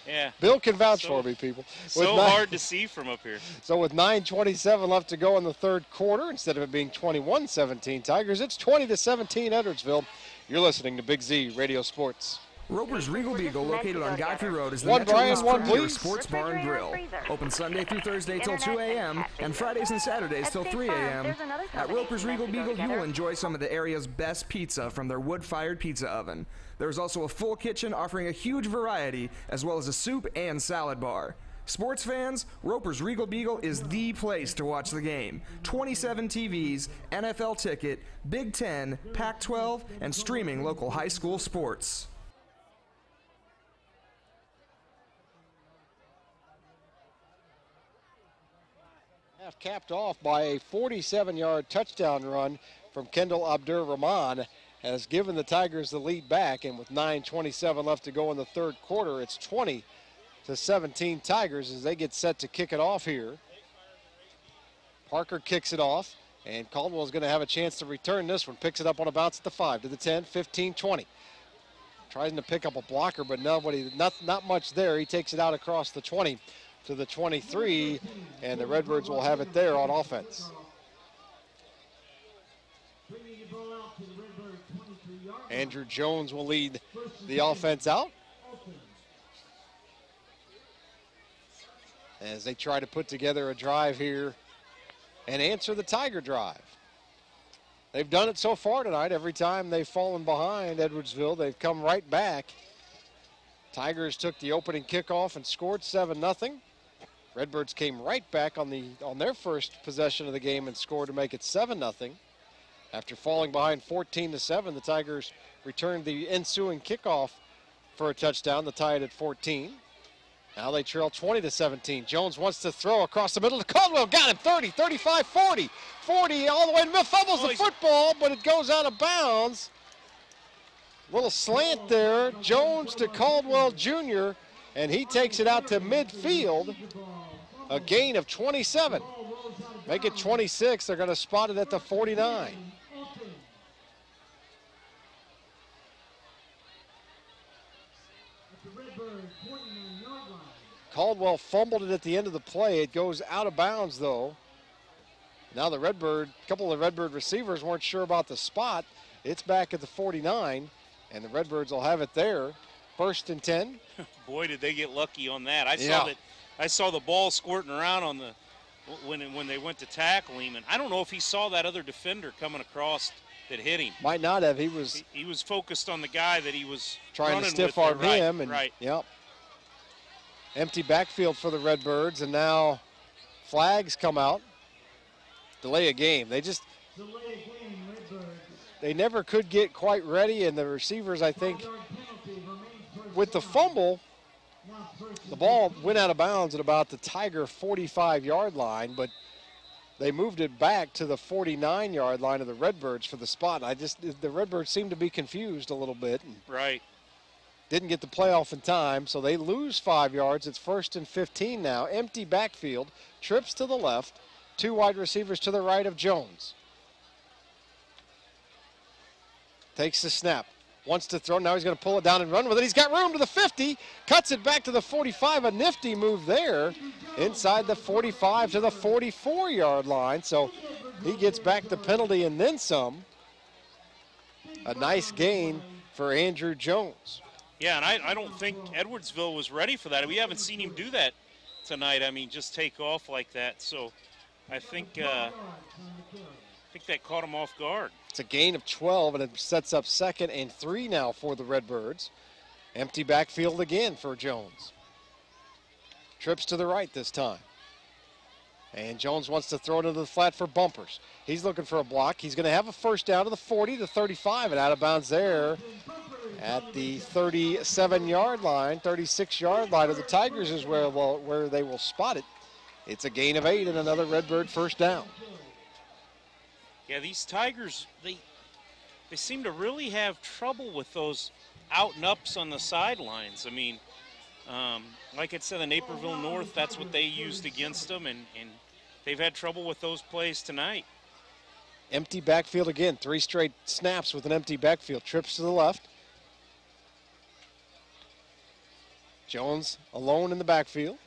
Yeah. Bill can vouch for me, people. So hard to see from up here. So with 9:27 left to go in the third quarter, instead of it being 21-17 Tigers, it's 20-17 Edwardsville. You're listening to Big Z Radio Sports. Roper's Regal Beagle, located on Godfrey Road, is the One Brian, Metro's one premier please. sports bar and grill. Open Sunday through Thursday till 2 a.m. and Fridays and Saturdays till 3 a.m. At Roper's Regal Beagle, you will enjoy some of the area's best pizza from their wood-fired pizza oven. There is also a full kitchen offering a huge variety, as well as a soup and salad bar. Sports fans, Roper's Regal Beagle is the place to watch the game. 27 TVs, NFL ticket, Big Ten, Pac-12, and streaming local high school sports. Half capped off by a 47-yard touchdown run from Kendall Abdur-Rahman has given the Tigers the lead back, and with 9:27 left to go in the third quarter, it's 20-17 Tigers as they get set to kick it off here. Parker kicks it off, and Caldwell's going to have a chance to return this one. Picks it up on a bounce at the 5, to the 10, 15, 20. Tries to pick up a blocker, but not much there. He takes it out across the 20 to the 23, and the Redbirds will have it there on offense. Andrew Jones will lead the offense out as they try to put together a drive here and answer the Tiger drive. They've done it so far tonight. Every time they've fallen behind Edwardsville, they've come right back. Tigers took the opening kickoff and scored 7-0. Redbirds came right back on their first possession of the game and scored to make it 7-0. After falling behind 14-7, the Tigers returned the ensuing kickoff for a touchdown to tie it at 14. Now they trail 20-17. Jones wants to throw across the middle to Caldwell. Got him 30, 35, 40. 40 all the way to the middle. Fumbles the football, but it goes out of bounds. Little slant there. Jones to Caldwell Jr., and he takes it out to midfield. A gain of 27. Make it 26. They're going to spot it at the 49. Caldwell fumbled it at the end of the play. It goes out of bounds, though. Now the Redbird, a couple of the Redbird receivers weren't sure about the spot. It's back at the 49, and the Redbirds will have it there. 1st and 10. Boy, did they get lucky on that. I saw the ball squirting around on the when they went to tackle him, and I don't know if he saw that other defender coming across that hit him. Might not have. He was focused on the guy that he was trying to stiff arm him, and yep. Empty backfield for the Redbirds, and now flags come out. Delay a game. They never could get quite ready, and the receivers, I think, with the fumble, the ball went out of bounds at about the Tiger 45-yard line, but they moved it back to the 49-yard line of the Redbirds for the spot. The Redbirds seemed to be confused a little bit. Right. Didn't get the playoff in time, so they lose 5 yards. It's 1st and 15 now. Empty backfield, trips to the left, 2 wide receivers to the right of Jones. Takes the snap, wants to throw, now he's going to pull it down and run with it. He's got room to the 50, cuts it back to the 45, a nifty move there, inside the 45 to the 44-yard line, so he gets back the penalty and then some. A nice gain for Andrew Jones. Yeah, and I don't think Edwardsville was ready for that. We haven't seen him do that tonight. I mean, just take off like that. So I think that caught him off guard. It's a gain of 12, and it sets up 2nd and 3 now for the Redbirds. Empty backfield again for Jones. Trips to the right this time. And Jones wants to throw it into the flat for Bumpers. He's looking for a block. He's going to have a first down to the 40 to 35, and out of bounds there at the 37-yard line, 36-yard line of the Tigers is where they will spot it. It's a gain of 8 and another Redbird first down. Yeah, these Tigers, they seem to really have trouble with those out and ups on the sidelines. I mean, like I said, in Naperville North, that's what they used against them, and they've had trouble with those plays tonight. Empty backfield again, 3 straight snaps with an empty backfield. Trips to the left. Jones alone in the backfield.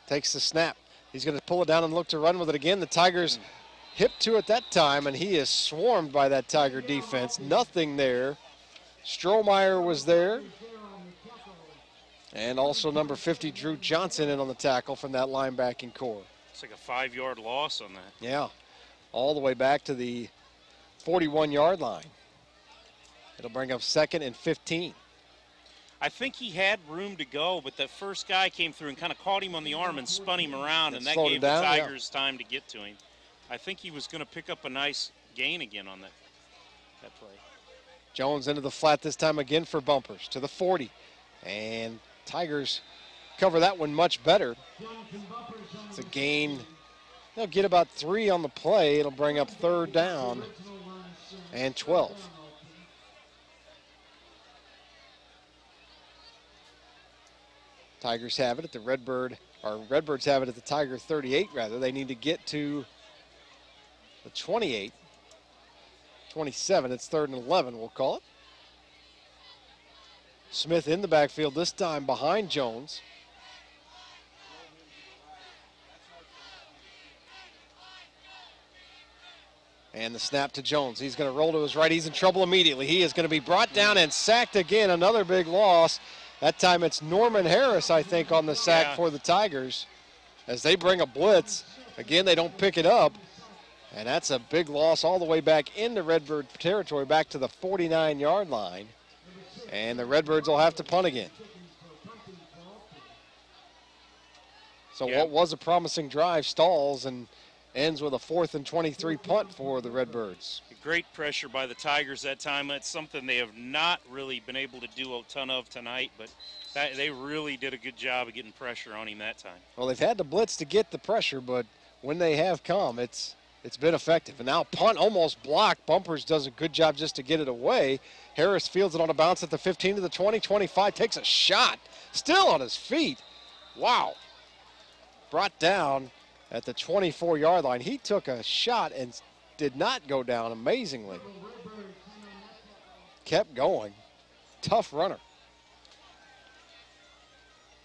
Takes the snap. He's going to pull it down and look to run with it again. The Tigers hip to it that time, and he is swarmed by that Tiger defense. Nothing there. Strohmeyer was there. And also number 50, Drew Johnson, in on the tackle from that linebacking core. It's like a 5-yard loss on that. Yeah, all the way back to the 41-yard line. It'll bring up 2nd and 15. I think he had room to go, but that first guy came through and kind of caught him on the arm and spun him around, and that gave the Tigers time to get to him. I think he was going to pick up a nice gain again on that play. Jones into the flat this time again for Bumpers to the 40. And Tigers cover that one much better. It's a gain. They'll get about 3 on the play. It'll bring up 3rd down and 12. Tigers have it at the Redbirds have it at the Tiger 38 rather. They need to get to the 28. 27, it's 3rd and 11, we'll call it. Smith in the backfield this time behind Jones. And the snap to Jones. He's going to roll to his right. He's in trouble immediately. He is going to be brought down and sacked again. Another big loss. That time it's Norman Harris, I think, on the sack for the Tigers. As they bring a blitz. Again, they don't pick it up. And that's a big loss all the way back into Redbird territory, back to the 49-yard line. And the Redbirds will have to punt again. So what was a promising drive stalls and ends with a 4th and 23 punt for the Redbirds. Great pressure by the Tigers that time. That's something they have not really been able to do a ton of tonight, but they really did a good job of getting pressure on him that time. Well, they've had to blitz to get the pressure, but when they have come, it's been effective. And now punt almost blocked. Bumpers does a good job just to get it away. Harris fields it on a bounce at the 15 to the 20, 25, takes a shot, still on his feet. Wow. Brought down at the 24-yard line. He took a shot and did not go down, amazingly. Kept going. Tough runner.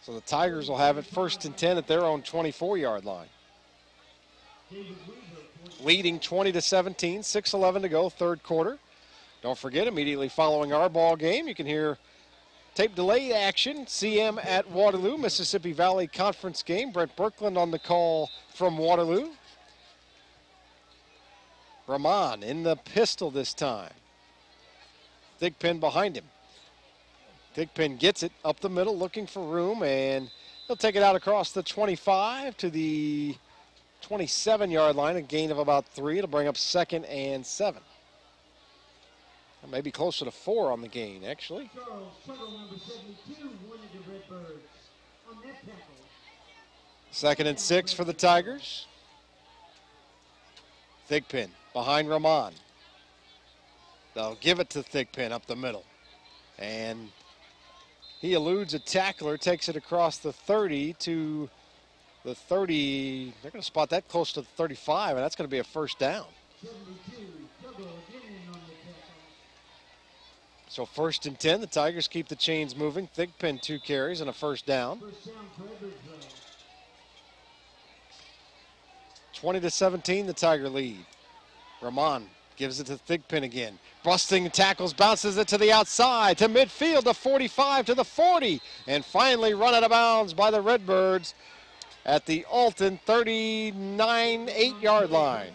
So the Tigers will have it 1st and 10 at their own 24-yard line. Leading 20-17, 6:11 to go, 3rd quarter. Don't forget, immediately following our ball game, you can hear tape delay action, CM at Waterloo, Mississippi Valley Conference game. Brent Birkland on the call from Waterloo. Rahman in the pistol this time. Thigpen behind him. Thigpen gets it up the middle, looking for room, and he'll take it out across the 25 to the 27-yard line, a gain of about 3. It'll bring up 2nd and 7. Maybe closer to 4 on the gain, actually. 2nd and 6 for the Tigers. Thigpen behind Rahman. They'll give it to Thigpen up the middle. And he eludes a tackler, takes it across the 30 to the 30. They're going to spot that close to the 35, and that's going to be a 1st down. So 1st and 10, the Tigers keep the chains moving. Thigpen 2 carries and a 1st down. 20-17, the Tiger lead. Rahman gives it to Thigpen again. Busting tackles, bounces it to the outside, to midfield, to 45, to the 40, and finally run out of bounds by the Redbirds at the Alton 39 8-yard line.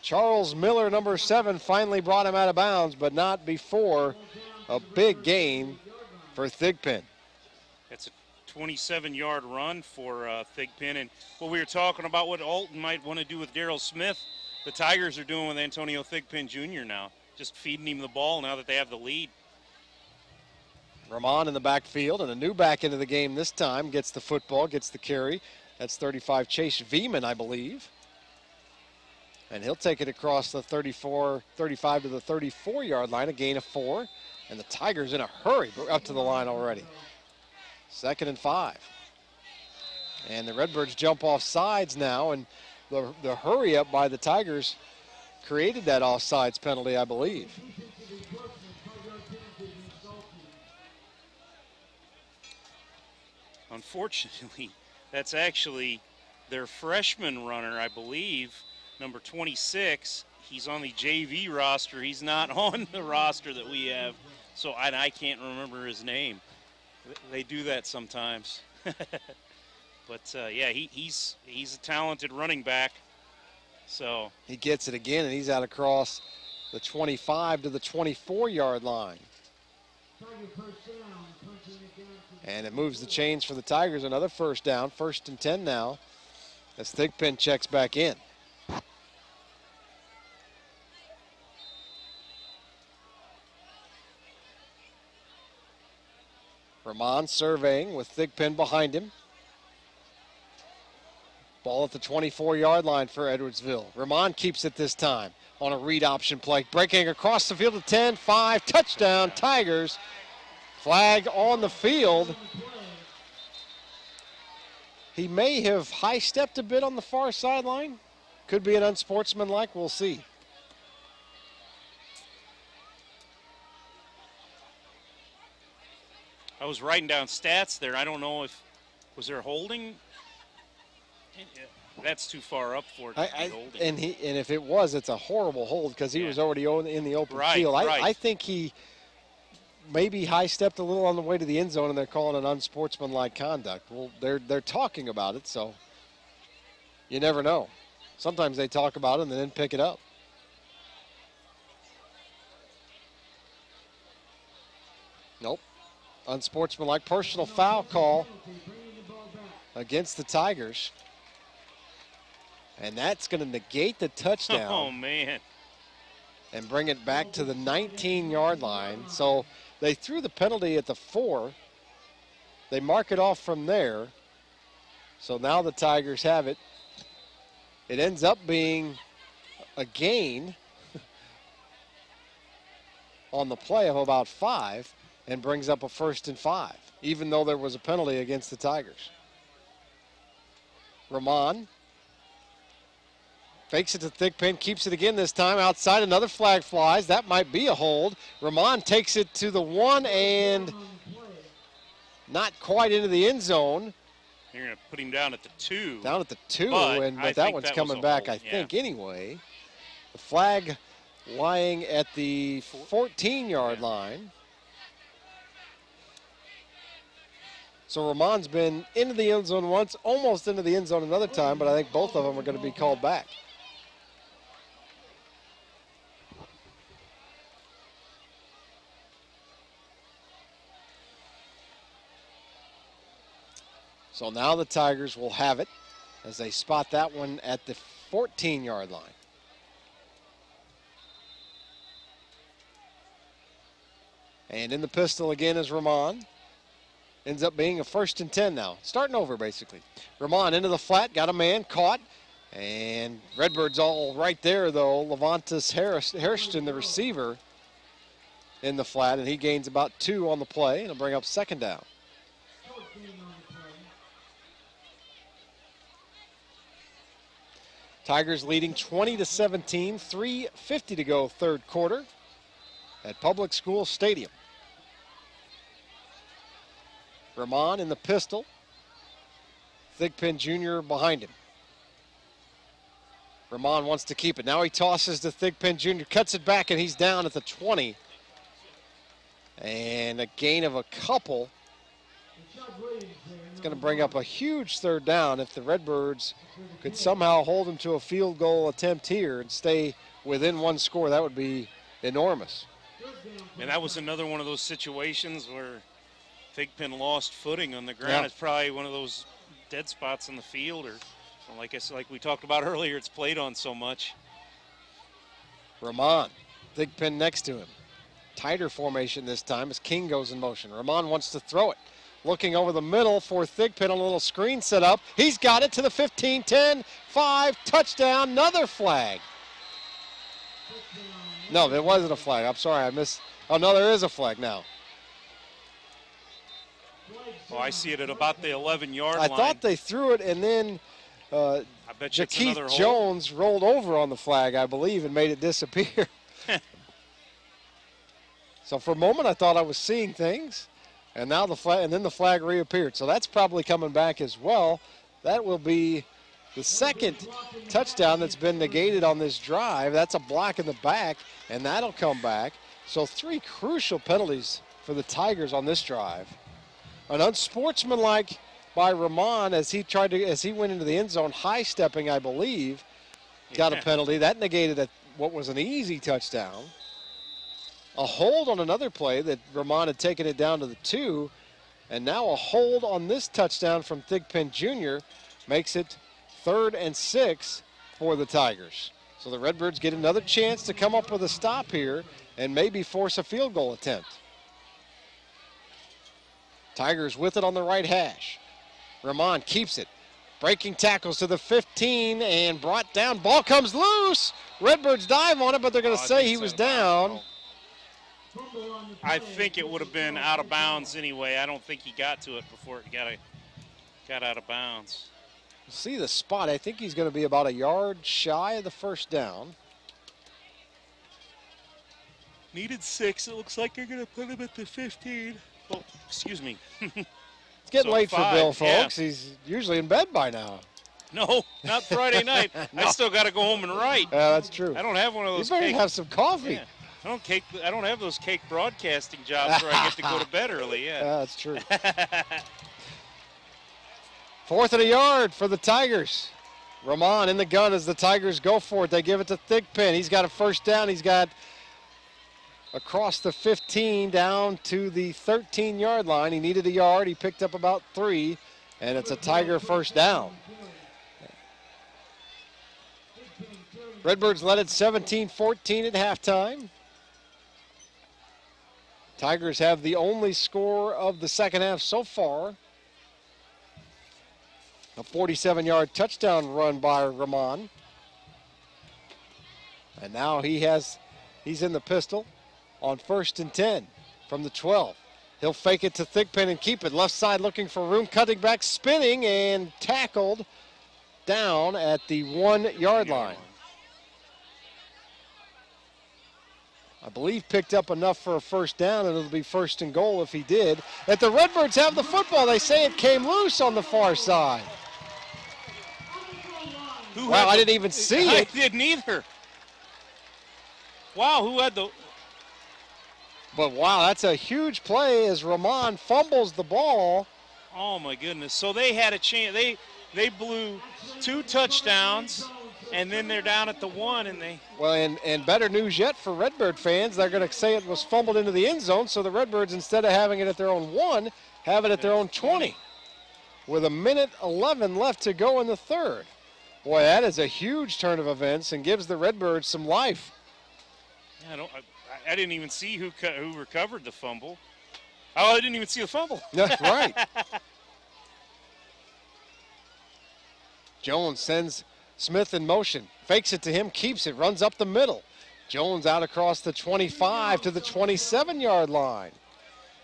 Charles Miller, number 7, finally brought him out of bounds, but not before a big gain for Thigpen. That's a 27-yard run for Thigpen. And what we were talking about, what Alton might want to do with Darrell Smith, the Tigers are doing with Antonio Thigpen Jr. now, just feeding him the ball now that they have the lead. Rahman in the backfield, and a new back into the game this time, gets the football, gets the carry. That's 35, Chase Veman, I believe. And he'll take it across the 35 to the 34-yard line, a gain of 4. And the Tigers in a hurry up to the line already. 2nd and 5. And the Redbirds jump off sides now, and the hurry up by the Tigers created that offsides penalty, I believe. Unfortunately, that's actually their freshman runner, I believe, number 26. He's on the JV roster. He's not on the roster that we have, so I can't remember his name. They do that sometimes. But, yeah, he's a talented running back. So he gets it again, and he's out across the 25 to the 24-yard line. And it moves the chains for the Tigers. Another 1st down, 1st and 10 now, as Thigpen checks back in. Rahman surveying with Thigpen behind him. Ball at the 24-yard line for Edwardsville. Rahman keeps it this time on a read option play. Breaking across the field to 10, 5, touchdown, Tigers. Flag on the field. He may have high-stepped a bit on the far sideline. Could be an unsportsmanlike, we'll see. I was writing down stats there. I don't know if, was there holding? That's too far up for it to be holding. And if it was, it's a horrible hold because he was already in the open field. I think he maybe high-stepped a little on the way to the end zone, and they're calling it unsportsmanlike conduct. Well, they're talking about it, so. You never know. Sometimes they talk about it and then pick it up. Nope. Unsportsmanlike personal foul call against the Tigers. And that's going to negate the touchdown. Oh, man. And bring it back to the 19-yard line. So they threw the penalty at the 4. They mark it off from there. So now the Tigers have it. It ends up being a gain on the play of about 5 and brings up a 1st and 5, even though there was a penalty against the Tigers. Rahman fakes it to Thigpen, keeps it again this time outside. Another flag flies. That might be a hold. Rahman takes it to the 1 and not quite into the end zone. You're going to put him down at the 2. Down at the 2, but that one's coming back, I think, anyway. The flag lying at the 14-yard line. So Rahman's been into the end zone once, almost into the end zone another time, but I think both of them are going to be called back. So now the Tigers will have it as they spot that one at the 14-yard line. And in the pistol again is Rahman. Ends up being a 1st and 10 now. Starting over, basically. Rahman into the flat, got a man, caught. And Redbirds all right there, though. Levantis Hairston, the receiver, in the flat, and he gains about 2 on the play, and he'll bring up 2nd down. Tigers leading 20-17, 3:50 to go, 3rd quarter at Public School Stadium. Rahman in the pistol. Thigpen Jr. behind him. Rahman wants to keep it. Now he tosses to Thigpen Jr., cuts it back, and he's down at the 20. And a gain of a couple. It's going to bring up a huge 3rd down if the Redbirds could somehow hold him to a field goal attempt here and stay within 1 score. That would be enormous. And that was another one of those situations where Thigpen lost footing on the ground. Yeah. It's probably one of those dead spots in the field, or like I said, like we talked about earlier, it's played on so much. Rahman, Thigpen next to him. Tighter formation this time as King goes in motion. Rahman wants to throw it. Looking over the middle for Thigpen, a little screen set up. He's got it to the 15, 10, 5, touchdown, another flag. No, there wasn't a flag. I'm sorry, I missed. Oh, no, there is a flag now. Oh, I see it at about the 11-yard line. I thought they threw it, and then I bet you it's another Jakeith hold. Jones rolled over on the flag, I believe, and made it disappear. So for a moment, I thought I was seeing things, and now the flag, and then the flag reappeared. So that's probably coming back as well. That will be the 2nd touchdown that's been negated on this drive. That's a block in the back, and that'll come back. So 3 crucial penalties for the Tigers on this drive. An unsportsmanlike by Rahman as he went into the end zone, high stepping, I believe, got a penalty. That negated what was an easy touchdown. A hold on another play that Rahman had taken it down to the 2, and now a hold on this touchdown from Thigpen Jr. makes it 3rd and 6 for the Tigers. So the Redbirds get another chance to come up with a stop here and maybe force a field goal attempt. Tigers with it on the right hash. Rahman keeps it. Breaking tackles to the 15 and brought down. Ball comes loose. Redbirds dive on it, but they're going to say he was down. I think it would have been out of bounds anyway. I don't think he got to it before it got out of bounds. See the spot. I think he's going to be about a yard shy of the 1st down. Needed 6. It looks like they're going to put him at the 15. Oh, excuse me. It's getting So late 5, for Bill, folks. yeah. He's usually in bed by now. No, not Friday night. No. I still got to go home and write. Yeah, that's true. I don't have one of those. You better cake, have some coffee. Yeah. I don't have those cake broadcasting jobs where I get to go to bed early. Yeah, that's true. 4th and a yard for the Tigers. Ramon in the gun as the Tigers go for it. They give it to Thigpen. He's got a first down. He's got across the 15 down to the 13-yard line. He needed a yard. He picked up about 3, and it's a Tiger first down. Redbirds led it 17-14 at halftime. Tigers have the only score of the second half so far. A 47-yard touchdown run by Ramon. And now he's in the pistol on 1st and 10 from the 12. He'll fake it to Thigpen and keep it. Left side looking for room, cutting back, spinning, and tackled down at the 1-yard line. I believe picked up enough for a first down, and it'll be 1st and goal if he did. If the Redbirds have the football, they say it came loose on the far side. Wow, I didn't even see it. I didn't either. Wow, who had the... But wow, that's a huge play as Ramon fumbles the ball. Oh my goodness. So they had a chance. They blew 2 touchdowns, and then they're down at the 1, and they... Well, and better news yet for Redbird fans, they're going to say it was fumbled into the end zone, so the Redbirds, instead of having it at their own 1, have it at their own 20. With 1:11 left to go in the third. Boy, that is a huge turn of events and gives the Redbirds some life. Yeah, I didn't even see who recovered the fumble. Oh, I didn't even see the fumble. That's right. Jones sends Smith in motion, fakes it to him, keeps it, runs up the middle. Jones out across the 25 to the 27-yard line.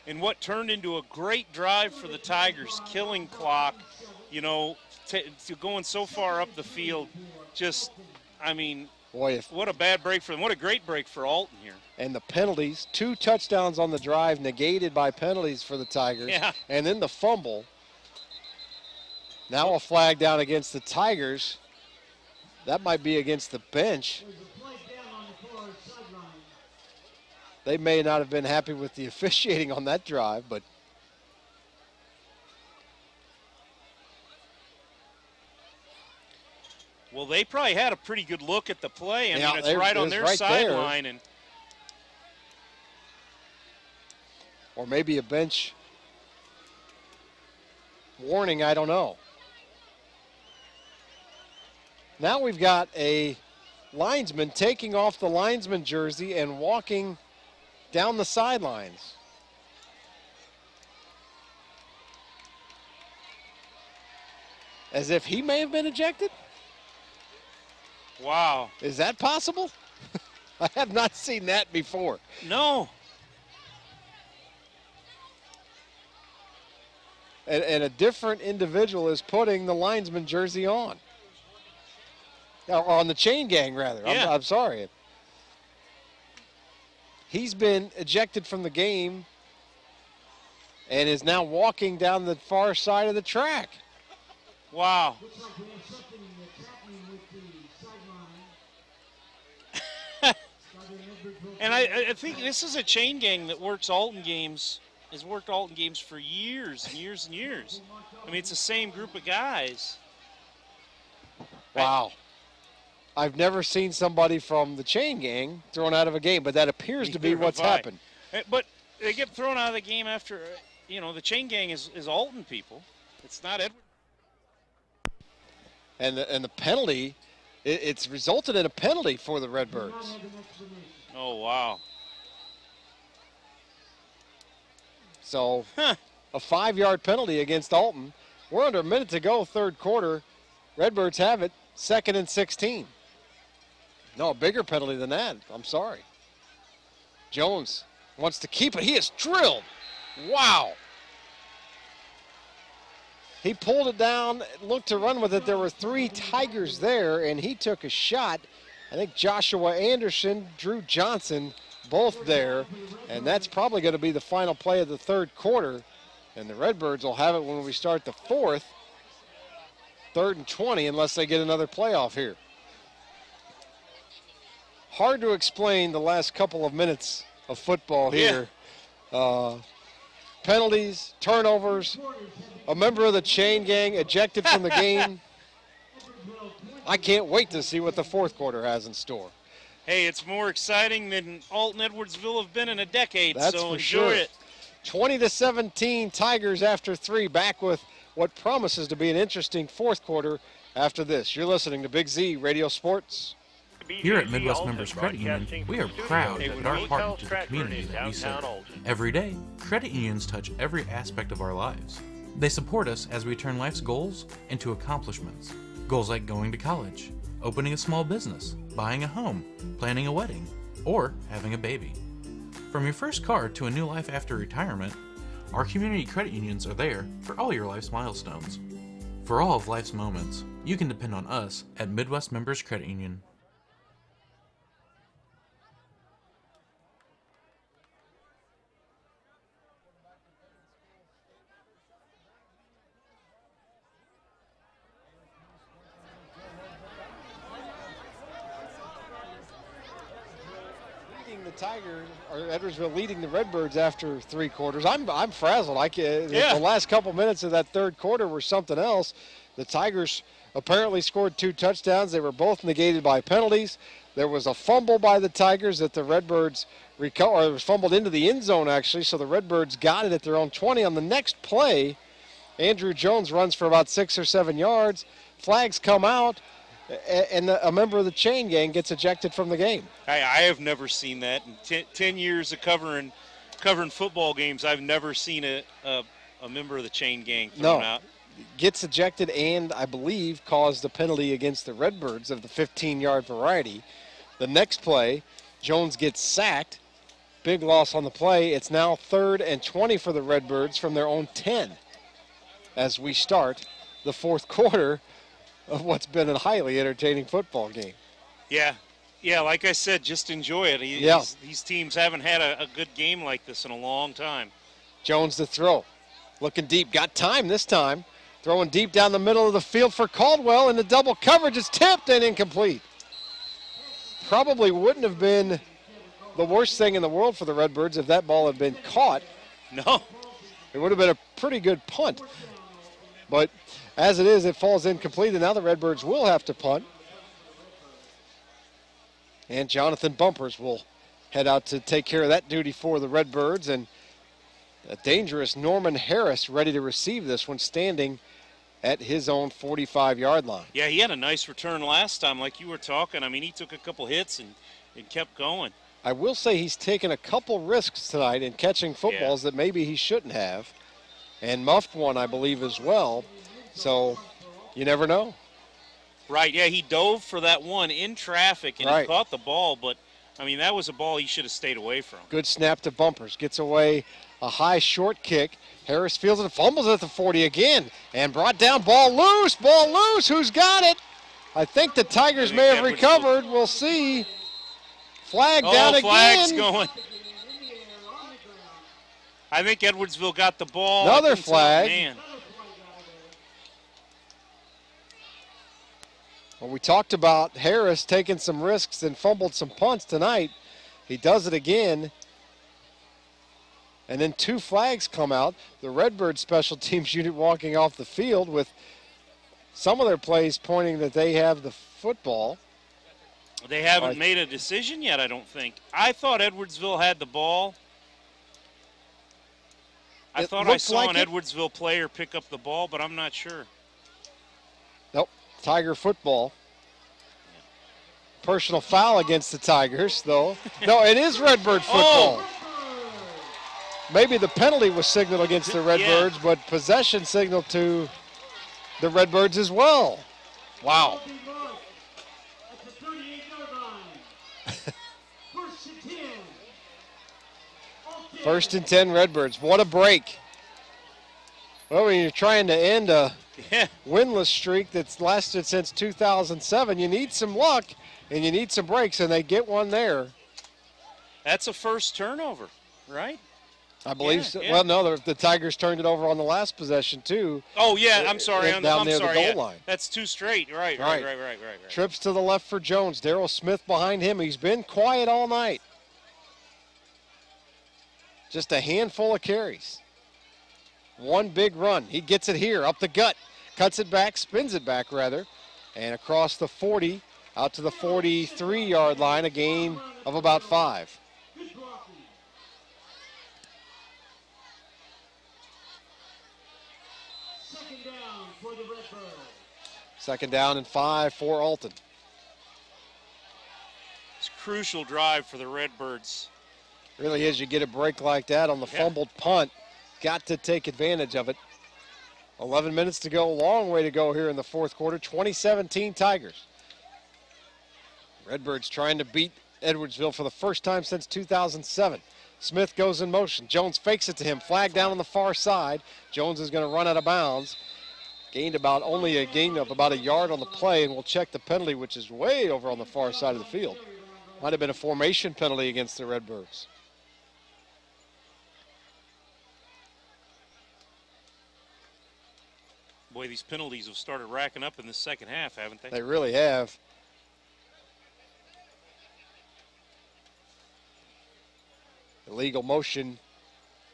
And what turned into a great drive for the Tigers, killing clock, you know, going so far up the field. Just, I mean, boy, what a bad break for them. What a great break for Alton here. And the penalties, 2 touchdowns on the drive negated by penalties for the Tigers. Yeah. And then the fumble. Now a flag down against the Tigers. That might be against the bench. They may not have been happy with the officiating on that drive, but well, they probably had a pretty good look at the play. I mean, it's right on their right sideline, and or maybe a bench warning, I don't know. Now we've got a linesman taking off the linesman jersey and walking down the sidelines. As if he may have been ejected? Wow. Is that possible? I have not seen that before. No. And a different individual is putting the linesman jersey on. Or on the chain gang, rather. Yeah. I'm sorry. He's been ejected from the game and is now walking down the far side of the track. Wow. And I think this is a chain gang that works Alton games, has worked Alton games for years and years and years. I mean, it's the same group of guys. Wow. I've never seen somebody from the chain gang thrown out of a game, but that appears to be what's happened. But they get thrown out of the game after, you know, the chain gang is Alton people. It's not Edward. And the penalty, it's resulted in a penalty for the Redbirds. Oh, wow. So a 5-yard penalty against Alton. We're under a minute to go, third quarter. Redbirds have it, 2nd and 16. No, a bigger penalty than that. I'm sorry. Jones wants to keep it. He is drilled. Wow. He pulled it down, looked to run with it. There were 3 Tigers there, and he took a shot. I think Joshua Anderson, Drew Johnson, both there. And that's probably going to be the final play of the third quarter. And the Redbirds will have it when we start the fourth. 3rd and 20, unless they get another playoff here. Hard to explain the last couple of minutes of football here. Penalties, turnovers, a member of the chain gang ejected from the game. I can't wait to see what the fourth quarter has in store. Hey, it's more exciting than Alton Edwardsville have been in a decade, That's so for enjoy sure. it. 20-17 Tigers after 3, back with what promises to be an interesting fourth quarter after this. You're listening to Big Z Radio Sports. Here at Midwest Members Credit Union, we are proud to put our heart into the community that we serve. Every day, credit unions touch every aspect of our lives. They support us as we turn life's goals into accomplishments. Goals like going to college, opening a small business, buying a home, planning a wedding, or having a baby. From your first car to a new life after retirement, our community credit unions are there for all your life's milestones. For all of life's moments, you can depend on us at Midwest Members Credit Union. The Tigers, or Edwardsville leading the Redbirds after 3 quarters. I'm frazzled. The last couple minutes of that third quarter were something else. The Tigers apparently scored 2 touchdowns. They were both negated by penalties. There was a fumble by the Tigers that the Redbirds recovered, or it was fumbled into the end zone actually, so the Redbirds got it at their own 20. On the next play, Andrew Jones runs for about 6 or 7 yards. Flags come out, and a member of the chain gang gets ejected from the game. I have never seen that. In 10 years of covering football games, I've never seen a member of the chain gang thrown out. Gets ejected and, I believe, caused a penalty against the Redbirds of the 15-yard variety. The next play, Jones gets sacked. Big loss on the play. It's now 3rd and 20 for the Redbirds from their own 10 as we start the fourth quarter of what's been a highly entertaining football game. Yeah, like I said, just enjoy it. These teams haven't had a good game like this in a long time. Jones to throw. Looking deep. Got time this time. Throwing deep down the middle of the field for Caldwell, and the double coverage is tipped and incomplete. Probably wouldn't have been the worst thing in the world for the Redbirds if that ball had been caught. No. It would have been a pretty good punt. But as it is, it falls incomplete, and now the Redbirds will have to punt. And Jonathan Bumpers will head out to take care of that duty for the Redbirds. And a dangerous Norman Harris ready to receive this one, standing at his own 45-yard line. Yeah, he had a nice return last time, like you were talking. I mean, he took a couple hits and kept going. I will say he's taken a couple risks tonight in catching footballs that maybe he shouldn't have, and muffed one, I believe, as well. So you never know. Right, yeah, he dove for that one in traffic, and he caught the ball, but, I mean, that was a ball he should have stayed away from. Good snap to Bumpers. Gets away a high short kick. Harris fields it, fumbles at the 40 again, and brought down. Ball loose. Who's got it? I think the Tigers may have recovered. We'll see. Flag down again. Flag's going. I think Edwardsville got the ball. Another flag. Well, we talked about Harris taking some risks and fumbled some punts tonight. He does it again. And then 2 flags come out. The Redbird special teams unit walking off the field with some of their plays pointing that they have the football. They haven't made a decision yet, I don't think. I thought Edwardsville had the ball. I thought I saw an Edwardsville player pick up the ball, but I'm not sure. Nope, Tiger football. Personal foul against the Tigers, though. No, it is Redbird football. Maybe the penalty was signaled against the Redbirds, but possession signaled to the Redbirds as well. Wow. First and 10 Redbirds. What a break. Well, when you're trying to end a winless streak that's lasted since 2007, you need some luck and you need some breaks, and they get one there. That's a first turnover, right? I believe so. Yeah. Well, no, the Tigers turned it over on the last possession, too. Oh, yeah, I'm sorry. Down near the goal line. That's 2 straight. Right. Trips to the left for Jones. Darrell Smith behind him. He's been quiet all night. Just a handful of carries. One big run. He gets it here, up the gut. Cuts it back, spins it back, rather. And across the 40, out to the 43-yard line, a gain of about 5. Second down and 5 for Alton. It's a crucial drive for the Redbirds. Really is. You get a break like that on the fumbled punt. Got to take advantage of it. 11 minutes to go. Long way to go here in the fourth quarter. 2017 Tigers. Redbirds trying to beat Edwardsville for the first time since 2007. Smith goes in motion. Jones fakes it to him. Flag down on the far side. Jones is going to run out of bounds. Only a gain of about a yard on the play, and we'll check the penalty, which is way over on the far side of the field. Might have been a formation penalty against the Redbirds. Boy, these penalties have started racking up in the second half, haven't they? They really have. Illegal motion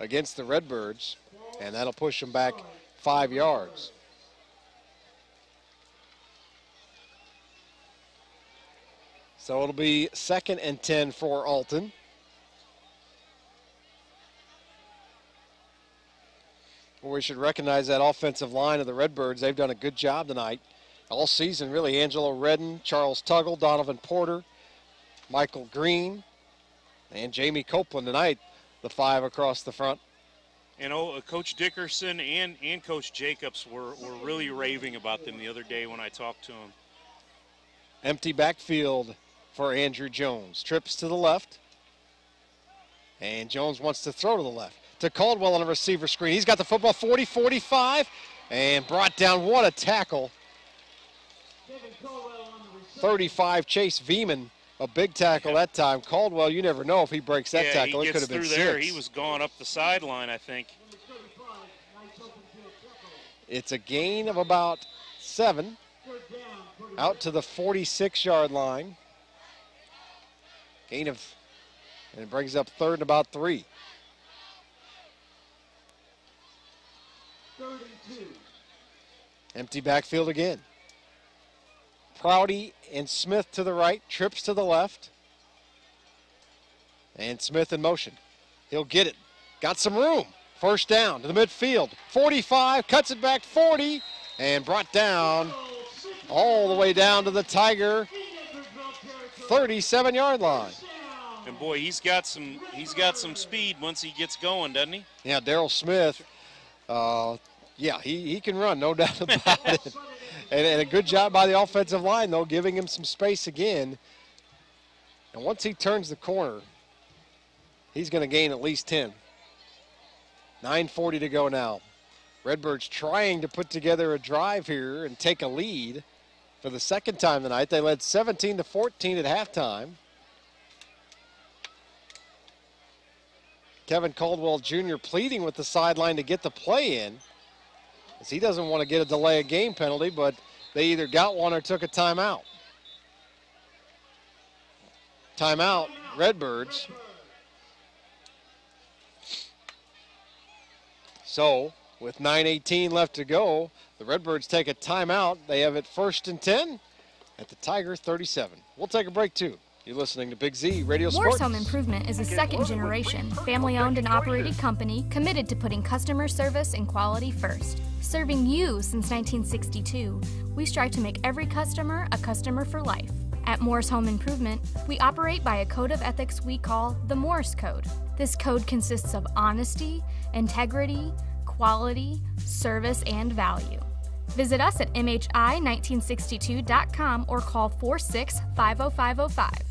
against the Redbirds, and that'll push them back 5 yards. So it'll be 2nd and 10 for Alton. Well, we should recognize that offensive line of the Redbirds. They've done a good job tonight. All season, really. Angelo Redden, Charles Tuggle, Donovan Porter, Michael Green, and Jamie Copeland tonight, the 5 across the front. You know, Coach Dickerson and Coach Jacobs were really raving about them the other day when I talked to them. Empty backfield for Andrew Jones. Trips to the left. And Jones wants to throw to the left. To Caldwell on a receiver screen. He's got the football 40-45 and brought down. What a tackle. 35, Chase Veeman. A big tackle that time. Caldwell, you never know if he breaks that tackle. It could have been 6. There. He was going up the sideline, I think. It's a gain of about 7. Out to the 46-yard line. Gain of, and it brings up 3rd and about 3. 32. Empty backfield again. Prouty and Smith to the right, trips to the left. And Smith in motion. He'll get it. Got some room. First down to the midfield. 45, cuts it back 40, and brought down all the way down to the Tiger 37-yard line. And boy, he's got some speed once he gets going, doesn't he? Yeah, Darryl Smith. Yeah, he can run, no doubt about it. And a good job by the offensive line, though, giving him some space again. And once he turns the corner, he's going to gain at least 10. 9:40 to go now. Redbirds trying to put together a drive here and take a lead for the second time tonight. They led 17-14 at halftime. Kevin Caldwell Jr. pleading with the sideline to get the play in, as he doesn't want to get a delay of game penalty, but they either got one or took a timeout. Timeout, Redbirds. So, with 9:18 left to go, the Redbirds take a timeout. They have it 1st and 10 at the Tiger 37. We'll take a break, too. You're listening to Big Z Radio Sports. Morse Home Improvement is a second-generation, family-owned and operated company committed to putting customer service and quality first. Serving you since 1962, we strive to make every customer a customer for life. At Morse Home Improvement, we operate by a code of ethics we call the Morse Code. This code consists of honesty, integrity, quality, service, and value. Visit us at mhi1962.com or call 46-50505.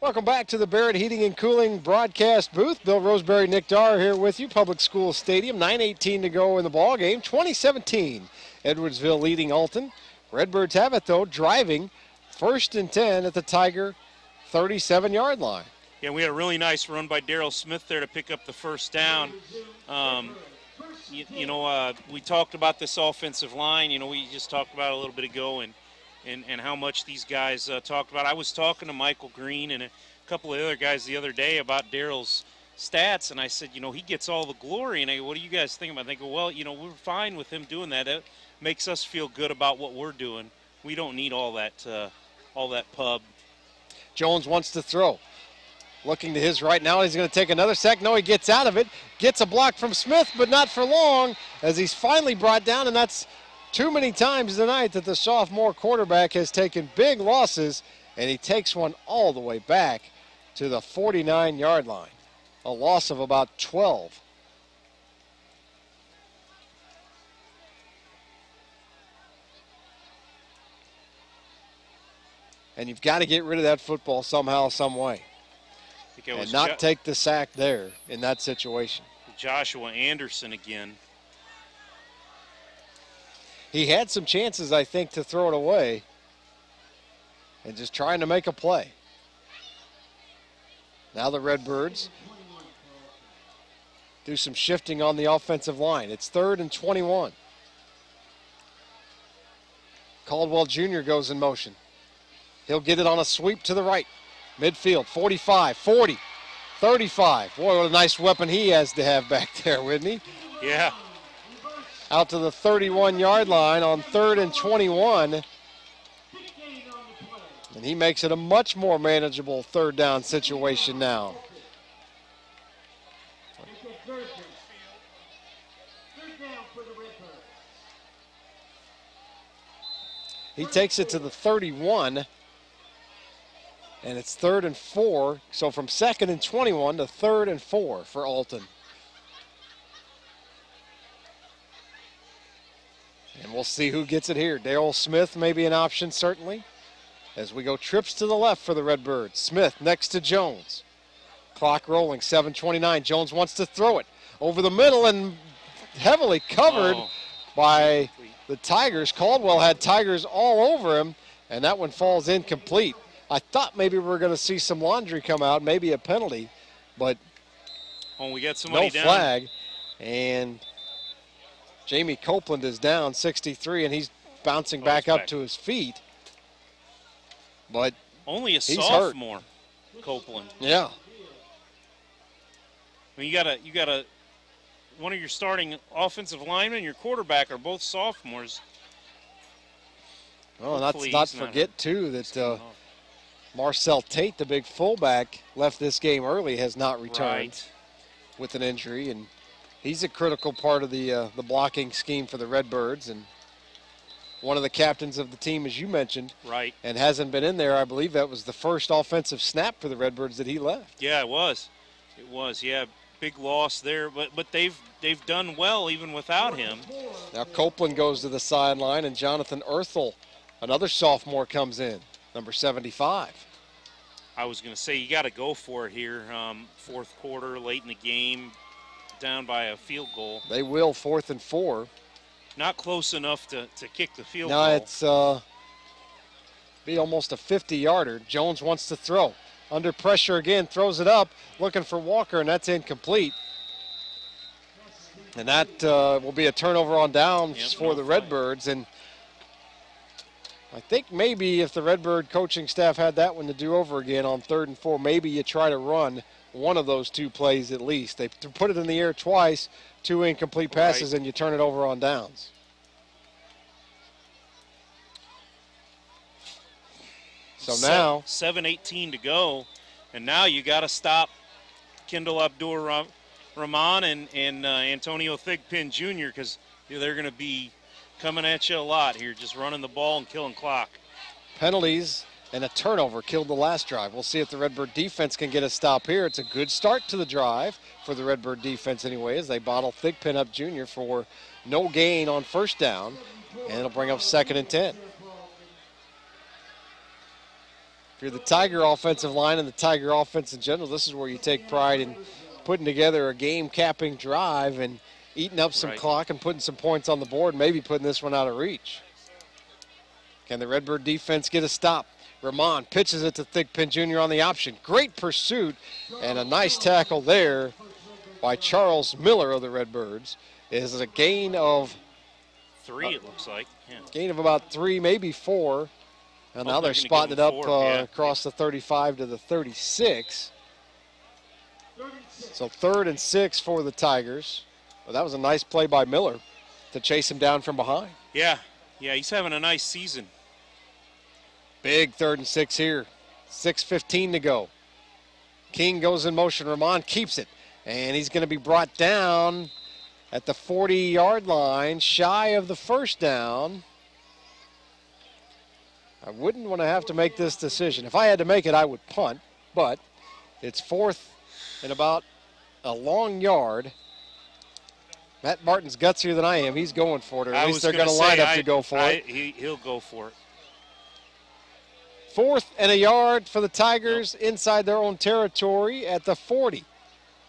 Welcome back to the Barrett Heating and Cooling broadcast booth. Bill Roseberry, Nick Darr here with you. Public School Stadium, 9:18 to go in the ball game. 2017, Edwardsville leading Alton. Redbirds have it, though, driving 1st and 10 at the Tiger 37-yard line. Yeah, we had a really nice run by Darryl Smith there to pick up the first down. We talked about this offensive line. We just talked about it a little bit ago, and how much these guys talked about. I was talking to Michael Green and a couple of other guys the other day about Darryl's stats, and I said, you know, he gets all the glory. And I go, what do you guys think about it? They go, well, you know, we're fine with him doing that. It makes us feel good about what we're doing. We don't need all that pub. Jones wants to throw. Looking to his right now, he's going to take another sack. No, he gets out of it. Gets a block from Smith, but not for long, as he's finally brought down, and that's too many times tonight that the sophomore quarterback has taken big losses, and he takes one all the way back to the 49-yard line. A loss of about 12. And you've got to get rid of that football somehow, some way. And not take the sack there in that situation. Joshua Anderson again. He had some chances, I think, to throw it away. And just trying to make a play. Now the Redbirds do some shifting on the offensive line. It's 3rd and 21. Caldwell Jr. goes in motion. He'll get it on a sweep to the right. Midfield, 45, 40, 35. Boy, what a nice weapon he has to have back there, wouldn't he? Yeah. Out to the 31-yard line on 3rd and 21. And he makes it a much more manageable 3rd down situation now. He takes it to the 31. And it's 3rd and 4. So from 2nd and 21 to 3rd and 4 for Alton. And we'll see who gets it here. Darrell Smith may be an option, certainly. As we go trips to the left for the Redbirds. Smith next to Jones. Clock rolling, 7:29. Jones wants to throw it over the middle and heavily covered by the Tigers. Caldwell had Tigers all over him, and that one falls incomplete. I thought maybe we were going to see some laundry come out, maybe a penalty, but we got somebody no flag. And Jamie Copeland is down 63, and he's bouncing back up to his feet. But only a sophomore, Copeland. Yeah. I mean, you got one of your starting offensive linemen and your quarterback are both sophomores. Well, let's not forget, too, that Marcel Tate, the big fullback, left this game early, has not returned with an injury, and he's a critical part of the blocking scheme for the Redbirds, and one of the captains of the team, as you mentioned, and hasn't been in there. I believe that was the first offensive snap for the Redbirds that he left. Yeah, it was. It was, yeah. Big loss there, but they've done well even without him. Now Copeland goes to the sideline, and Jonathan Earthel, another sophomore, comes in. Number 75. I was going to say, you got to go for it here. 4th quarter, late in the game, down by a field goal. They will, 4th and 4. Not close enough to kick the field goal. No, it's be almost a 50-yarder. Jones wants to throw. Under pressure again, throws it up, looking for Walker, and that's incomplete. And that will be a turnover on downs for the Redbirds. And I think maybe if the Redbird coaching staff had that one to do over again on 3rd and 4, maybe you try to run one of those 2 plays at least. They put it in the air twice, 2 incomplete passes, and you turn it over on downs. So now 7:18 to go, and now you got to stop Kendall Abdur-Rahman and Antonio Thigpen Jr. because they're going to be coming at you a lot here, just running the ball and killing clock. Penalties and a turnover killed the last drive. We'll see if the Redbird defense can get a stop here. It's a good start to the drive for the Redbird defense anyway, as they bottle Thigpen up Jr. for no gain on 1st down, and it'll bring up 2nd and 10. If you're the Tiger offensive line and the Tiger offense in general, this is where you take pride in putting together a game-capping drive and eating up some clock and putting some points on the board, maybe putting this one out of reach. Can the Redbird defense get a stop? Rahman pitches it to Thigpen Jr. on the option. Great pursuit and a nice tackle there by Charles Miller of the Redbirds. It is a gain of 3, it looks like. Yeah. Gain of about 3, maybe 4. And now they're spotting it up across the 35 to the 36. So 3rd and 6 for the Tigers. Well, that was a nice play by Miller to chase him down from behind. Yeah, he's having a nice season. Big 3rd and 6 here. 6:15 to go. King goes in motion. Ramon keeps it. And he's going to be brought down at the 40-yard line, shy of the first down. I wouldn't want to have to make this decision. If I had to make it, I would punt. But it's 4th and about a long yard. Matt Martin's gutsier than I am. He's going for it, or at least they're going to line up to go for it. He'll go for it. 4th and a yard for the Tigers inside their own territory at the 40.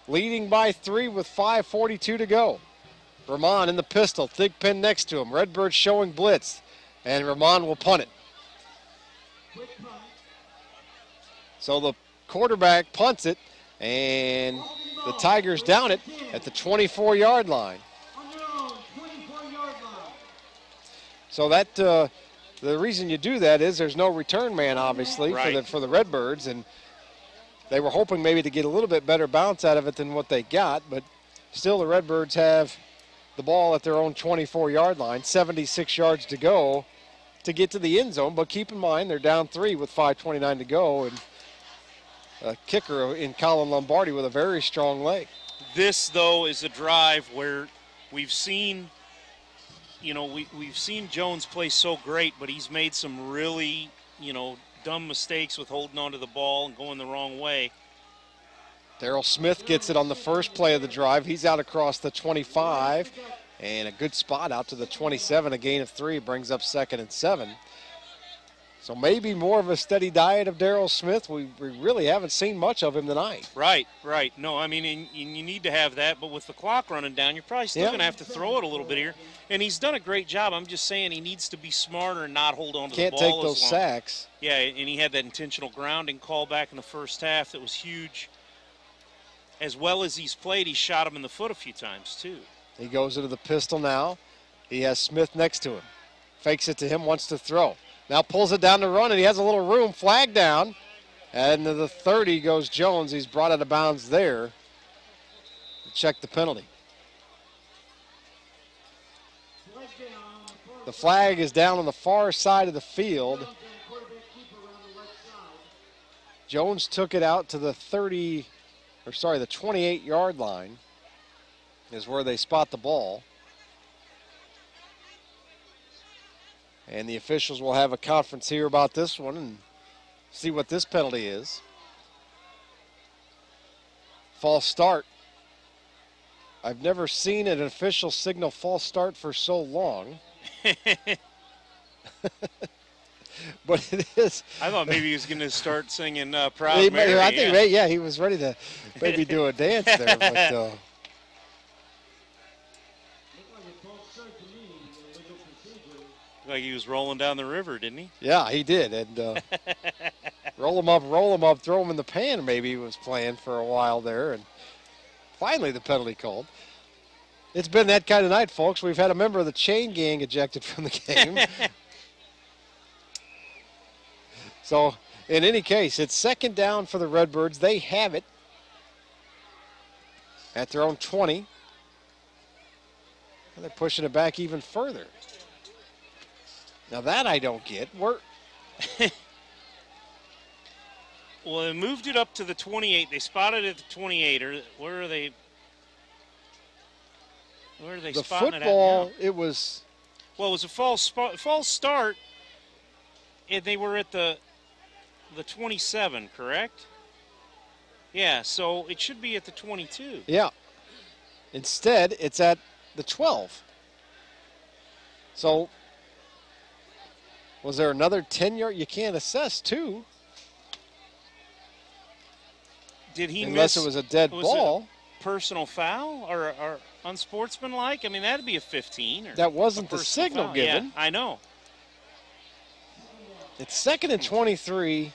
Leading by 3 with 5:42 to go. Ramon in the pistol, thick pin next to him. Redbirds showing blitz, and Ramon will punt it. So the quarterback punts it, and the Tigers down it at the 24-yard line. So that the reason you do that is there's no return man, obviously, for the Redbirds, and they were hoping maybe to get a little bit better bounce out of it than what they got, but still the Redbirds have the ball at their own 24-yard line, 76 yards to go to get to the end zone. But keep in mind, they're down 3 with 5:29 to go, and a kicker in Colin Lombardi with a very strong leg. This, though, is a drive where we've seen, we've seen Jones play so great, but he's made some really, dumb mistakes with holding on to the ball and going the wrong way. Darrell Smith gets it on the first play of the drive. He's out across the 25, and a good spot out to the 27. A gain of 3 brings up 2nd and 7. So maybe more of a steady diet of Darrell Smith. We really haven't seen much of him tonight. Right. No, I mean, you need to have that, but with the clock running down, you're probably still going to have to throw it a little bit here. And he's done a great job. I'm just saying he needs to be smarter and not hold on to the ball. Can't take those sacks. Yeah, and he had that intentional grounding call back in the first half that was huge. As well as he's played, he shot him in the foot a few times, too. He goes into the pistol now. He has Smith next to him. Fakes it to him, wants to throw. Now pulls it down to run, and he has a little room. Flag down. And to the 30 goes Jones. He's brought out of bounds there. Check the penalty. The flag is down on the far side of the field. Jones took it out to the 28-yard line is where they spot the ball. And the officials will have a conference here about this one and see what this penalty is. False start. I've never seen an official signal false start for so long. But it is. I thought maybe he was going to start singing Proud Mary. I think, yeah, he was ready to maybe do a dance there. But, like he was rolling down the river, didn't he? Yeah, he did. And roll him up, throw him in the pan, maybe he was playing for a while there. And finally the penalty called. It's been that kind of night, folks. We've had a member of the chain gang ejected from the game. So, in any case, it's 2nd down for the Redbirds. They have it at their own 20. And they're pushing it back even further. Now that I don't get. Well, they moved it up to the 28. They spotted it at the 28. Or where are they? Where are they spotting it at now? The football, it was... Well, it was a false start. And they were at the 27, correct? Yeah, so it should be at the 22. Yeah. Instead, it's at the 12. So... was there another 10-yard? You can't assess, too. Did he Unless it was a dead ball. It a personal foul or unsportsmanlike? I mean, that'd be a 15. That wasn't the signal given. Yeah, I know. It's 2nd and 23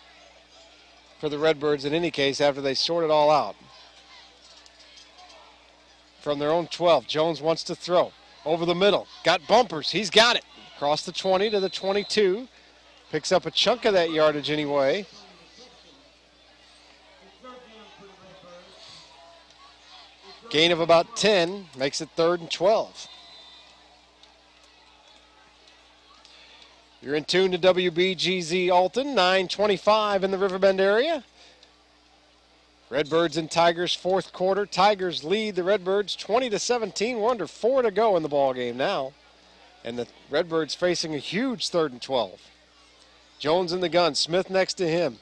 for the Redbirds in any case after they sort it all out. From their own 12, Jones wants to throw. Over the middle. Got bumpers. He's got it. Across the 20 to the 22. Picks up a chunk of that yardage anyway. Gain of about 10 makes it 3rd and 12. You're in tune to WBGZ Alton, 9:25 in the Riverbend area. Redbirds and Tigers 4th quarter. Tigers lead the Redbirds 20-17. We're under 4 to go in the ball game now. And the Redbirds facing a huge 3rd and 12. Jones in the gun. Smith next to him.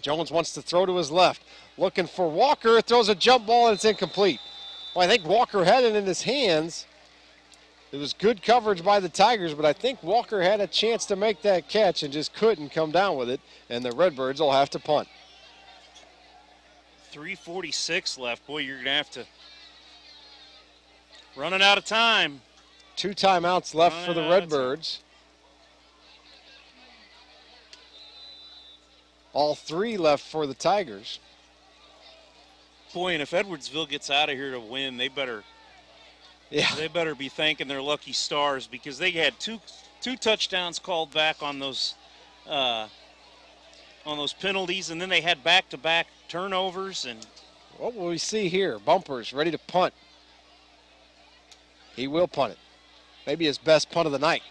Jones wants to throw to his left. Looking for Walker. Throws a jump ball and it's incomplete. Well, I think Walker had it in his hands. It was good coverage by the Tigers, but I think Walker had a chance to make that catch and just couldn't come down with it. And the Redbirds will have to punt. 3:46 left. Boy, you're going to have to. Running out of time. 2 timeouts left for the Redbirds. All 3 left for the Tigers. Boy, and if Edwardsville gets out of here to win, they better be thanking their lucky stars, because they had two touchdowns called back on those penalties, and then they had back-to-back turnovers. And what will we see here? Bumpers ready to punt. He will punt it. Maybe his best punt of the night.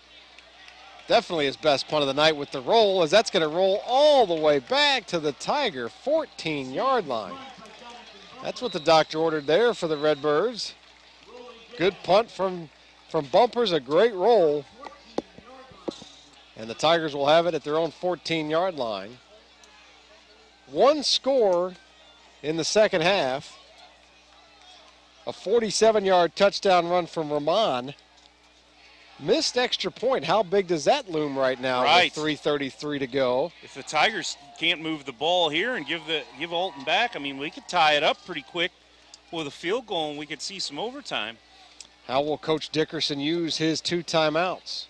Definitely his best punt of the night with the roll, as that's going to roll all the way back to the Tiger 14-yard line. That's what the doctor ordered there for the Redbirds. Good punt from Bumpers, a great roll. And the Tigers will have it at their own 14-yard line. 1 score in the second half. A 47-yard touchdown run from Rahman. Missed extra point. How big does that loom right now with 3:33 to go? If the Tigers can't move the ball here and give Alton back, I mean, we could tie it up pretty quick with a field goal, and we could see some overtime. How will Coach Dickerson use his 2 timeouts?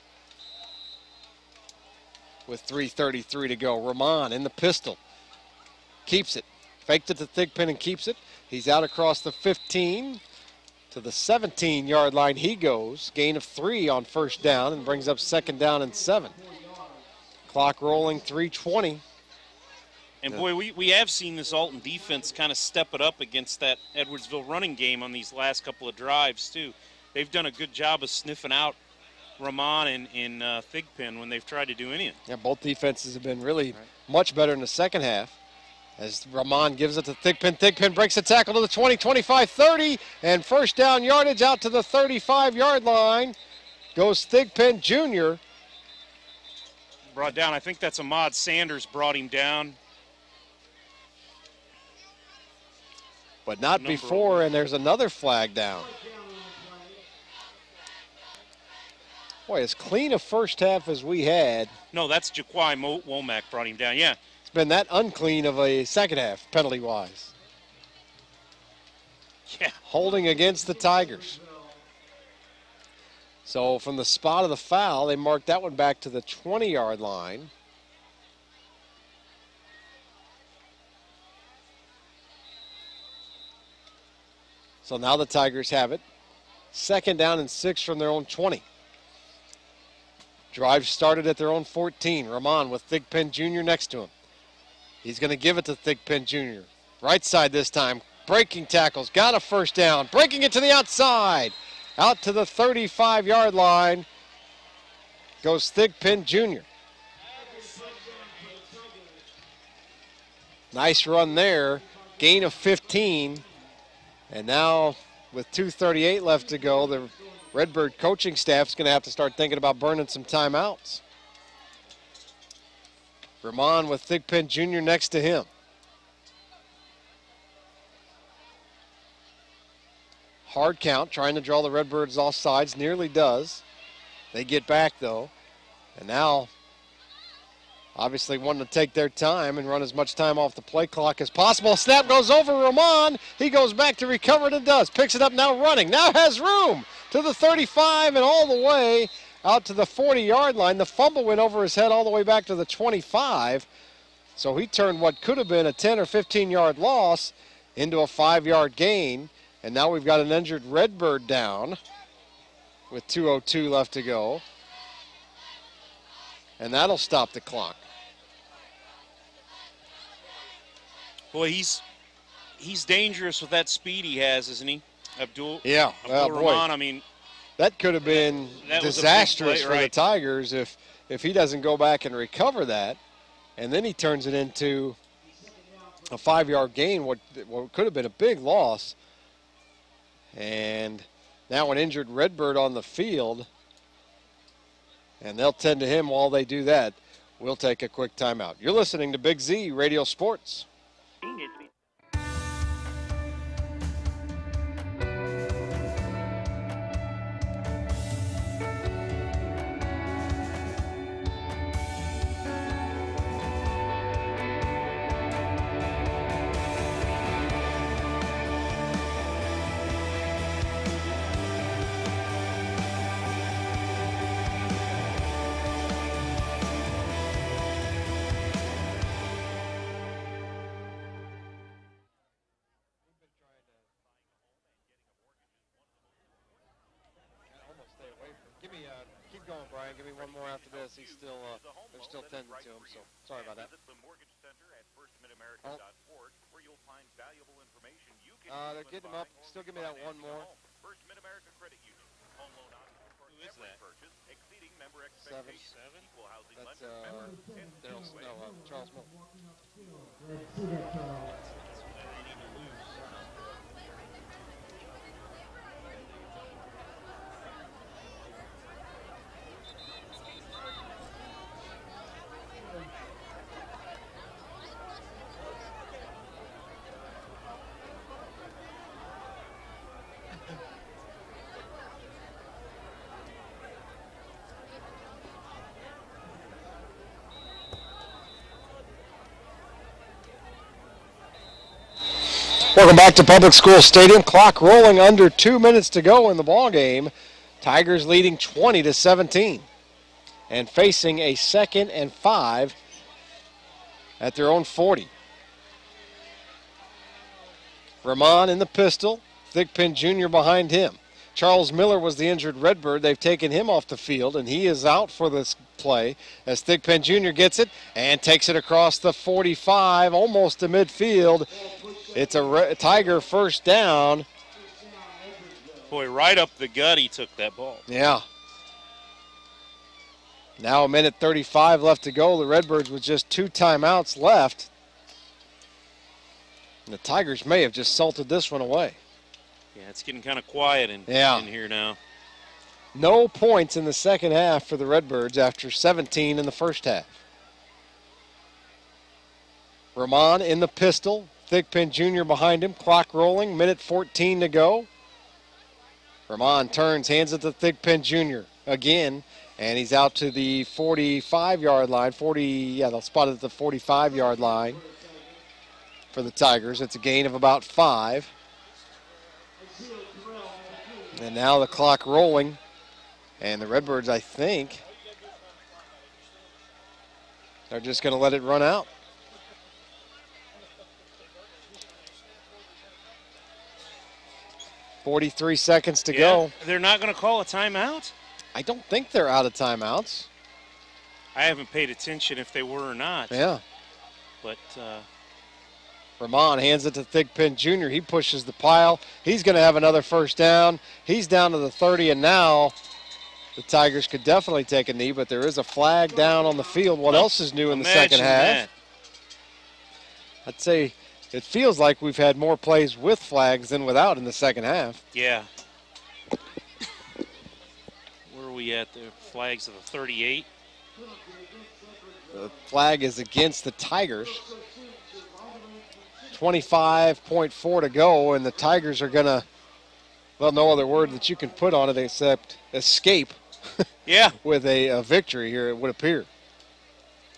With 3:33 to go. Rahman in the pistol. Keeps it. Faked it to Thigpen and keeps it. He's out across the 15 to the 17-yard line. He goes. Gain of 3 on first down and brings up 2nd down and 7. Clock rolling, 3:20. And boy, we have seen this Alton defense kind of step it up against that Edwardsville running game on these last couple of drives too. They've done a good job of sniffing out Rahman and Thigpen when they've tried to do anything. Yeah, both defenses have been really much better in the second half. As Rahman gives it to Thigpen. Thigpen breaks the tackle to the 20, 25, 30, and first down yardage out to the 35-yard line. Goes Thigpen Jr. Brought down, I think that's Ahmad Sanders brought him down. But not before, and there's another flag down. Boy, as clean a first half as we had. No, that's Jaquai Womack brought him down, yeah. It's been that unclean of a second half, penalty-wise. Yeah. Holding against the Tigers. So from the spot of the foul, they marked that one back to the 20-yard line. So now the Tigers have it. 2nd down and 6 from their own 20. Drive started at their own 14. Rahman with Thigpen Jr. next to him. He's going to give it to Thigpen Jr. Right side this time. Breaking tackles. Got a first down. Breaking it to the outside. Out to the 35-yard line goes Thigpen Jr. Nice run there. Gain of 15. And now with 2:38 left to go, the Redbird coaching staff is going to have to start thinking about burning some timeouts. Rahman with Thigpen Jr. next to him. Hard count, trying to draw the Redbirds off sides, nearly does. They get back though, and now obviously wanting to take their time and run as much time off the play clock as possible. Snap goes over Rahman. He goes back to recover it and does. Picks it up now running. Now has room to the 35 and all the way out to the 40-yard line. The fumble went over his head all the way back to the 25. So he turned what could have been a 10 or 15-yard loss into a 5-yard gain. And now we've got an injured Redbird down with 2:02 left to go. And that'll stop the clock. Boy, he's he's dangerous with that speed he has, isn't he? Abdul boy. Rahman, I mean, that could have been disastrous for the Tigers if he doesn't go back and recover that, and then he turns it into a 5-yard gain, what could have been a big loss. And now an injured Redbird on the field, and they'll tend to him while they do that. We'll take a quick timeout. You're listening to Big Z Radio Sports. Keep going, Brian. Give me one more after this. He's still, they're still tending to him, so sorry about that. They're getting him up. Still give me that one more. Who is that? 7. That's Charles Miller. Welcome back to Public School Stadium. Clock rolling, under 2 minutes to go in the ball game. Tigers leading 20-17 and facing a 2nd and 5 at their own 40. Rahman in the pistol, Thigpen Jr. behind him. Charles Miller was the injured Redbird. They've taken him off the field, and he is out for this play as Thigpen Jr. gets it and takes it across the 45, almost to midfield. It's a Tiger first down. Boy, right up the gut he took that ball. Yeah. Now 1:35 left to go. The Redbirds with just 2 timeouts left. And the Tigers may have just salted this one away. Yeah, it's getting kind of quiet in here now. No points in the second half for the Redbirds after 17 in the first half. Rahman in the pistol. Thigpen Jr. behind him. Clock rolling. 1:14 to go. Rahman turns, hands it to Thigpen Jr. again, and he's out to the 45-yard line. They'll spot it at the 45-yard line for the Tigers. It's a gain of about 5. And now the clock rolling, and the Redbirds, I think, are just going to let it run out. 43 seconds to go. They're not going to call a timeout? I don't think they're out of timeouts. I haven't paid attention if they were or not. Yeah. But Rahman hands it to Thigpen Jr. He pushes the pile. He's going to have another first down. He's down to the 30, and now the Tigers could definitely take a knee, but there is a flag down on the field. What else is new in the second half? I'd say it feels like we've had more plays with flags than without in the second half. Yeah. Where are we at? The flags of the 38. The flag is against the Tigers. 25.4 to go, and the Tigers are going to, well, no other word that you can put on it except escape. Yeah. With a victory here, it would appear.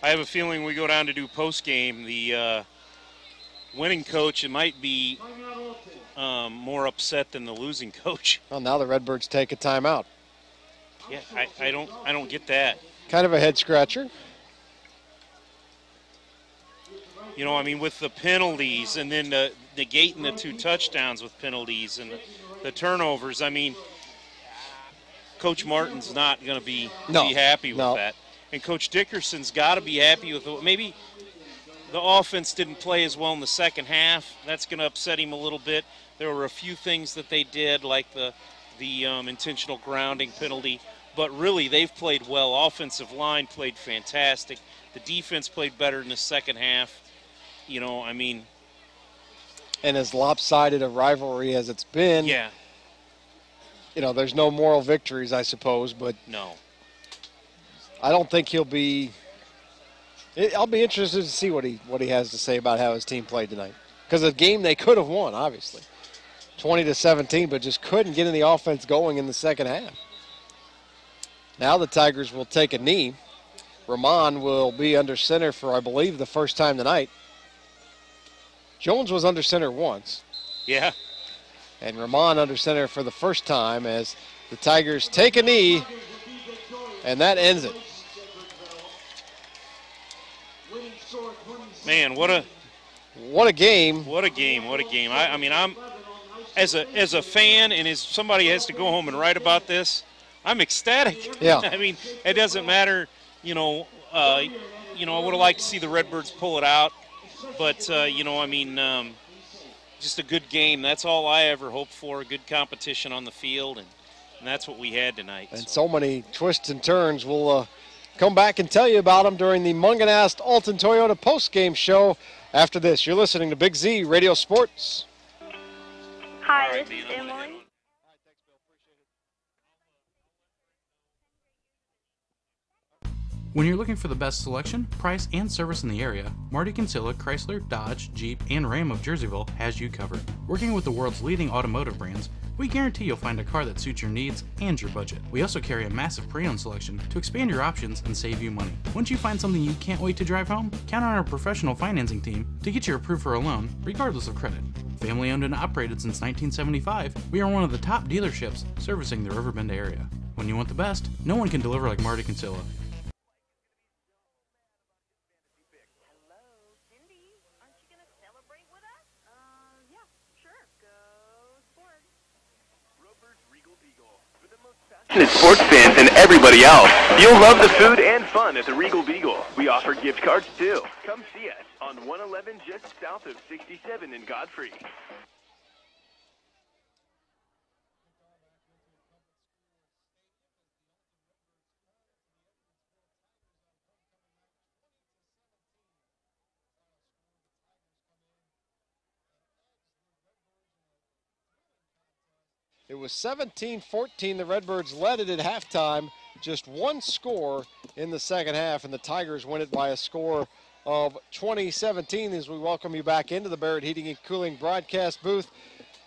I have a feeling we go down to do post-game. The winning coach, it might be more upset than the losing coach. Well, now the Redbirds take a timeout. Yeah, I don't get that. Kind of a head scratcher. You know, I mean, with the penalties and then negating the 2 touchdowns with penalties and the turnovers, I mean, Coach Martin's not going to be happy with that. And Coach Dickerson's got to be happy with it. Maybe the offense didn't play as well in the second half. That's going to upset him a little bit. There were a few things that they did, like the intentional grounding penalty, but really they've played well. Offensive line played fantastic. The defense played better in the second half. You know, I mean, and as lopsided a rivalry as it's been, yeah, you know, there's no moral victories, I suppose, but no, I don't think he'll be. I'll be interested to see what he has to say about how his team played tonight, because a game they could have won, obviously, 20-17, but just couldn't get in the offense going in the second half. Now the Tigers will take a knee. Rahman will be under center for, I believe, the first time tonight. Jones was under center once. Yeah. And Rahman under center for the first time as the Tigers take a knee, and that ends it. Man, what a game. What a game. What a game. I mean, I'm as a fan and as somebody has to go home and write about this, I'm ecstatic. Yeah. I mean, it doesn't matter, you know, I would have liked to see the Redbirds pull it out, but you know, I mean, just a good game. That's all I ever hoped for, a good competition on the field, and that's what we had tonight. And so many twists and turns. We'll come back and tell you about them during the Munganast Alton Toyota postgame show after this. You're listening to Big Z Radio Sports. Hi, this is Emily. When you're looking for the best selection, price, and service in the area, Marty Kinsella Chrysler, Dodge, Jeep, and Ram of Jerseyville has you covered. Working with the world's leading automotive brands, we guarantee you'll find a car that suits your needs and your budget. We also carry a massive pre-owned selection to expand your options and save you money. Once you find something you can't wait to drive home, count on our professional financing team to get you approved for a loan, regardless of credit. Family owned and operated since 1975, we are one of the top dealerships servicing the Riverbend area. When you want the best, no one can deliver like Marty Kinsella. Sports fans and everybody else. You'll love the food and fun at the Regal Beagle. We offer gift cards too. Come see us on 111 just south of 67 in Godfrey. It was 17-14. The Redbirds led it at halftime. Just one score in the second half, and the Tigers win it by a score of 20-17 as we welcome you back into the Barrett Heating and Cooling broadcast booth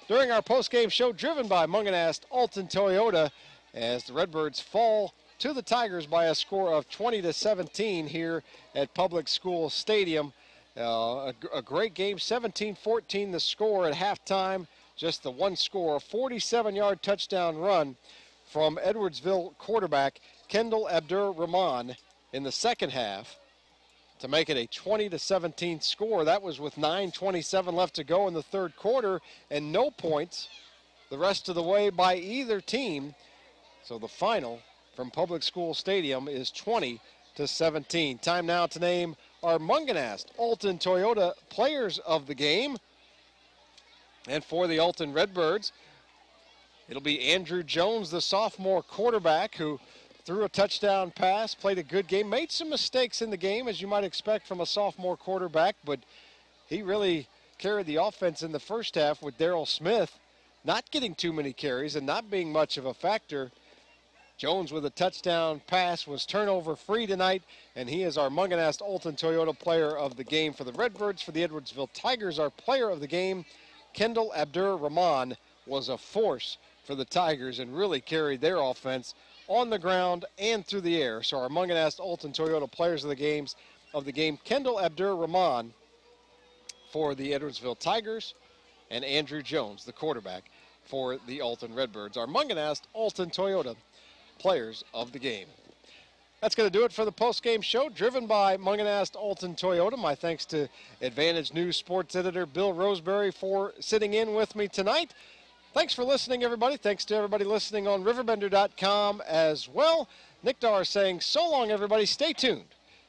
during our postgame show driven by Munganast Alton Toyota as the Redbirds fall to the Tigers by a score of 20-17 here at Public School Stadium. A great game, 17-14 the score at halftime. Just the one score, a 47-yard touchdown run from Edwardsville quarterback Kendall Abdur-Rahman in the second half to make it a 20-17 score. That was with 9:27 left to go in the third quarter and no points the rest of the way by either team. So the final from Public School Stadium is 20-17. Time now to name our Munganast Alton Toyota players of the game. And for the Alton Redbirds, it'll be Andrew Jones, the sophomore quarterback, who threw a touchdown pass, played a good game, made some mistakes in the game, as you might expect from a sophomore quarterback, but he really carried the offense in the first half with Darrell Smith not getting too many carries and not being much of a factor. Jones with a touchdown pass was turnover free tonight, and he is our Munganast Alton Toyota player of the game. For the Redbirds, for the Edwardsville Tigers, our player of the game, Kendall Abdur-Rahman, was a force for the Tigers and really carried their offense on the ground and through the air. So our Munganast Alton Toyota players of the game, Kendall Abdur-Rahman for the Edwardsville Tigers, and Andrew Jones, the quarterback for the Alton Redbirds. Our Munganast Alton Toyota players of the game. That's going to do it for the post-game show, driven by Munganast Alton Toyota. My thanks to Advantage News sports editor Bill Roseberry for sitting in with me tonight. Thanks for listening, everybody. Thanks to everybody listening on RiverBender.com as well. Nick Dar saying so long, everybody. Stay tuned.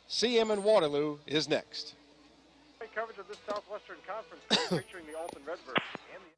CM in Waterloo is next. coverage of this Southwestern Conference featuring the Alton Redbirds and the